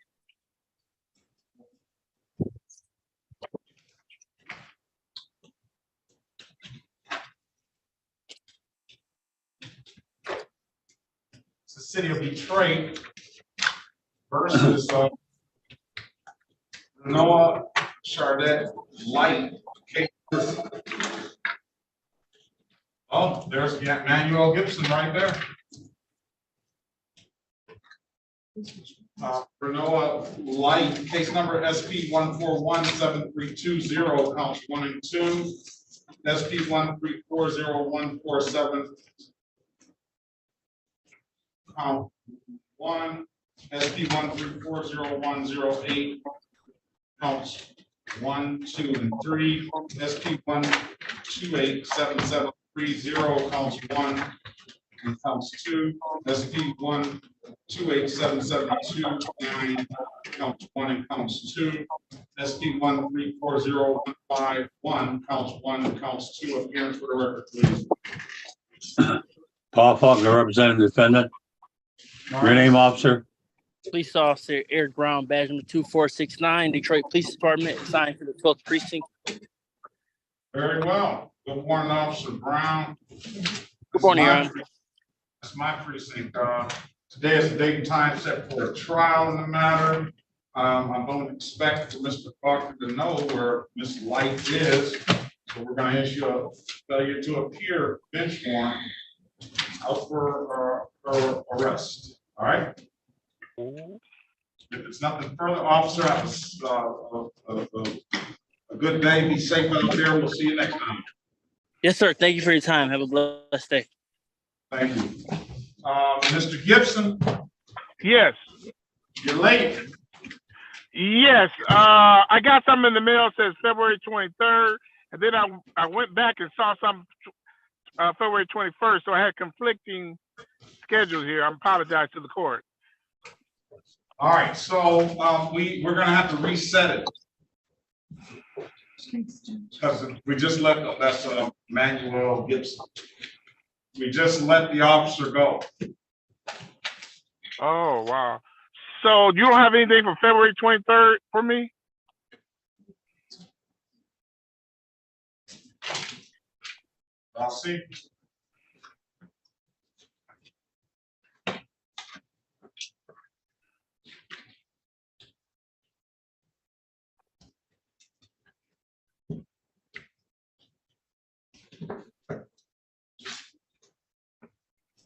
It's the city of Detroit versus Noah Chardette Light. Oh, there's Manuel Gibson right there. Noah Light, case number SP 1417320, counts 1 and 2. SP 1340147, count 1. SP 1340108, counts 1, 2, and 3. SP 1287730, counts 1 and counts 2. SP 1287729, counts 1 and counts 2. SP 1340151, counts 1 and counts 2. Appearance for the record, please. Paul Faulkner, representing the defendant. Your name, officer? Police Officer Eric Brown, badge number 2469, Detroit Police Department, assigned to the 12th precinct. Very well. Good morning, Officer Brown. Good morning, Your Honor. That's my precinct. Today is the date and time set for a trial in the matter. I don't expect Mr. Faulkner to know where Miss Light is, so we're going to issue a failure to appear bench warrant out for arrest. All right. If it's nothing further, officer, have a good day. Be safe out there. We'll see you next time. Yes, sir. Thank you for your time. Have a blessed day. Thank you. Mr. Gibson. Yes. You're late. Yes. I got something in the mail that says February 23rd, and then I went back and saw something February 21st, so I had conflicting schedules here. I apologize to the court. All right, so we're going to have to reset it. Because we just let that's Manuel Gibson. We just let the officer go. Oh, wow. So you don't have anything for February 23rd for me? I'll see.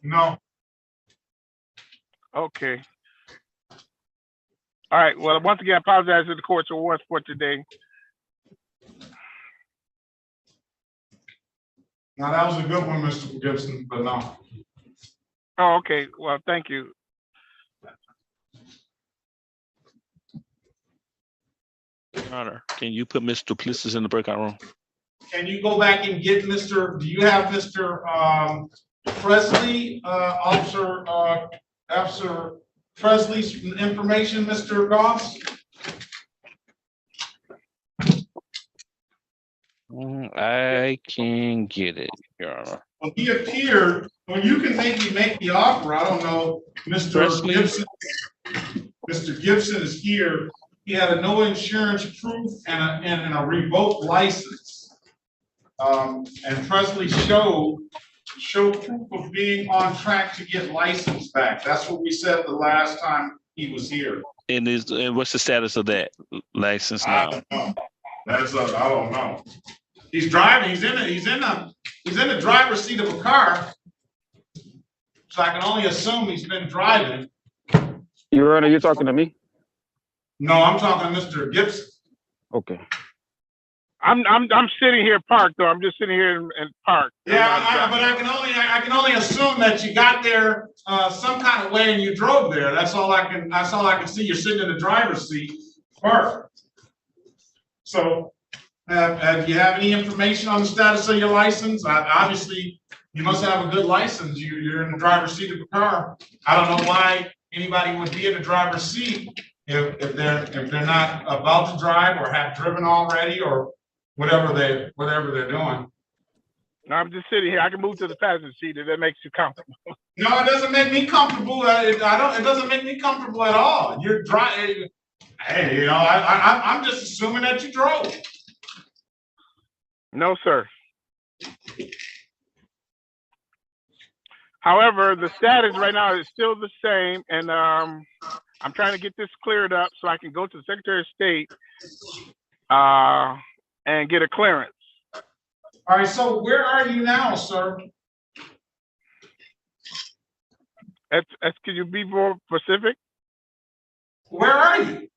No. Okay. All right. Well, once again, I apologize to the court's awards for today. Now, that was a good one, Mr. Gibson, but no. Oh, okay. Well, thank you. Your Honor, can you put Mr. Duplessis in the breakout room? Can you go back and get Mr., do you have Mr. Presley, Officer Presley's information, Mr. Goss? I can get it, Your Honor. Well, he appeared, well, you can maybe make the offer, I don't know, Mr. Presley? Gibson. Mr. Gibson is here. He had a no insurance proof and a revoked license. And Presley showed proof of being on track to get license back. That's what we said the last time he was here. And what's the status of that license now? I don't know. I don't know. He's driving. He's in the driver's seat of a car. So I can only assume he's been driving. Your Honor, you're talking to me? No, I'm talking to Mr. Gibson. Okay. I'm sitting here parked though. I'm just sitting here in park. Yeah, but I can only assume that you got there some kind of way and you drove there. That's all I can see. You're sitting in the driver's seat, parked. So, do you have any information on the status of your license? Obviously, you must have a good license. You're in the driver's seat of the car. I don't know why anybody would be in the driver's seat if they're not about to drive or have driven already or whatever they're doing. No, I'm just sitting here. I can move to the passenger seat if that makes you comfortable. No, it doesn't make me comfortable. It doesn't make me comfortable at all. You're driving. Hey, I'm just assuming that you drove. No, sir. However, the status right now is still the same, and I'm trying to get this cleared up so I can go to the Secretary of State and get a clearance. All right, so where are you now, sir? Could you be more specific? Where are you?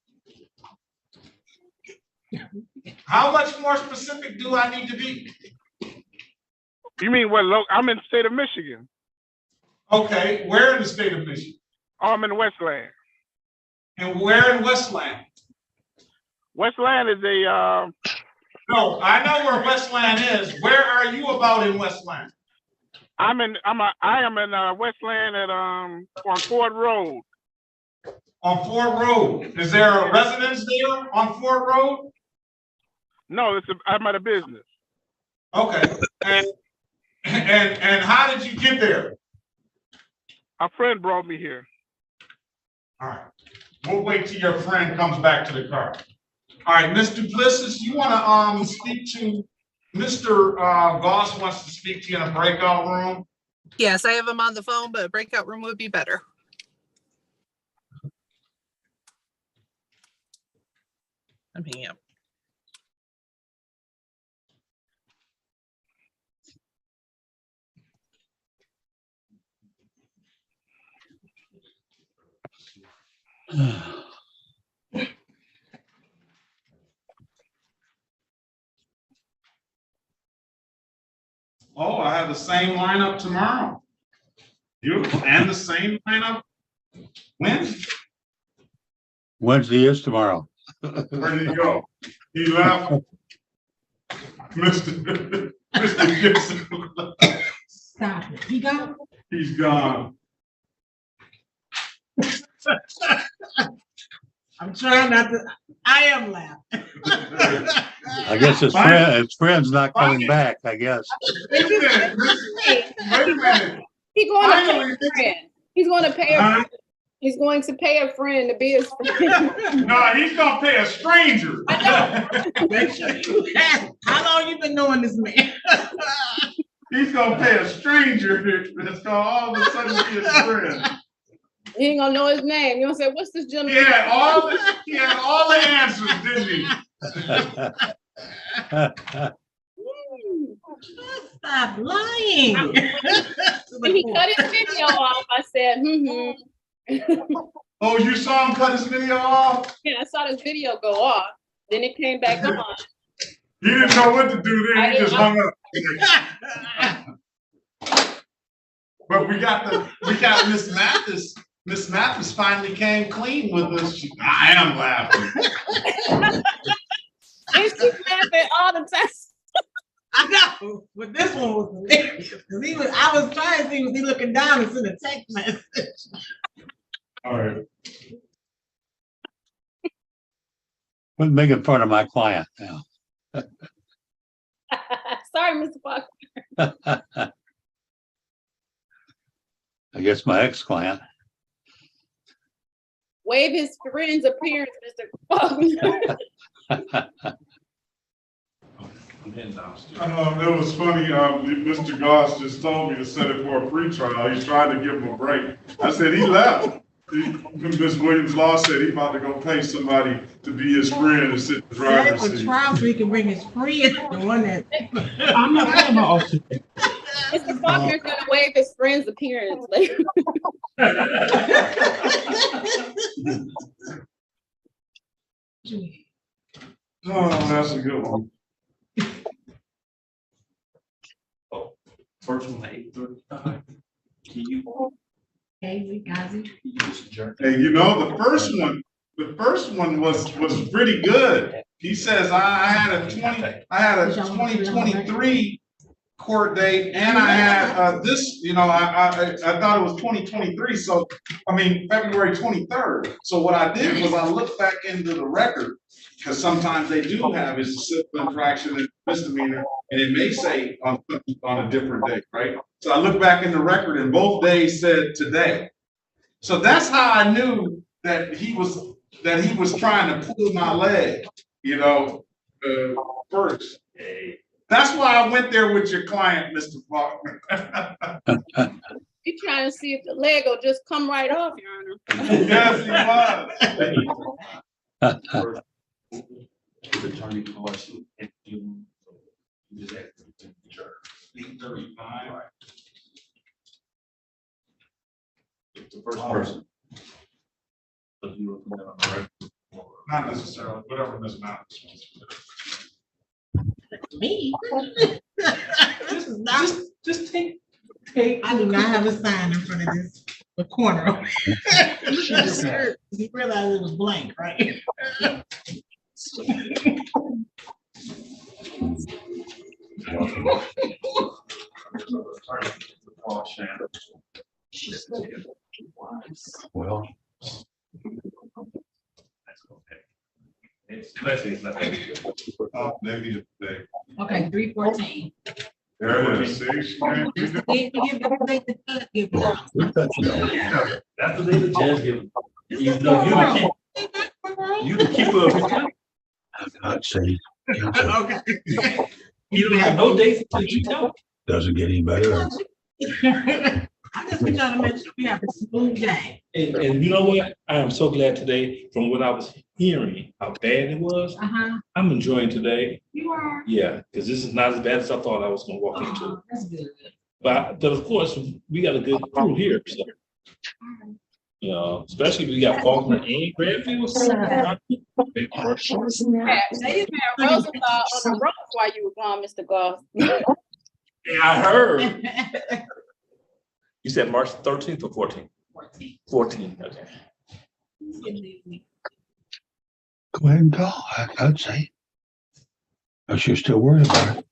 How much more specific do I need to be? You mean what? I'm in the state of Michigan. Okay, where in the state of Michigan? Oh, I'm in Westland. And where in Westland? Westland is a. No, I know where Westland is. Where are you about in Westland? I am in Westland at on Ford Road. On Ford Road. Is there a residence there on Ford Road? No, I'm at a business. Okay. And how did you get there? A friend brought me here. All right. We'll wait till your friend comes back to the car. All right, Ms. Duplessis, you want to speak to Mr. Goss wants to speak to you in a breakout room? Yes, I have him on the phone, but a breakout room would be better. I'm hanging up. Oh, I have the same lineup tomorrow. Beautiful. And the same lineup Wednesday. Wednesday is tomorrow. Where did he go? He left. Mr. Gibson. Stop it. He gone? He's gone. I'm trying not to. I am laughing. I guess his friend's not coming back, I guess. Wait a minute. He's going to pay a friend. He's going to pay a friend. He's going to pay a friend to be his friend. No, he's gonna pay a stranger. Make sure you ask. How long you been knowing this man? He's gonna pay a stranger that's gonna all of a sudden be his friend. You ain't gonna know his name. You gonna say, "What's this gentleman?" He had all the answers, didn't he? Stop lying. When he cut his video off, I said, Oh, you saw him cut his video off? Yeah, I saw this video go off. Then it came back on. He didn't know what to do then, he just hung up. But we got Miss Mathis. Miss Mathis finally came clean with us. I am laughing. And she's laughing all the time. I know, but this one was hilarious. 'Cause I was trying to see, was he looking down and send a text message? All right. Quit making fun of my client now. Sorry, Mr. Fox. I guess my ex-client. Waive his friend's appearance, Mr. Fox. It was funny. Mr. Goss just told me to set it for a pretrial. He's trying to give him a break. I said he left. Miss Williams Law said he about to go pay somebody to be his friend and sit in the driver's For seat. trial, so he can bring his friend, the one that. I'm not talking about officer. Mr. Faulkner's gonna waive his friend's appearance later. Oh, that's a good one. First one, 8:35. Can you? Hey, Gazi. Hey, you know, the first one was pretty good. He says I had a 2023 court date, and I had this, you know, I thought it was 2023, so I mean February 23rd. So what I did was I looked back into the record, because sometimes they do have is a civil infraction and misdemeanor, and it may say on a different day, right? So I looked back in the record, and both days said today. So that's how I knew that he was trying to pull my leg, you know, first. That's why I went there with your client, Mr. Faulkner. You trying to see if the leg will just come right off, Your Honor. Yes, he was. Attorney question. And you just have to adjourn. 8:35. The first person. But you were putting that on the record. Not necessarily, whatever Ms. Mathis wants. Me? Just take. I do not have a sign in front of the corner. You realize it was blank, right? Well. Maybe today. Okay, 314. There it is. See, she can't do that. That's the day the judge gives. You know, you the keeper of his county. I'm not saying. Okay. You don't have no dates until you tell him. Doesn't get any better. I just been trying to make sure we have a smooth day. And you know what? I am so glad today from what I was hearing, how bad it was. I'm enjoying today. You are. Yeah, because this is not as bad as I thought I was gonna walk into. That's good. But of course, we got a good crew here, so. You know, especially if we got Faulkner and Granfield. Yeah, they even had Rosenthal on the ropes while you were gone, Mr. Goss. Yeah, I heard. You said March 13th or 14th? 14, okay. Go ahead and call. I'd say. Unless you're still worried about it.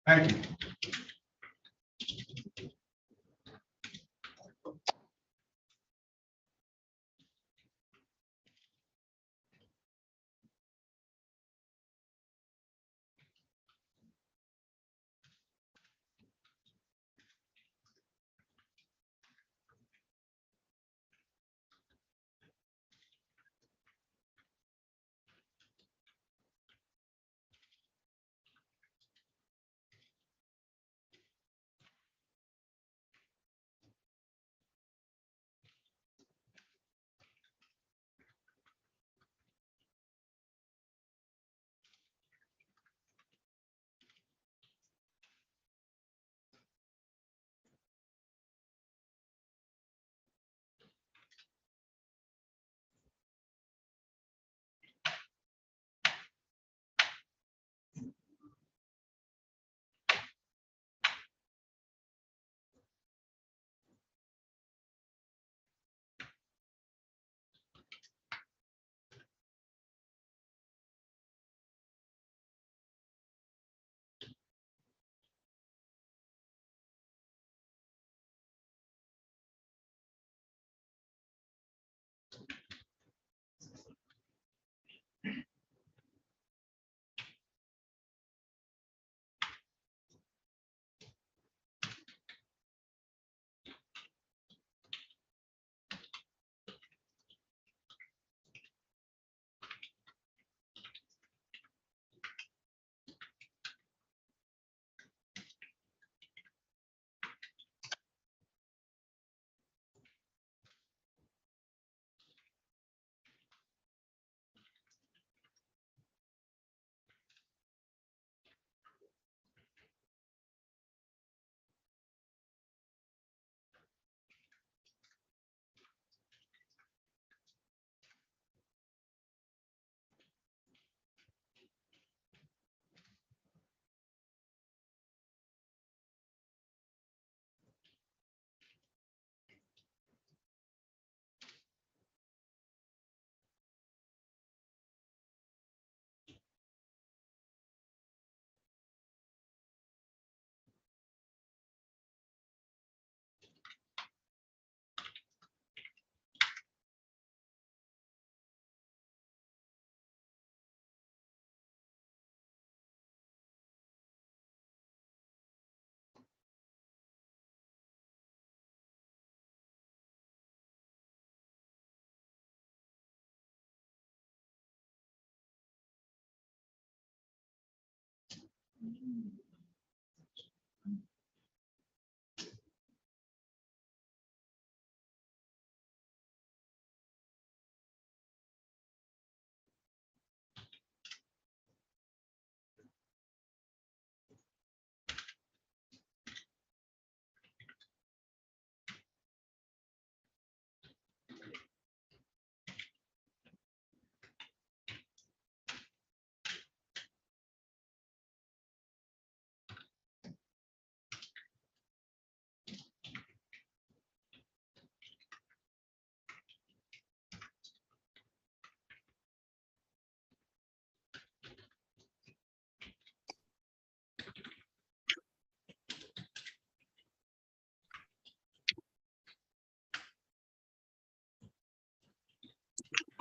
Thank you.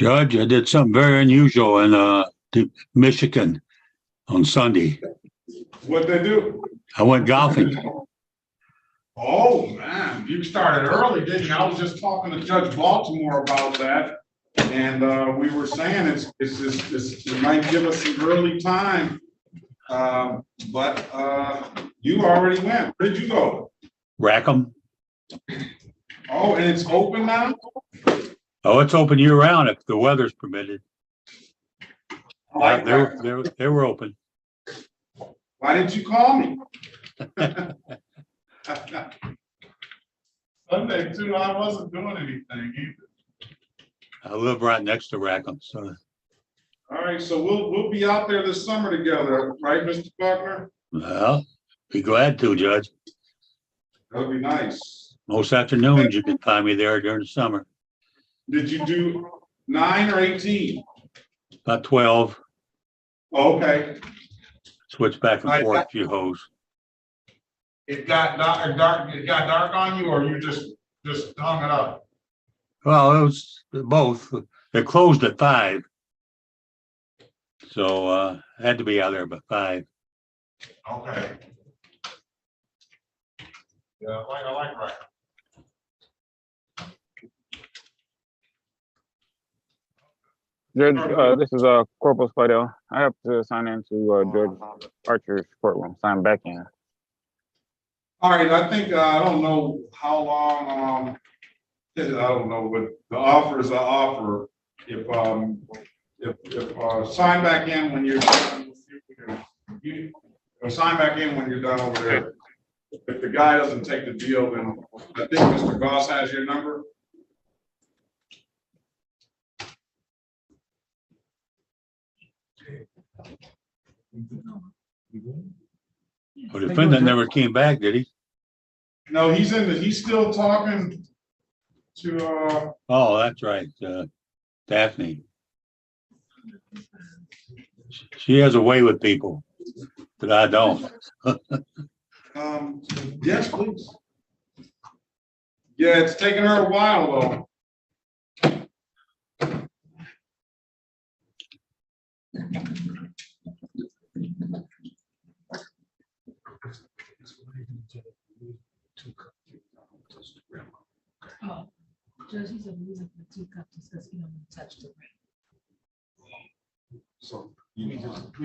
Judge, I did something very unusual in Michigan on Sunday. What'd they do? I went golfing. Oh, man, you started early, didn't you? I was just talking to Judge Baltimore about that. And we were saying it might give us some early time. But you already went. Where'd you go? Rackham. Oh, and it's open now? Oh, it's open year round if the weather's permitted. Like they were open. Why didn't you call me? Sunday too, I wasn't doing anything either. I live right next to Rackham, so. All right, so we'll be out there this summer together, right, Mr. Buckner? Well, be glad to, Judge. That'd be nice. Most afternoons you can find me there during the summer. Did you do 9 or 18? About 12. Okay. Switch back and forth a few holes. It got dark. It got dark on you, or you just hung it up? Well, it was both. It closed at 5. So I had to be out there by 5. Okay. Yeah, I like right. Judge, this is Corporal Spidell. I have to sign into Judge Archer's courtroom, sign back in. All right, I think I don't know how long. I don't know, but the offer is an offer. If sign back in when you're done, sign back in when you're done over there. If the guy doesn't take the deal, then I think Mr. Goss has your number. The defendant never came back, did he? No, he's still talking to Oh, that's right. Daphne. She has a way with people that I don't. yes, please. Yeah, it's taken her a while though. Oh, Judge, he said the reason for the 2 cups is because he don't want to touch the ring. So we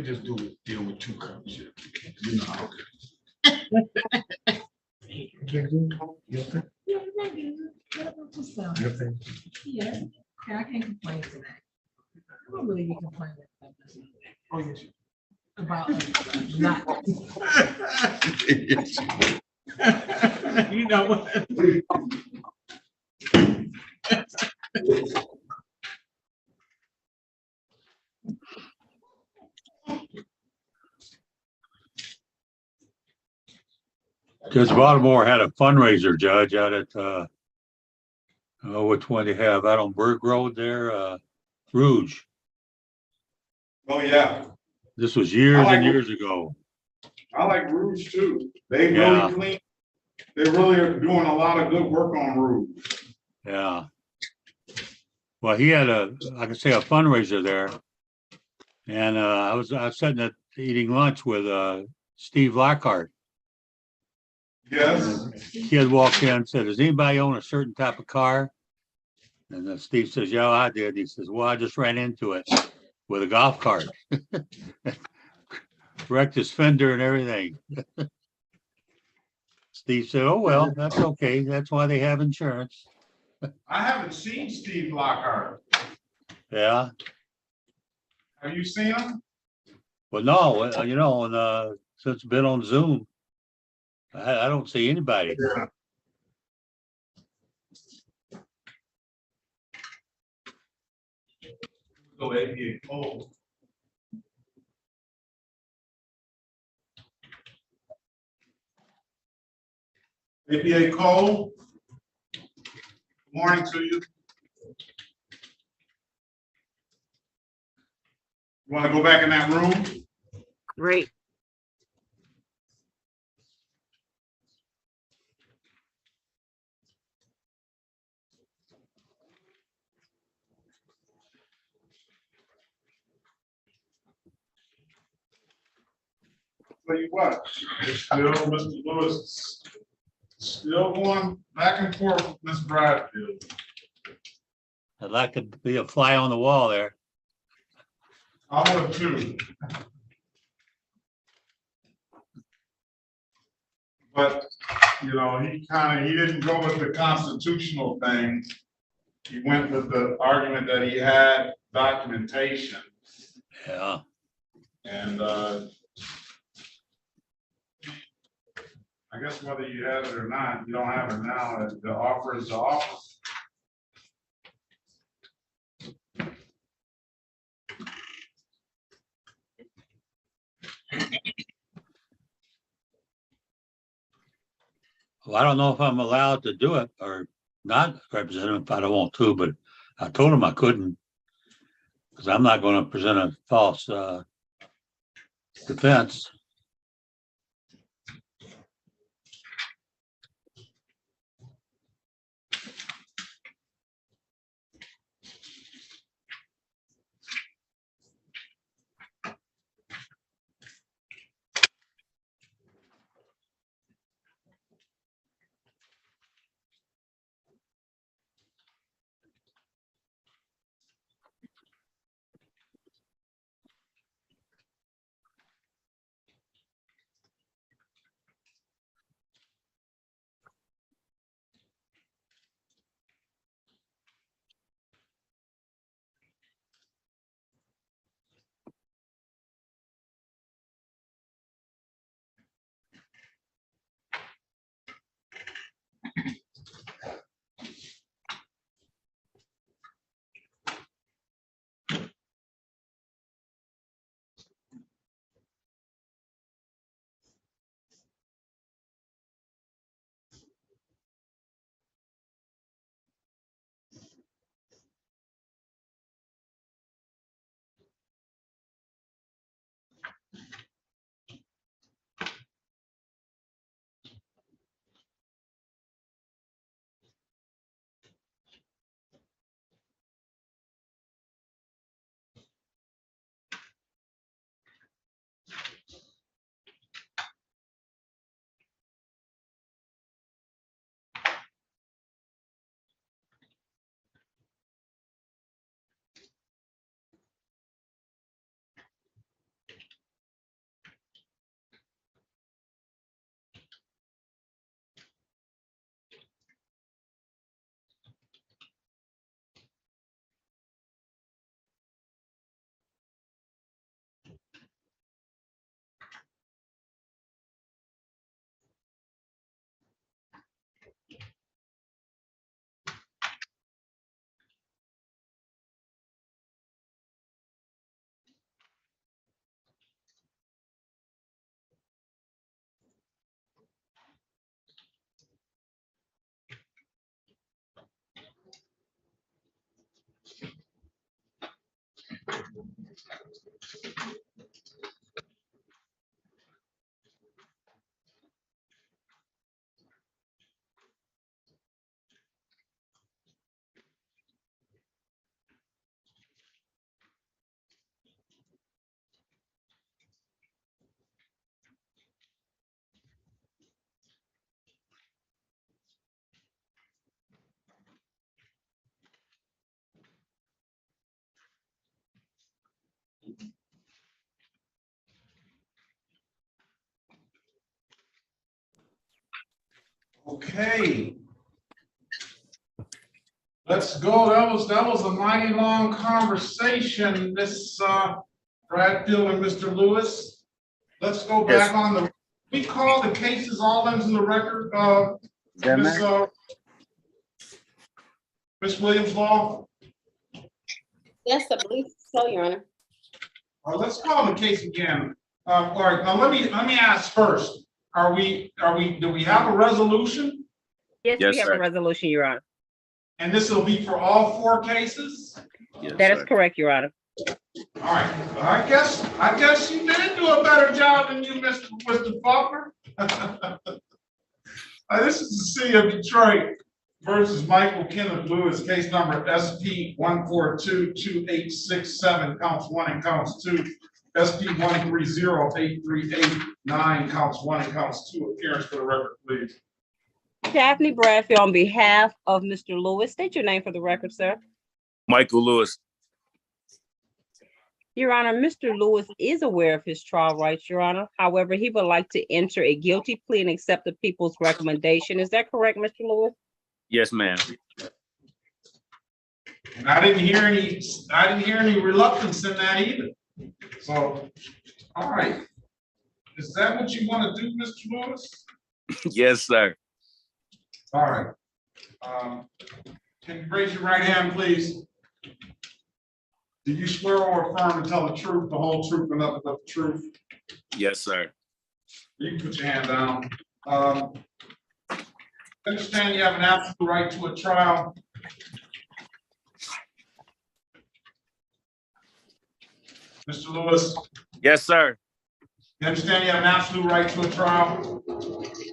just deal with 2 cups. You know how Yeah, I can't complain to that. I don't really be complaining about not. You know what? Judge Baltimore had a fundraiser, Judge, out at which one they have out on Berg Road there, Rouge. Oh yeah. This was years and years ago. I like Rouge too. They really clean. They really are doing a lot of good work on Rouge. Yeah. Well, he had a fundraiser there, and I was sitting at eating lunch with Steve Lockhart. Yes. Kid walked in and said, "Does anybody own a certain type of car?" And then Steve says, "Yeah, I did." He says, "Well, I just ran into it with a golf cart." wrecked his fender and everything. Steve said, "Oh, well, that's okay. That's why they have insurance." I haven't seen Steve Lockhart. Yeah. Have you seen him? Well, no, you know, and since it's been on Zoom, I don't see anybody. Yeah. Go APA Cole. APA Cole. Good morning to you. You want to go back in that room? Great. Tell you what, it's still Mr. Lewis, still going back and forth with Miss Bradfield. I'd like to be a fly on the wall there. I would too. But, you know, he didn't go with the constitutional thing. He went with the argument that he had documentation. Yeah. And I guess whether you have it or not, you don't have it now, the offer is the offer. Well, I don't know if I'm allowed to do it or not represent him if I don't want to, but I told him I couldn't because I'm not going to present a false defense. Okay. Let's go. That was a mighty long conversation, Miss Bradfield and Mr. Lewis. Let's go back on the, we call the cases all into the record, Miss Williams Law. Yes, I believe so, Your Honor. Let's call the case again. All right, now let me ask first. Do we have a resolution? Yes, we have a resolution, Your Honor. And this will be for all 4 cases? That is correct, Your Honor. All right, I guess you did do a better job than you, Mr. Faulkner. This is the city of Detroit versus Michael Kenneth Lewis, case number SP 1422867, counts 1 and counts 2. SP 1308389, counts 1 and counts 2. Appearance for the record, please. Daphne Bradfield on behalf of Mr. Lewis. State your name for the record, sir. Michael Lewis. Your Honor, Mr. Lewis is aware of his trial rights, Your Honor. However, he would like to enter a guilty plea and accept the people's recommendation. Is that correct, Mr. Lewis? Yes, ma'am. And I didn't hear any reluctance in that either. So, all right. Is that what you want to do, Mr. Lewis? Yes, sir. All right. Can you raise your right hand, please? Do you swear or affirm to tell the truth, the whole truth, and nothing but the truth? Yes, sir. You can put your hand down. Understand you have an absolute right to a trial. Mr. Lewis? Yes, sir. You understand you have an absolute right to a trial?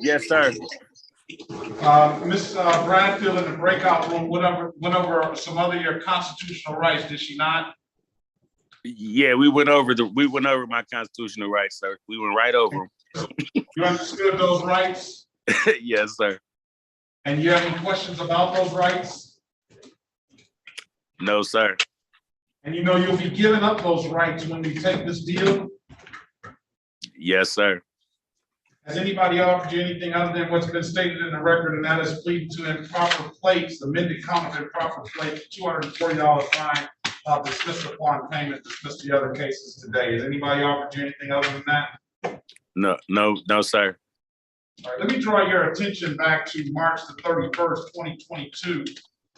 Yes, sir. Ms. Bradfield in the breakout room went over some other your constitutional rights, did she not? Yeah, we went over my constitutional rights, sir. We went right over them. You understood those rights? Yes, sir. And you have any questions about those rights? No, sir. And you know you'll be giving up those rights when we take this deal? Yes, sir. Has anybody offered you anything other than what's been stated in the record, and that is pleading to improper plates, amended count of improper plates, $240 fine, dismissed upon payment, dismiss the other cases today. Has anybody offered you anything other than that? No, sir. All right, let me draw your attention back to March the 31st, 2022,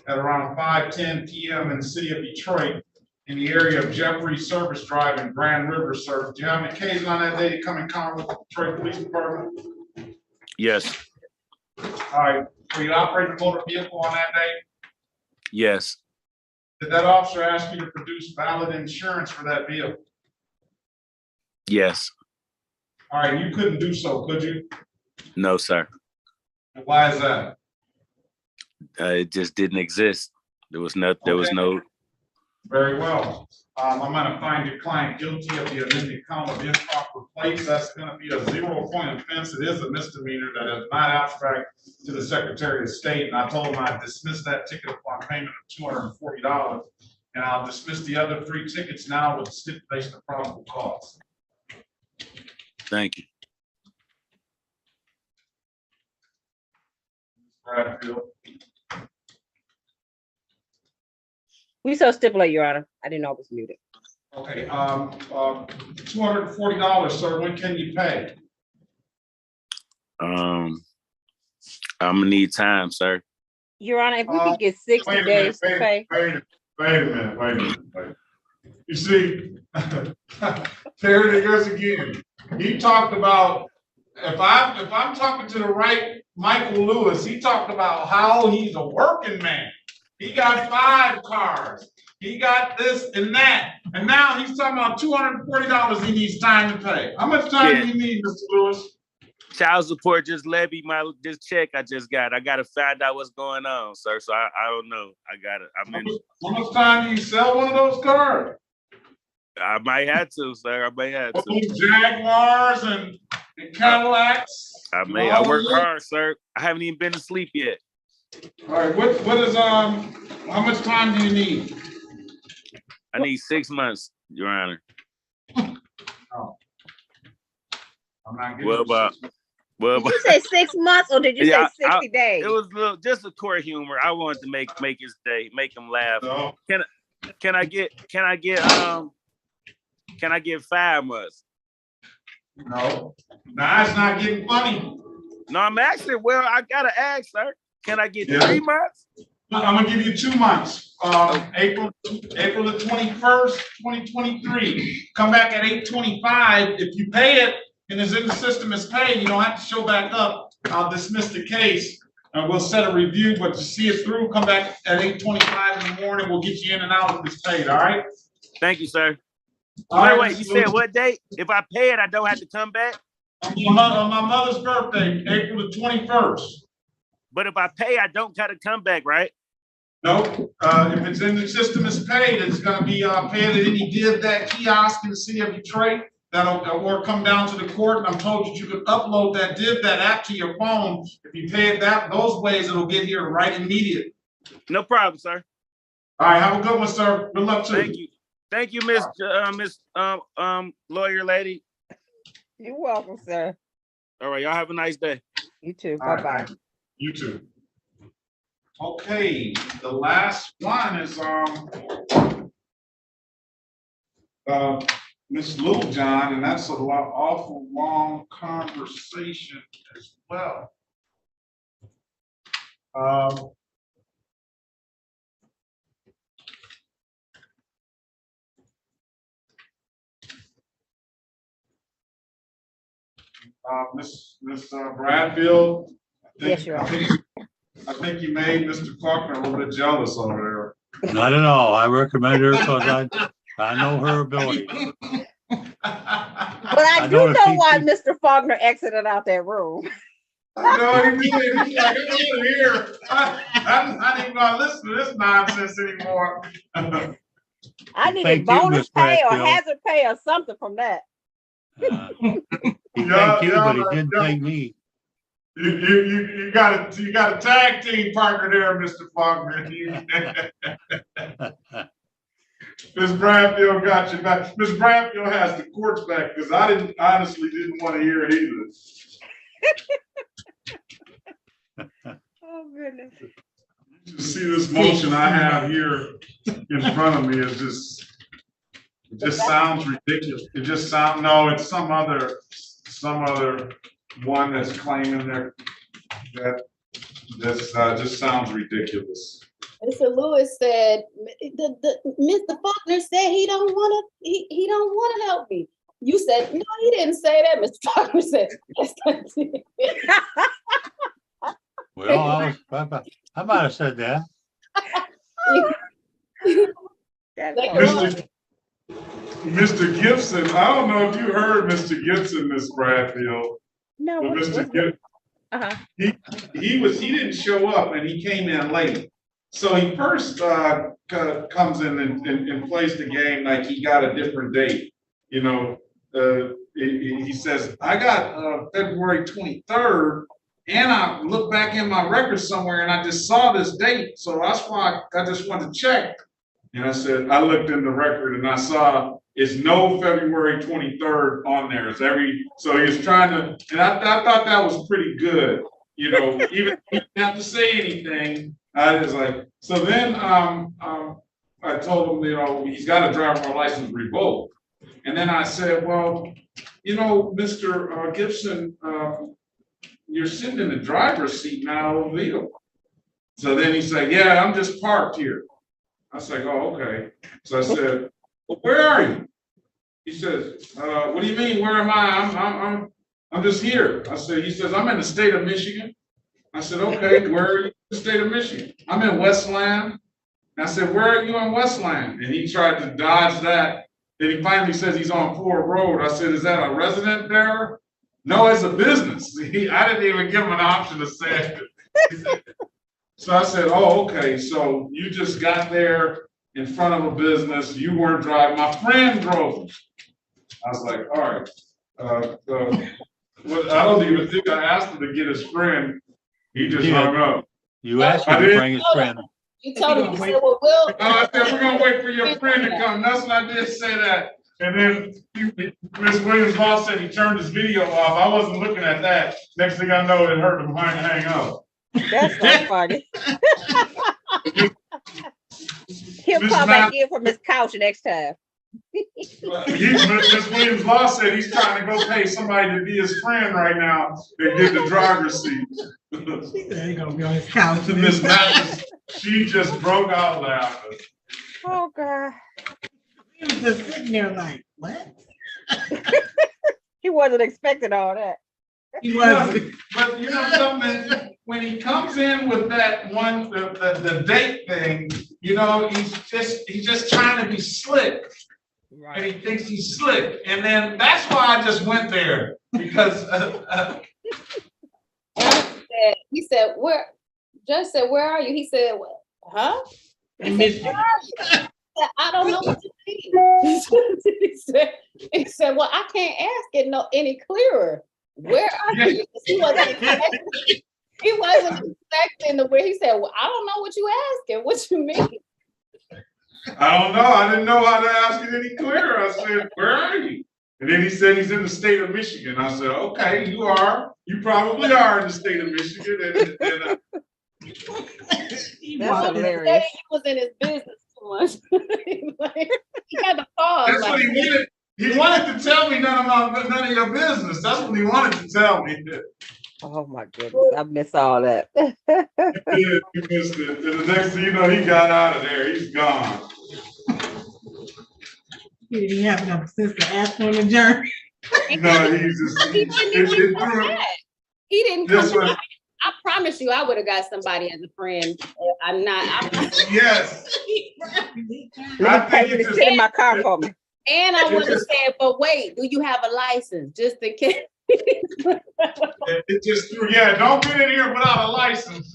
at around 5:10 p.m. in the city of Detroit, in the area of Jeffrey Service Drive and Grand River Service. Do you have an occasion on that day to come in contact with the Detroit Police Department? Yes. All right, were you operating a motor vehicle on that day? Yes. Did that officer ask you to produce valid insurance for that vehicle? Yes. All right, you couldn't do so, could you? No, sir. And why is that? It just didn't exist. There was no. Very well. I'm going to find your client guilty of the amended count of improper plates. That's going to be a 0-point offense. It is a misdemeanor that is not abstract to the Secretary of State. And I told him I'd dismiss that ticket upon payment of $240. And I'll dismiss the other 3 tickets now with the stipulation of probable cause. Thank you. Bradfield. We so stipulate, Your Honor. I didn't know it was muted. Okay, $240, sir. When can you pay? I'm gonna need time, sir. Your Honor, if we could get 60 days to pay. Wait a minute. You see, there it is again. He talked about, if I'm talking to the right Michael Lewis, he talked about how he's a working man. He got 5 cars. He got this and that. And now he's talking about $240 he needs time to pay. How much time do you need, Mr. Lewis? Child support just levied this check I just got. I gotta find out what's going on, sir. So I don't know. How much time do you sell one of those cars? I might have to, sir. I may have to. Jaguars and Cadillacs. I work hard, sir. I haven't even been to sleep yet. All right, what is how much time do you need? I need 6 months, Your Honor. Oh. I'm not getting Well, about Well, Did you say 6 months or did you Yeah, say 60 days? it was just a court humor. I wanted to make his day, make him laugh. No. Can I get 5 months? No. Now it's not getting funny. No, I'm asking. Well, I gotta ask, sir. Can I get Yeah. 3 months? I'm gonna give you 2 months. April the 21st, 2023. Come back at 8/25. If you pay it and it's in the system as paid, you don't have to show back up. I'll dismiss the case and we'll set a review, but to see it through, come back at 8:25 in the morning. We'll get you in and out if it's paid, all right? Thank you, sir. All right, Wait, you said what date? If I pay it, I don't have to come back? On my mother's birthday, April the 21st. But if I pay, I don't gotta come back, right? Nope. If it's in the system as paid, it's gonna be paid at any div that kiosk in the city of Detroit. Or come down to the court. And I'm told that you can upload that div that app to your phone. If you pay it those ways, it'll get here right immediate. No problem, sir. All right, have a good one, sir. Good luck to you. Thank you. Thank you, Miss lawyer lady. You're welcome, sir. All right, y'all have a nice day. You too. All Bye-bye. right, you too. Okay, the last one is Miss Littlejohn, and that's awful long conversation as well. Miss Bradfield. Yes, Your Honor. I think you made Mr. Faulkner a little bit jealous over there. Not at all. I recommend her because I know her ability. But I do know why Mr. Faulkner exited out that room. No, he did. He's like, I'm here. I'm not even gonna listen to this nonsense anymore. I needed bonus pay or hazard pay or something from that. He thanked you, but he didn't thank me. You got a tag team partner there, Mr. Faulkner. Ms. Bradfield got you back. Ms. Bradfield has the courts back because I honestly didn't want to hear it either. Oh goodness. You see this motion I have here in front of me is it just sounds ridiculous. It just sounds, no, it's some other one that's claiming that just sounds ridiculous. Mr. Lewis said, Mr. Faulkner said he don't want to help me. You said, no, he didn't say that. Mr. Faulkner said, yes, I did. Well, I might have said that. Mr. Gibson, I don't know if you heard Mr. Gibson, Miss Bradfield. No, but Mr. Gibson, he didn't show up and he came in late. So he first comes in and plays the game like he got a different date. You know, he says, I got February 23rd, and I looked back in my record somewhere and I just saw this date. So that's why I just wanted to check. And I said, I looked in the record and I saw it's no February 23rd on there. It's so he was trying to, and I thought that was pretty good. You know, even if he didn't have to say anything. I was like, so then I told him, you know, he's got a driver's license revoked. And then I said, well, you know, Mr. Gibson, you're sitting in the driver's seat now, illegal. So then he said, yeah, I'm just parked here. I was like, oh, okay. So I said, well, where are you? He says, what do you mean, where am I? I'm just here. He says, I'm in the state of Michigan. I said, okay, where are you in the state of Michigan? I'm in Westland. And I said, where are you in Westland? And he tried to dodge that. Then he finally says he's on Ford Road. I said, is that a resident there? No, it's a business. I didn't even give him an option to say it. So I said, oh, okay. So you just got there in front of a business. You weren't driving. My friend drove. I was like, all right. I don't even think I asked him to get his friend. He just hung up. You asked him to bring his friend. You told him, you said, well, I said, we're going to wait for your friend to come. That's what I did say that. And then Ms. Williams Law said he turned his video off. I wasn't looking at that. Next thing I know, it hurt him hang up. That's so funny. He'll Miss call Matt- back in from his couch next time. Ms. Williams Law said he's trying to go pay somebody to be his friend right now and get the driver's seat. He said he gonna be on his couch. Miss Matt, she just broke out laughing. Oh God. He was just sitting there like, what? He wasn't expecting all that. He wasn't. But you know something, when he comes in with that one, the date thing, you know, he's just trying to be slick. Right. And he thinks he's slick. And then that's why I just went there because He said, where, Judge said, where are you? He said, what? Huh? He said, where are you? He said, I don't know what you mean. he said, well, I can't ask it any clearer. Where are you? He wasn't expecting the where. He said, well, I don't know what you asking. What you mean? I don't know. I didn't know how to ask it any clearer. I said, where are you? And then he said he's in the state of Michigan. I said, okay, you are. You probably are in the state of Michigan. That's He hilarious. was in his business too much. He had to pause. That's what he wanted. He wanted to tell me none of your business. That's what he wanted to tell me. Oh my goodness, I miss all that. Yeah, you missed it. And the next thing you know, he got out of there. He's gone. He didn't even have enough sense to ask for an adjournment. No, he's just. He didn't even come back. He didn't come This one- back. I promise you, I would have got somebody as a friend. I'm not. Yes. Let me pay you to sit in my car for me. And I would have said, but wait, do you have a license? Just in case. It just threw, yeah, don't get in here without a license.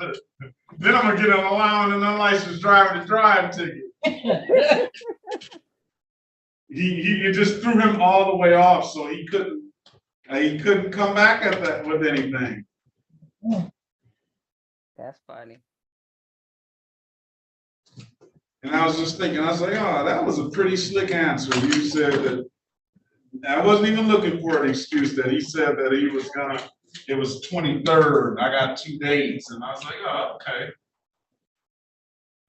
Then I'm gonna get an allowing an unlicensed driver to drive ticket. It just threw him all the way off, so he couldn't come back at that with anything. That's funny. And I was just thinking, I was like, oh, that was a pretty slick answer. You said that. I wasn't even looking for an excuse that he said that he was gonna, it was 23rd. I got 2 days. And I was like, oh, okay.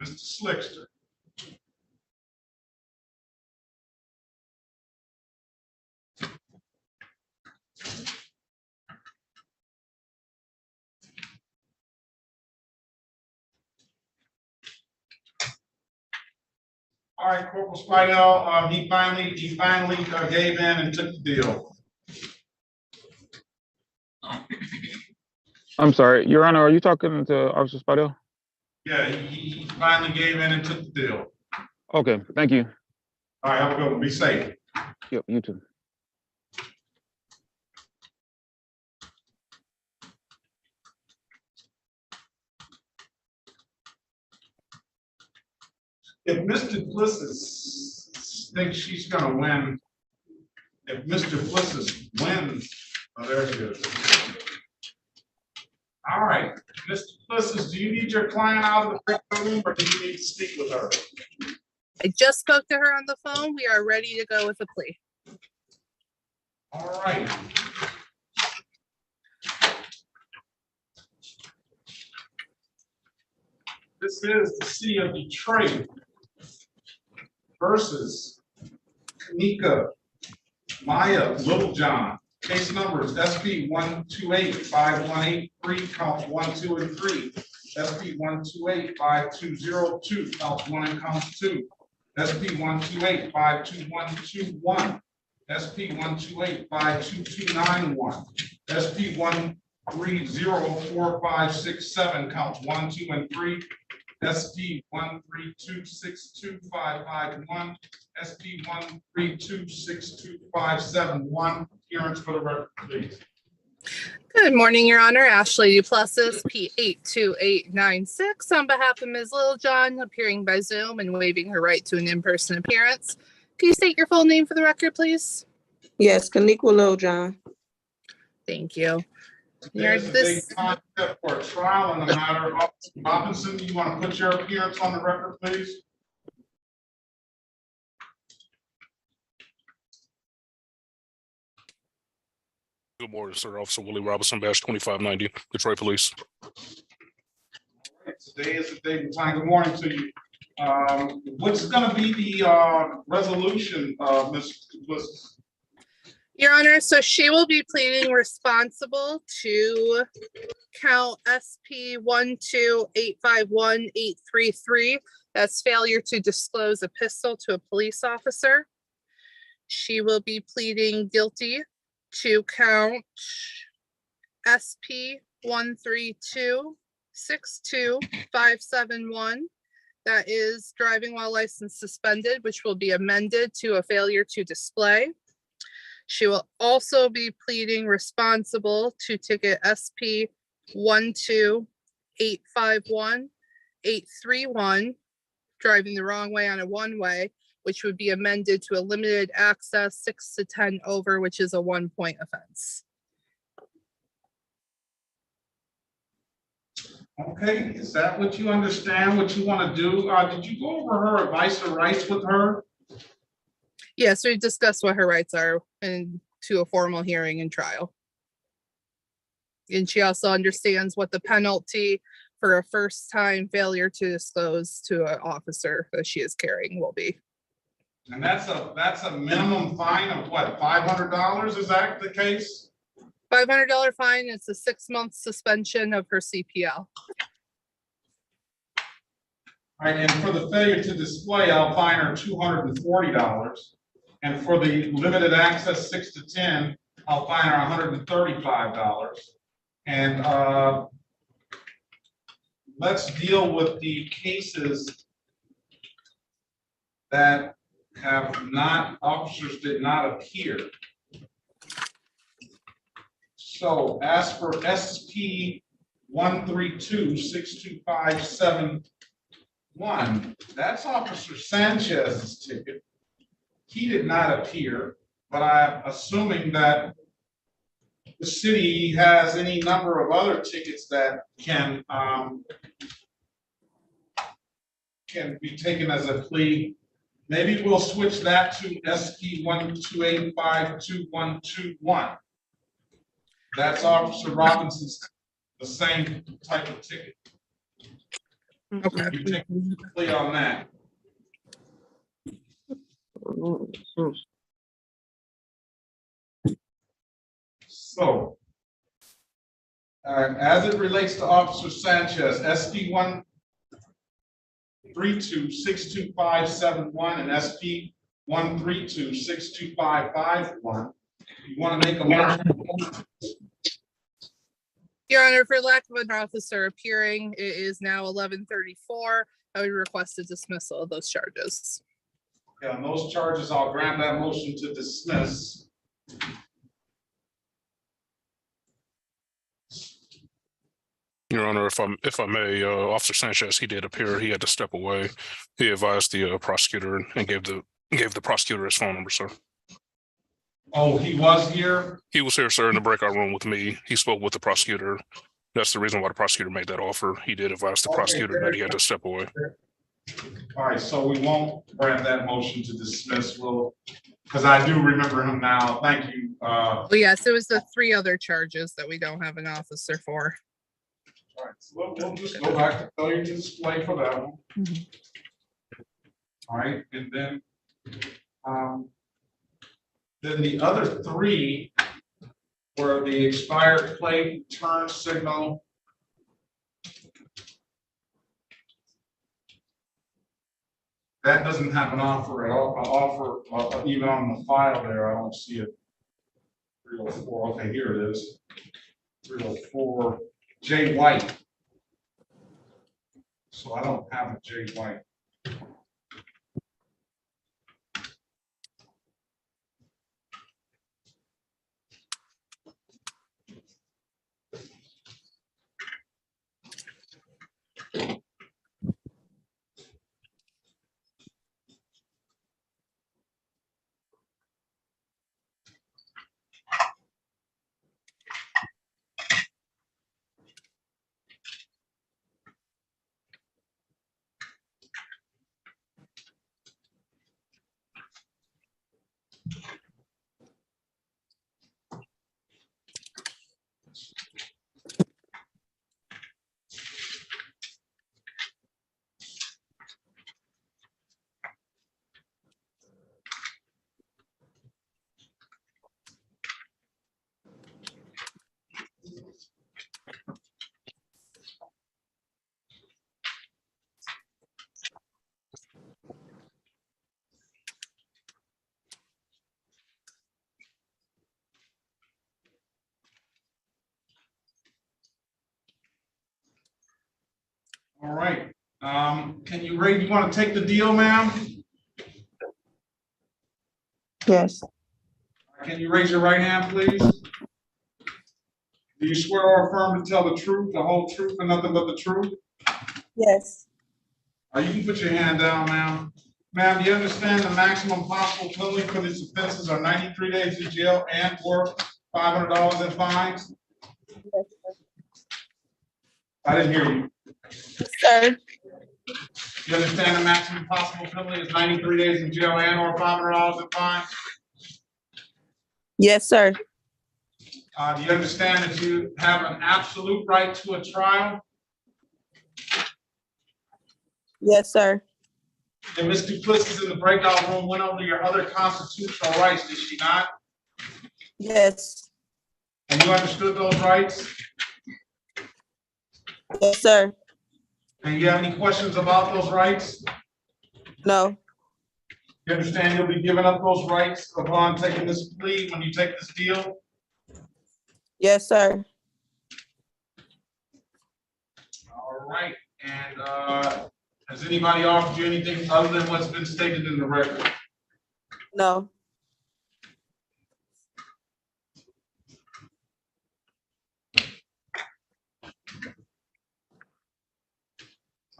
Mr. Slickster. All right, Corporal Spidell, he finally gave in and took the deal. I'm sorry, Your Honor, are you talking to Officer Spadell? Yeah, he finally gave in and took the deal. Okay, thank you. All right, have a good one. Be safe. Yep, you too. If Mr. Plissis thinks she's gonna win, if Mr. Plissis wins, oh, there she is. All right, Mr. Plissis, do you need your client out of the break room or do you need to speak with her? I just spoke to her on the phone. We are ready to go with the plea. All right. This is the city of Detroit versus Nika Maya Littlejohn. Case numbers SP 1285183, counts 1, 2, and 3. SP 1285202, counts 1 and counts 2. SP 1285221, SP 1285291, SP 1304567, counts 1, 2, and 3. SP 132625551, SP 132625571. Appearance for the record, please. Good morning, Your Honor. Ashley Duplessis, P82896, on behalf of Ms. Littlejohn, appearing by Zoom and waiving her right to an in-person appearance. Can you state your full name for the record, please? Yes, Kaniqua Littlejohn. Thank you. There's a concept for a trial in the matter. Officer Robinson, you want to put your appearance on the record, please? Good morning, sir. Officer Willie Robinson, badge 2590, Detroit Police. Today is the day and time. Good morning to you. What's gonna be the resolution, Ms. Bliss? Your Honor, so she will be pleading responsible to count SP 12851-833. That's failure to disclose a pistol to a police officer. She will be pleading guilty to count SP 132-62571. That is driving while license suspended, which will be amended to a failure to display. She will also be pleading responsible to ticket SP 12851-831, driving the wrong way on a one-way, which would be amended to a limited access 6 to 10 over, which is a 1-point offense. Okay, is that what you understand, what you want to do? Did you go over her advice or rights with her? Yes, we discussed what her rights are and to a formal hearing and trial. And she also understands what the penalty for a first-time failure to disclose to an officer that she is carrying will be. And that's a minimum fine of what, $500? Is that the case? $500 fine. It's a 6-month suspension of her CPL. All right, and for the failure to display, I'll fine her $240. And for the limited access 6 to 10, I'll fine her $135. And let's deal with the cases that have not, officers did not appear. So as for SP 132-62571, that's Officer Sanchez's ticket. He did not appear, but I'm assuming that the city has any number of other tickets that can be taken as a plea. Maybe we'll switch that to SP 12852-121. That's Officer Robinson's, the same type of ticket. Okay. You take a plea on that. So, as it relates to Officer Sanchez, SP 132-62571 and SP 132-62551. You want to make a motion? Your Honor, for lack of an officer appearing, it is now 11:34. I would request a dismissal of those charges. Yeah, on those charges, I'll grant that motion to dismiss. Your Honor, if I may, Officer Sanchez, he did appear. He had to step away. He advised the prosecutor and gave the prosecutor his phone number, sir. Oh, he was here? He was here, sir, in the breakout room with me. He spoke with the prosecutor. That's the reason why the prosecutor made that offer. He did advise the prosecutor that he had to step away. All right, so we won't grant that motion to dismiss. We'll, because I do remember him now. Thank you. Well, yes, it was the 3 other charges that we don't have an officer for. All right, so we'll just go back to failure to display for that one. All right, and then the other 3 were the expired plate, turn signal. That doesn't have an offer at all, even on the file there. I don't see it. 304, okay, here it is. 304, J. White. So I don't have a J. White. All right. Can you you want to take the deal, ma'am? Yes. Can you raise your right hand, please? Do you swear or affirm to tell the truth, the whole truth, and nothing but the truth? Yes. You can put your hand down, ma'am. Ma'am, do you understand the maximum possible penalty for these offenses are 93 days in jail and or $500 in fines? Yes, I didn't hear you. sir. You understand the maximum possible penalty is 93 days in jail and or $500 in fines? Yes, sir. Do you understand that you have an absolute right to a trial? Yes, sir. And Ms. Duplessis in the breakout room went over your other constitutional rights, did she not? Yes. And you understood those rights? Yes, sir. And you have any questions about those rights? No. You understand you'll be giving up those rights upon taking this plea when you take this deal? Yes, sir. All right. And has anybody offered you anything other than what's been stated in the record? No.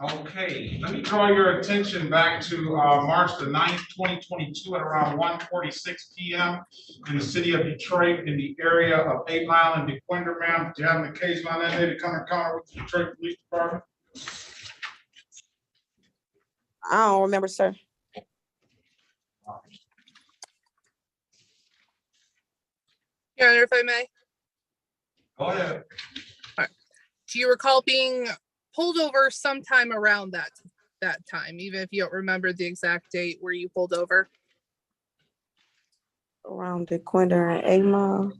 Okay, let me draw your attention back to March the 9th, 2022 at around 1:46 p.m. in the city of Detroit in the area of 8 Mile and DeQuinder, ma'am. Do you have an occasion on that day to come encounter with the Detroit Police Department? I don't remember, sir. Your Honor, if I may. Go ahead. All right. Do you recall being pulled over sometime around that time, even if you don't remember the exact date where you pulled over? Around the corner and 8 Mile.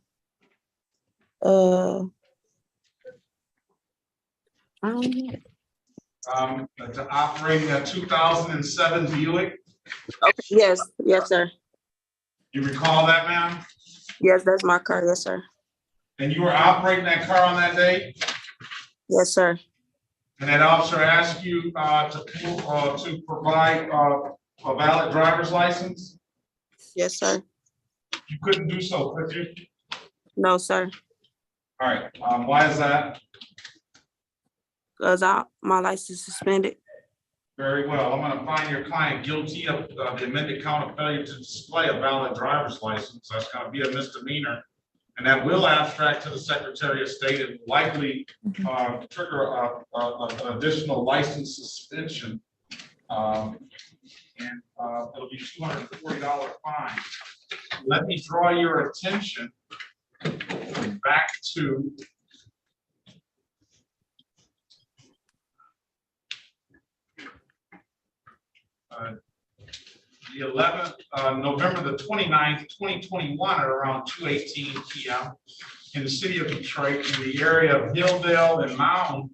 I don't know. To operating a 2007 Buick. Okay. Yes, yes, sir. You recall that, ma'am? Yes, that's my car. Yes, sir. And you were operating that car on that day? Yes, sir. And that officer asked you to provide a valid driver's license? Yes, sir. You couldn't do so, could you? No, sir. All right. Why is that? Because my license suspended. Very well. I'm going to find your client guilty of the amended count of failure to display a valid driver's license. That's going to be a misdemeanor. And that will abstract to the Secretary of State and likely trigger an additional license suspension. And it'll be $240 fine. Let me draw your attention back to the 11th, November the 29th, 2021 at around 2:18 p.m. in the city of Detroit in the area of Hilldale and Mound.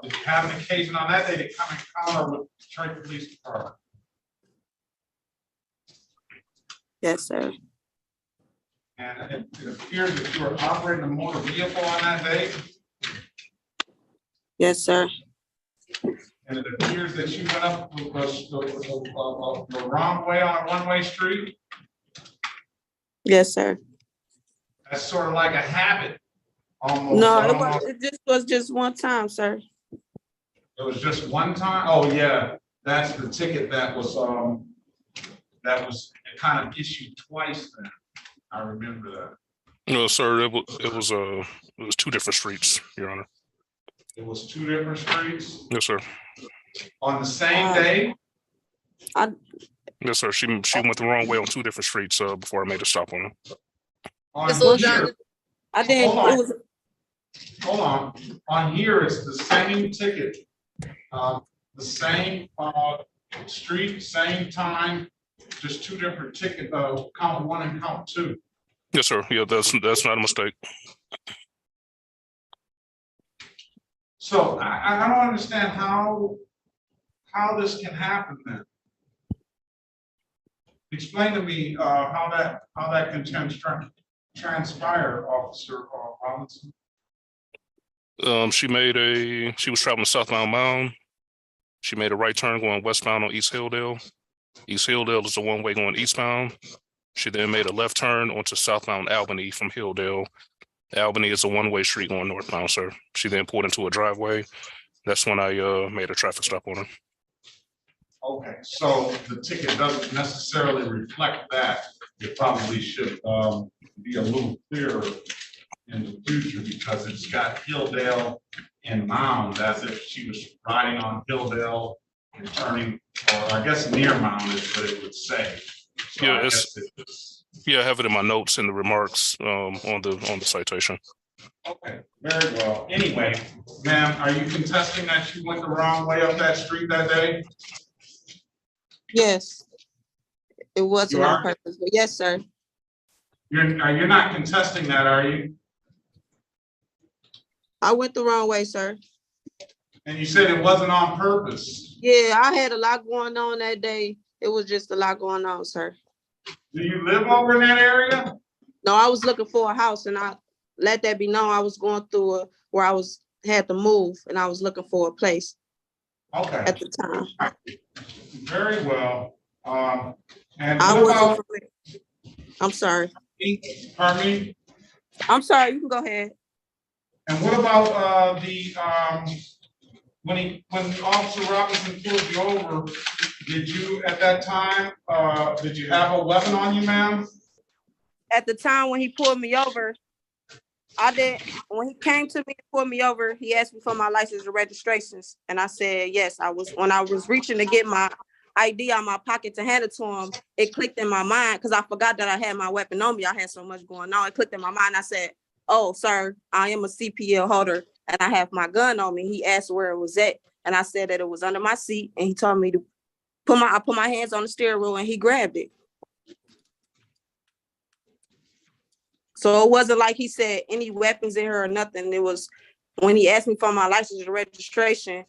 Did you have an occasion on that day to come encounter with the Detroit Police Department? Yes, sir. And it appears that you were operating a motor vehicle on that day. Yes, sir. And it appears that you went up the wrong way on a one-way street. Yes, sir. That's sort of like a habit. Almost. No, it was just one time, sir. It was just one time? Oh, yeah. That's the ticket that was kind of issued twice then. I remember that. No, sir, it was two different streets, Your Honor. It was two different streets? Yes, sir. On the same day? Yes, sir. She went the wrong way on two different streets before I made a stop on her. On here, I didn't. Hold on. It was. Hold on. On here, it's the same ticket, the same street, same time, just two different tickets, count one and count two. Yes, sir. Yeah, that's not a mistake. So I don't understand how this can happen then. Explain to me how that can transpire, Officer Robinson. She was traveling southbound Mound. She made a right turn going westbound on East Hilldale. East Hilldale is a one-way going eastbound. She then made a left turn onto southbound Albany from Hilldale. Albany is a one-way street going northbound, sir. She then pulled into a driveway. That's when I made a traffic stop on her. Okay, so the ticket doesn't necessarily reflect that. It probably should be a little clearer in the future because it's got Hilldale and Mound as if she was riding on Hilldale and turning, or I guess near Mound is what it would say. So Yeah, I I have it in my notes in the remarks on the citation. Okay, very well. Anyway, ma'am, are you contesting that you went the wrong way up that street that day? Yes. It wasn't You on are? purpose, but yes, sir. You're not contesting that, are you? I went the wrong way, sir. And you said it wasn't on purpose. Yeah, I had a lot going on that day. It was just a lot going on, sir. Do you live over in that area? No, I was looking for a house and I let that be known. I was going through where I had to move and I was looking for a place. Okay. At the time. Very well. And I what wasn't about? I'm sorry. Pardon me? I'm sorry, you can go ahead. And what about when Officer Robinson pulled you over, did you at that time, did you have a weapon on you, ma'am? At the time when he pulled me over, I did. When he came to me and pulled me over, he asked me for my license and registrations. And I said, yes, when I was reaching to get my ID out of my pocket to hand it to him, it clicked in my mind because I forgot that I had my weapon on me. I had so much going on. It clicked in my mind. I said, oh, sir, I am a CPL holder and I have my gun on me. He asked where it was at. And I said that it was under my seat. And he told me to I put my hands on the steering wheel and he grabbed it. So it wasn't like he said any weapons in her or nothing. It was when he asked me for my license and registration,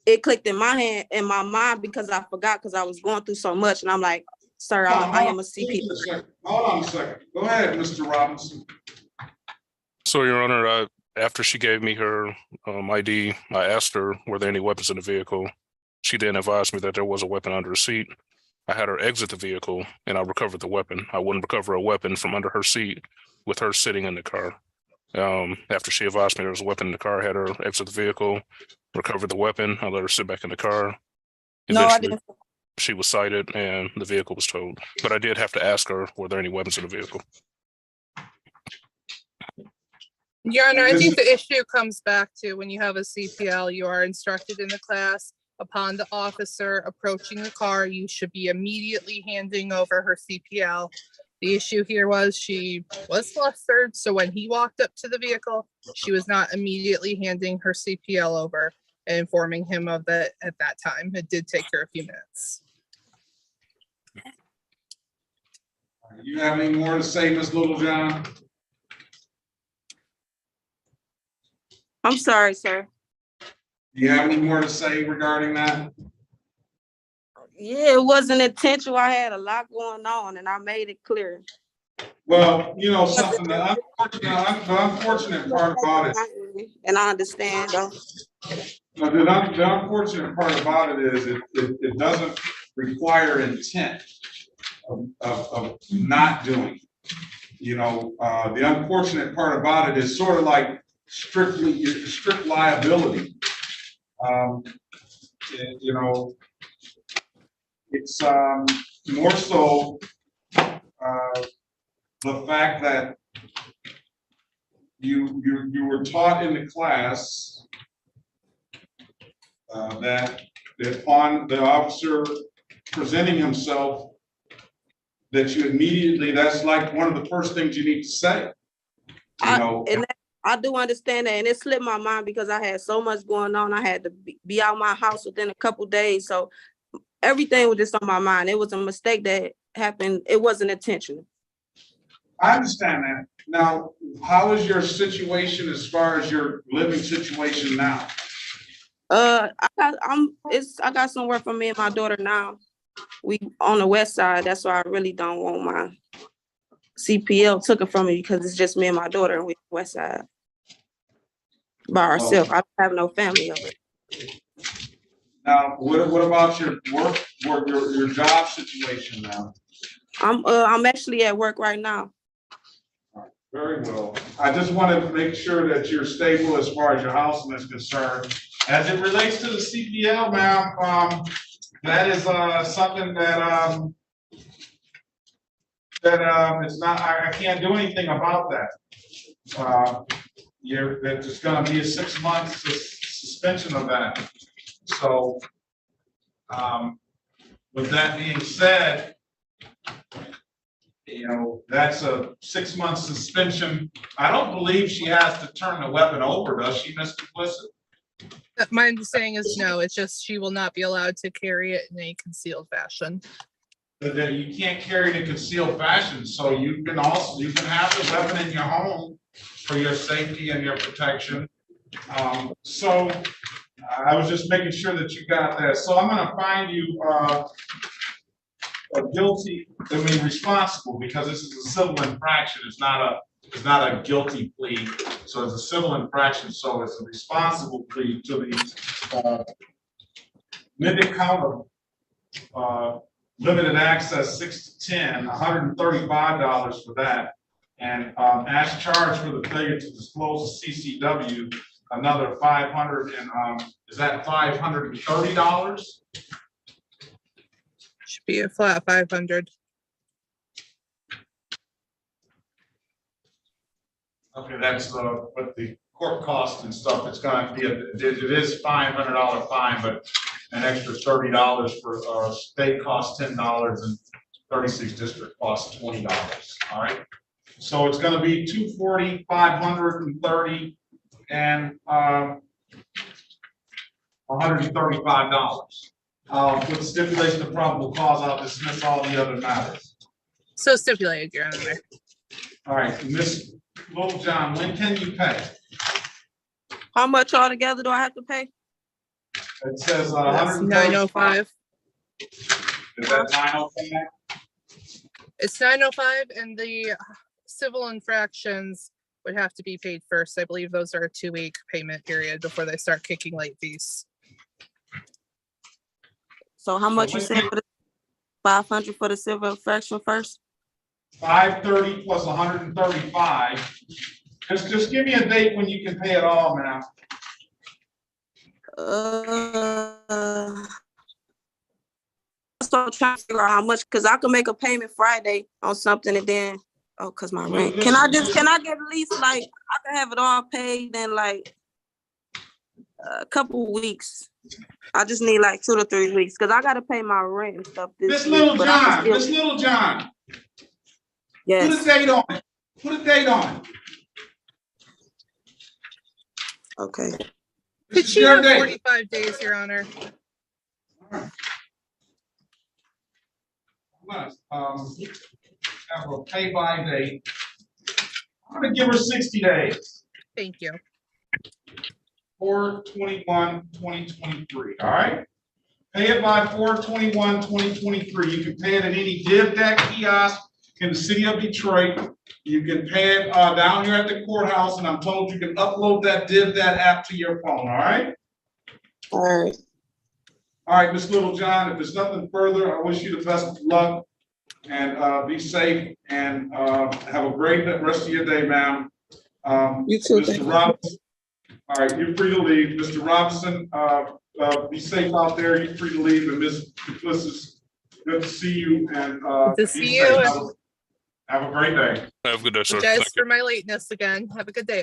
it clicked in my mind because I forgot because I was going through so much. And I'm like, sir, I am a CPL. Hold on a second. Go ahead, Mr. Robinson. So, Your Honor, after she gave me her ID, I asked her, were there any weapons in the vehicle? She then advised me that there was a weapon under her seat. I had her exit the vehicle and I recovered the weapon. I wouldn't recover a weapon from under her seat with her sitting in the car. After she advised me there was a weapon in the car, I had her exit the vehicle, recovered the weapon. I let her sit back in the car. No, I didn't. She was cited and the vehicle was towed. But I did have to ask her, were there any weapons in the vehicle? Your Honor, I think the issue comes back to when you have a CPL, you are instructed in the class upon the officer approaching the car, you should be immediately handing over her CPL. The issue here was she was flustered, so when he walked up to the vehicle, she was not immediately handing her CPL over and informing him of that at that time. It did take her a few minutes. You have any more to say, Ms. Littlejohn? I'm sorry, sir. Do you have any more to say regarding that? Yeah, it wasn't intentional. I had a lot going on and I made it clear. Well, you know, something the unfortunate part about it. And I understand though. The unfortunate part about it is it doesn't require intent of not doing. You know, the unfortunate part about it is sort of like strict liability. You know, it's more so the fact that you were taught in the class that upon the officer presenting himself, that you immediately, that's like one of the first things you need to say. You know, I do understand that, and it slipped my mind because I had so much going on. I had to be out my house within a couple days, so everything was just on my mind. It was a mistake that happened. It wasn't intentional. I understand that. Now, how is your situation as far as your living situation now? I got somewhere for me and my daughter now. We on the west side. That's why I really don't want my CPL took it from me because it's just me and my daughter and we west side. by ourselves. I don't have no family over. Now, what about your your job situation now? I'm actually at work right now. Very well. I just wanted to make sure that you're stable as far as your housing is concerned. As it relates to the CPL, ma'am, that is something that it's not. I can't do anything about that. There's going to be a 6 month suspension of that. So, with that being said, you know, that's a 6 month suspension. I don't believe she has to turn the weapon over, does she, Mr. Blizzard? My understanding is no, it's just she will not be allowed to carry it in a concealed fashion. But then you can't carry it in concealed fashion, so you can have the weapon in your home for your safety and your protection. So I was just making sure that you got that. So I'm going to find you guilty. I mean, responsible, because this is a civil infraction. It's not a guilty plea. So it's a civil infraction. So it's a responsible plea to the limited count of limited access 6 to 10, $135 for that. And as charged for the failure to disclose the CCW, another $500 and is that $530? Should be a flat 500. Okay, that's what the court costs and stuff. It's going to be it is $500 fine, but an extra $30 for state costs $10 and 36 district costs $20. All right, so it's going to be $240, $530, and $135. With stipulation of probable cause, I'll dismiss all the other matters. So stipulated, Your Honor. All right, Miss Littlejohn, when can you pay? How much altogether do I have to pay? It says That's 905. Is that 905? It's 905, and the civil infractions would have to be paid first. I believe those are a 2-week payment period before they start kicking late fees. So how much you said for the 500 for the civil infraction first? 530 plus 135. Just give me a date when you can pay it all, man. So I'm trying to figure out how much, because I can make a payment Friday on something and then, oh, because my rent. Can I get at least like, I can have it all paid in like a couple weeks. I just need like 2 to 3 weeks because I got to pay my rent and stuff this Miss week. Littlejohn, Miss Littlejohn. Yes. Put a date on it. Put a date on it. Okay. Could she have 45 days, Your Honor? I'm gonna have a pay by date. I'm gonna give her 60 days. Thank you. 4/21/2023. All right. Pay it by 4/21/2023. You can pay it at any DivDac kiosk in the city of Detroit. You can pay it down here at the courthouse, and I'm told you can upload that DivDac app to your phone. All right. All right. All right, Ms. Littlejohn, if there's nothing further, I wish you the best of luck and be safe and have a great rest of your day, ma'am. You too. Mr. Robinson, all right, you're free to leave. Mr. Robinson, be safe out there. You're free to leave. And Ms. Duplessis, good to see you. And Good to see you. Have a great day. Have a good day, sir. Apologize for my lateness again. Have a good day.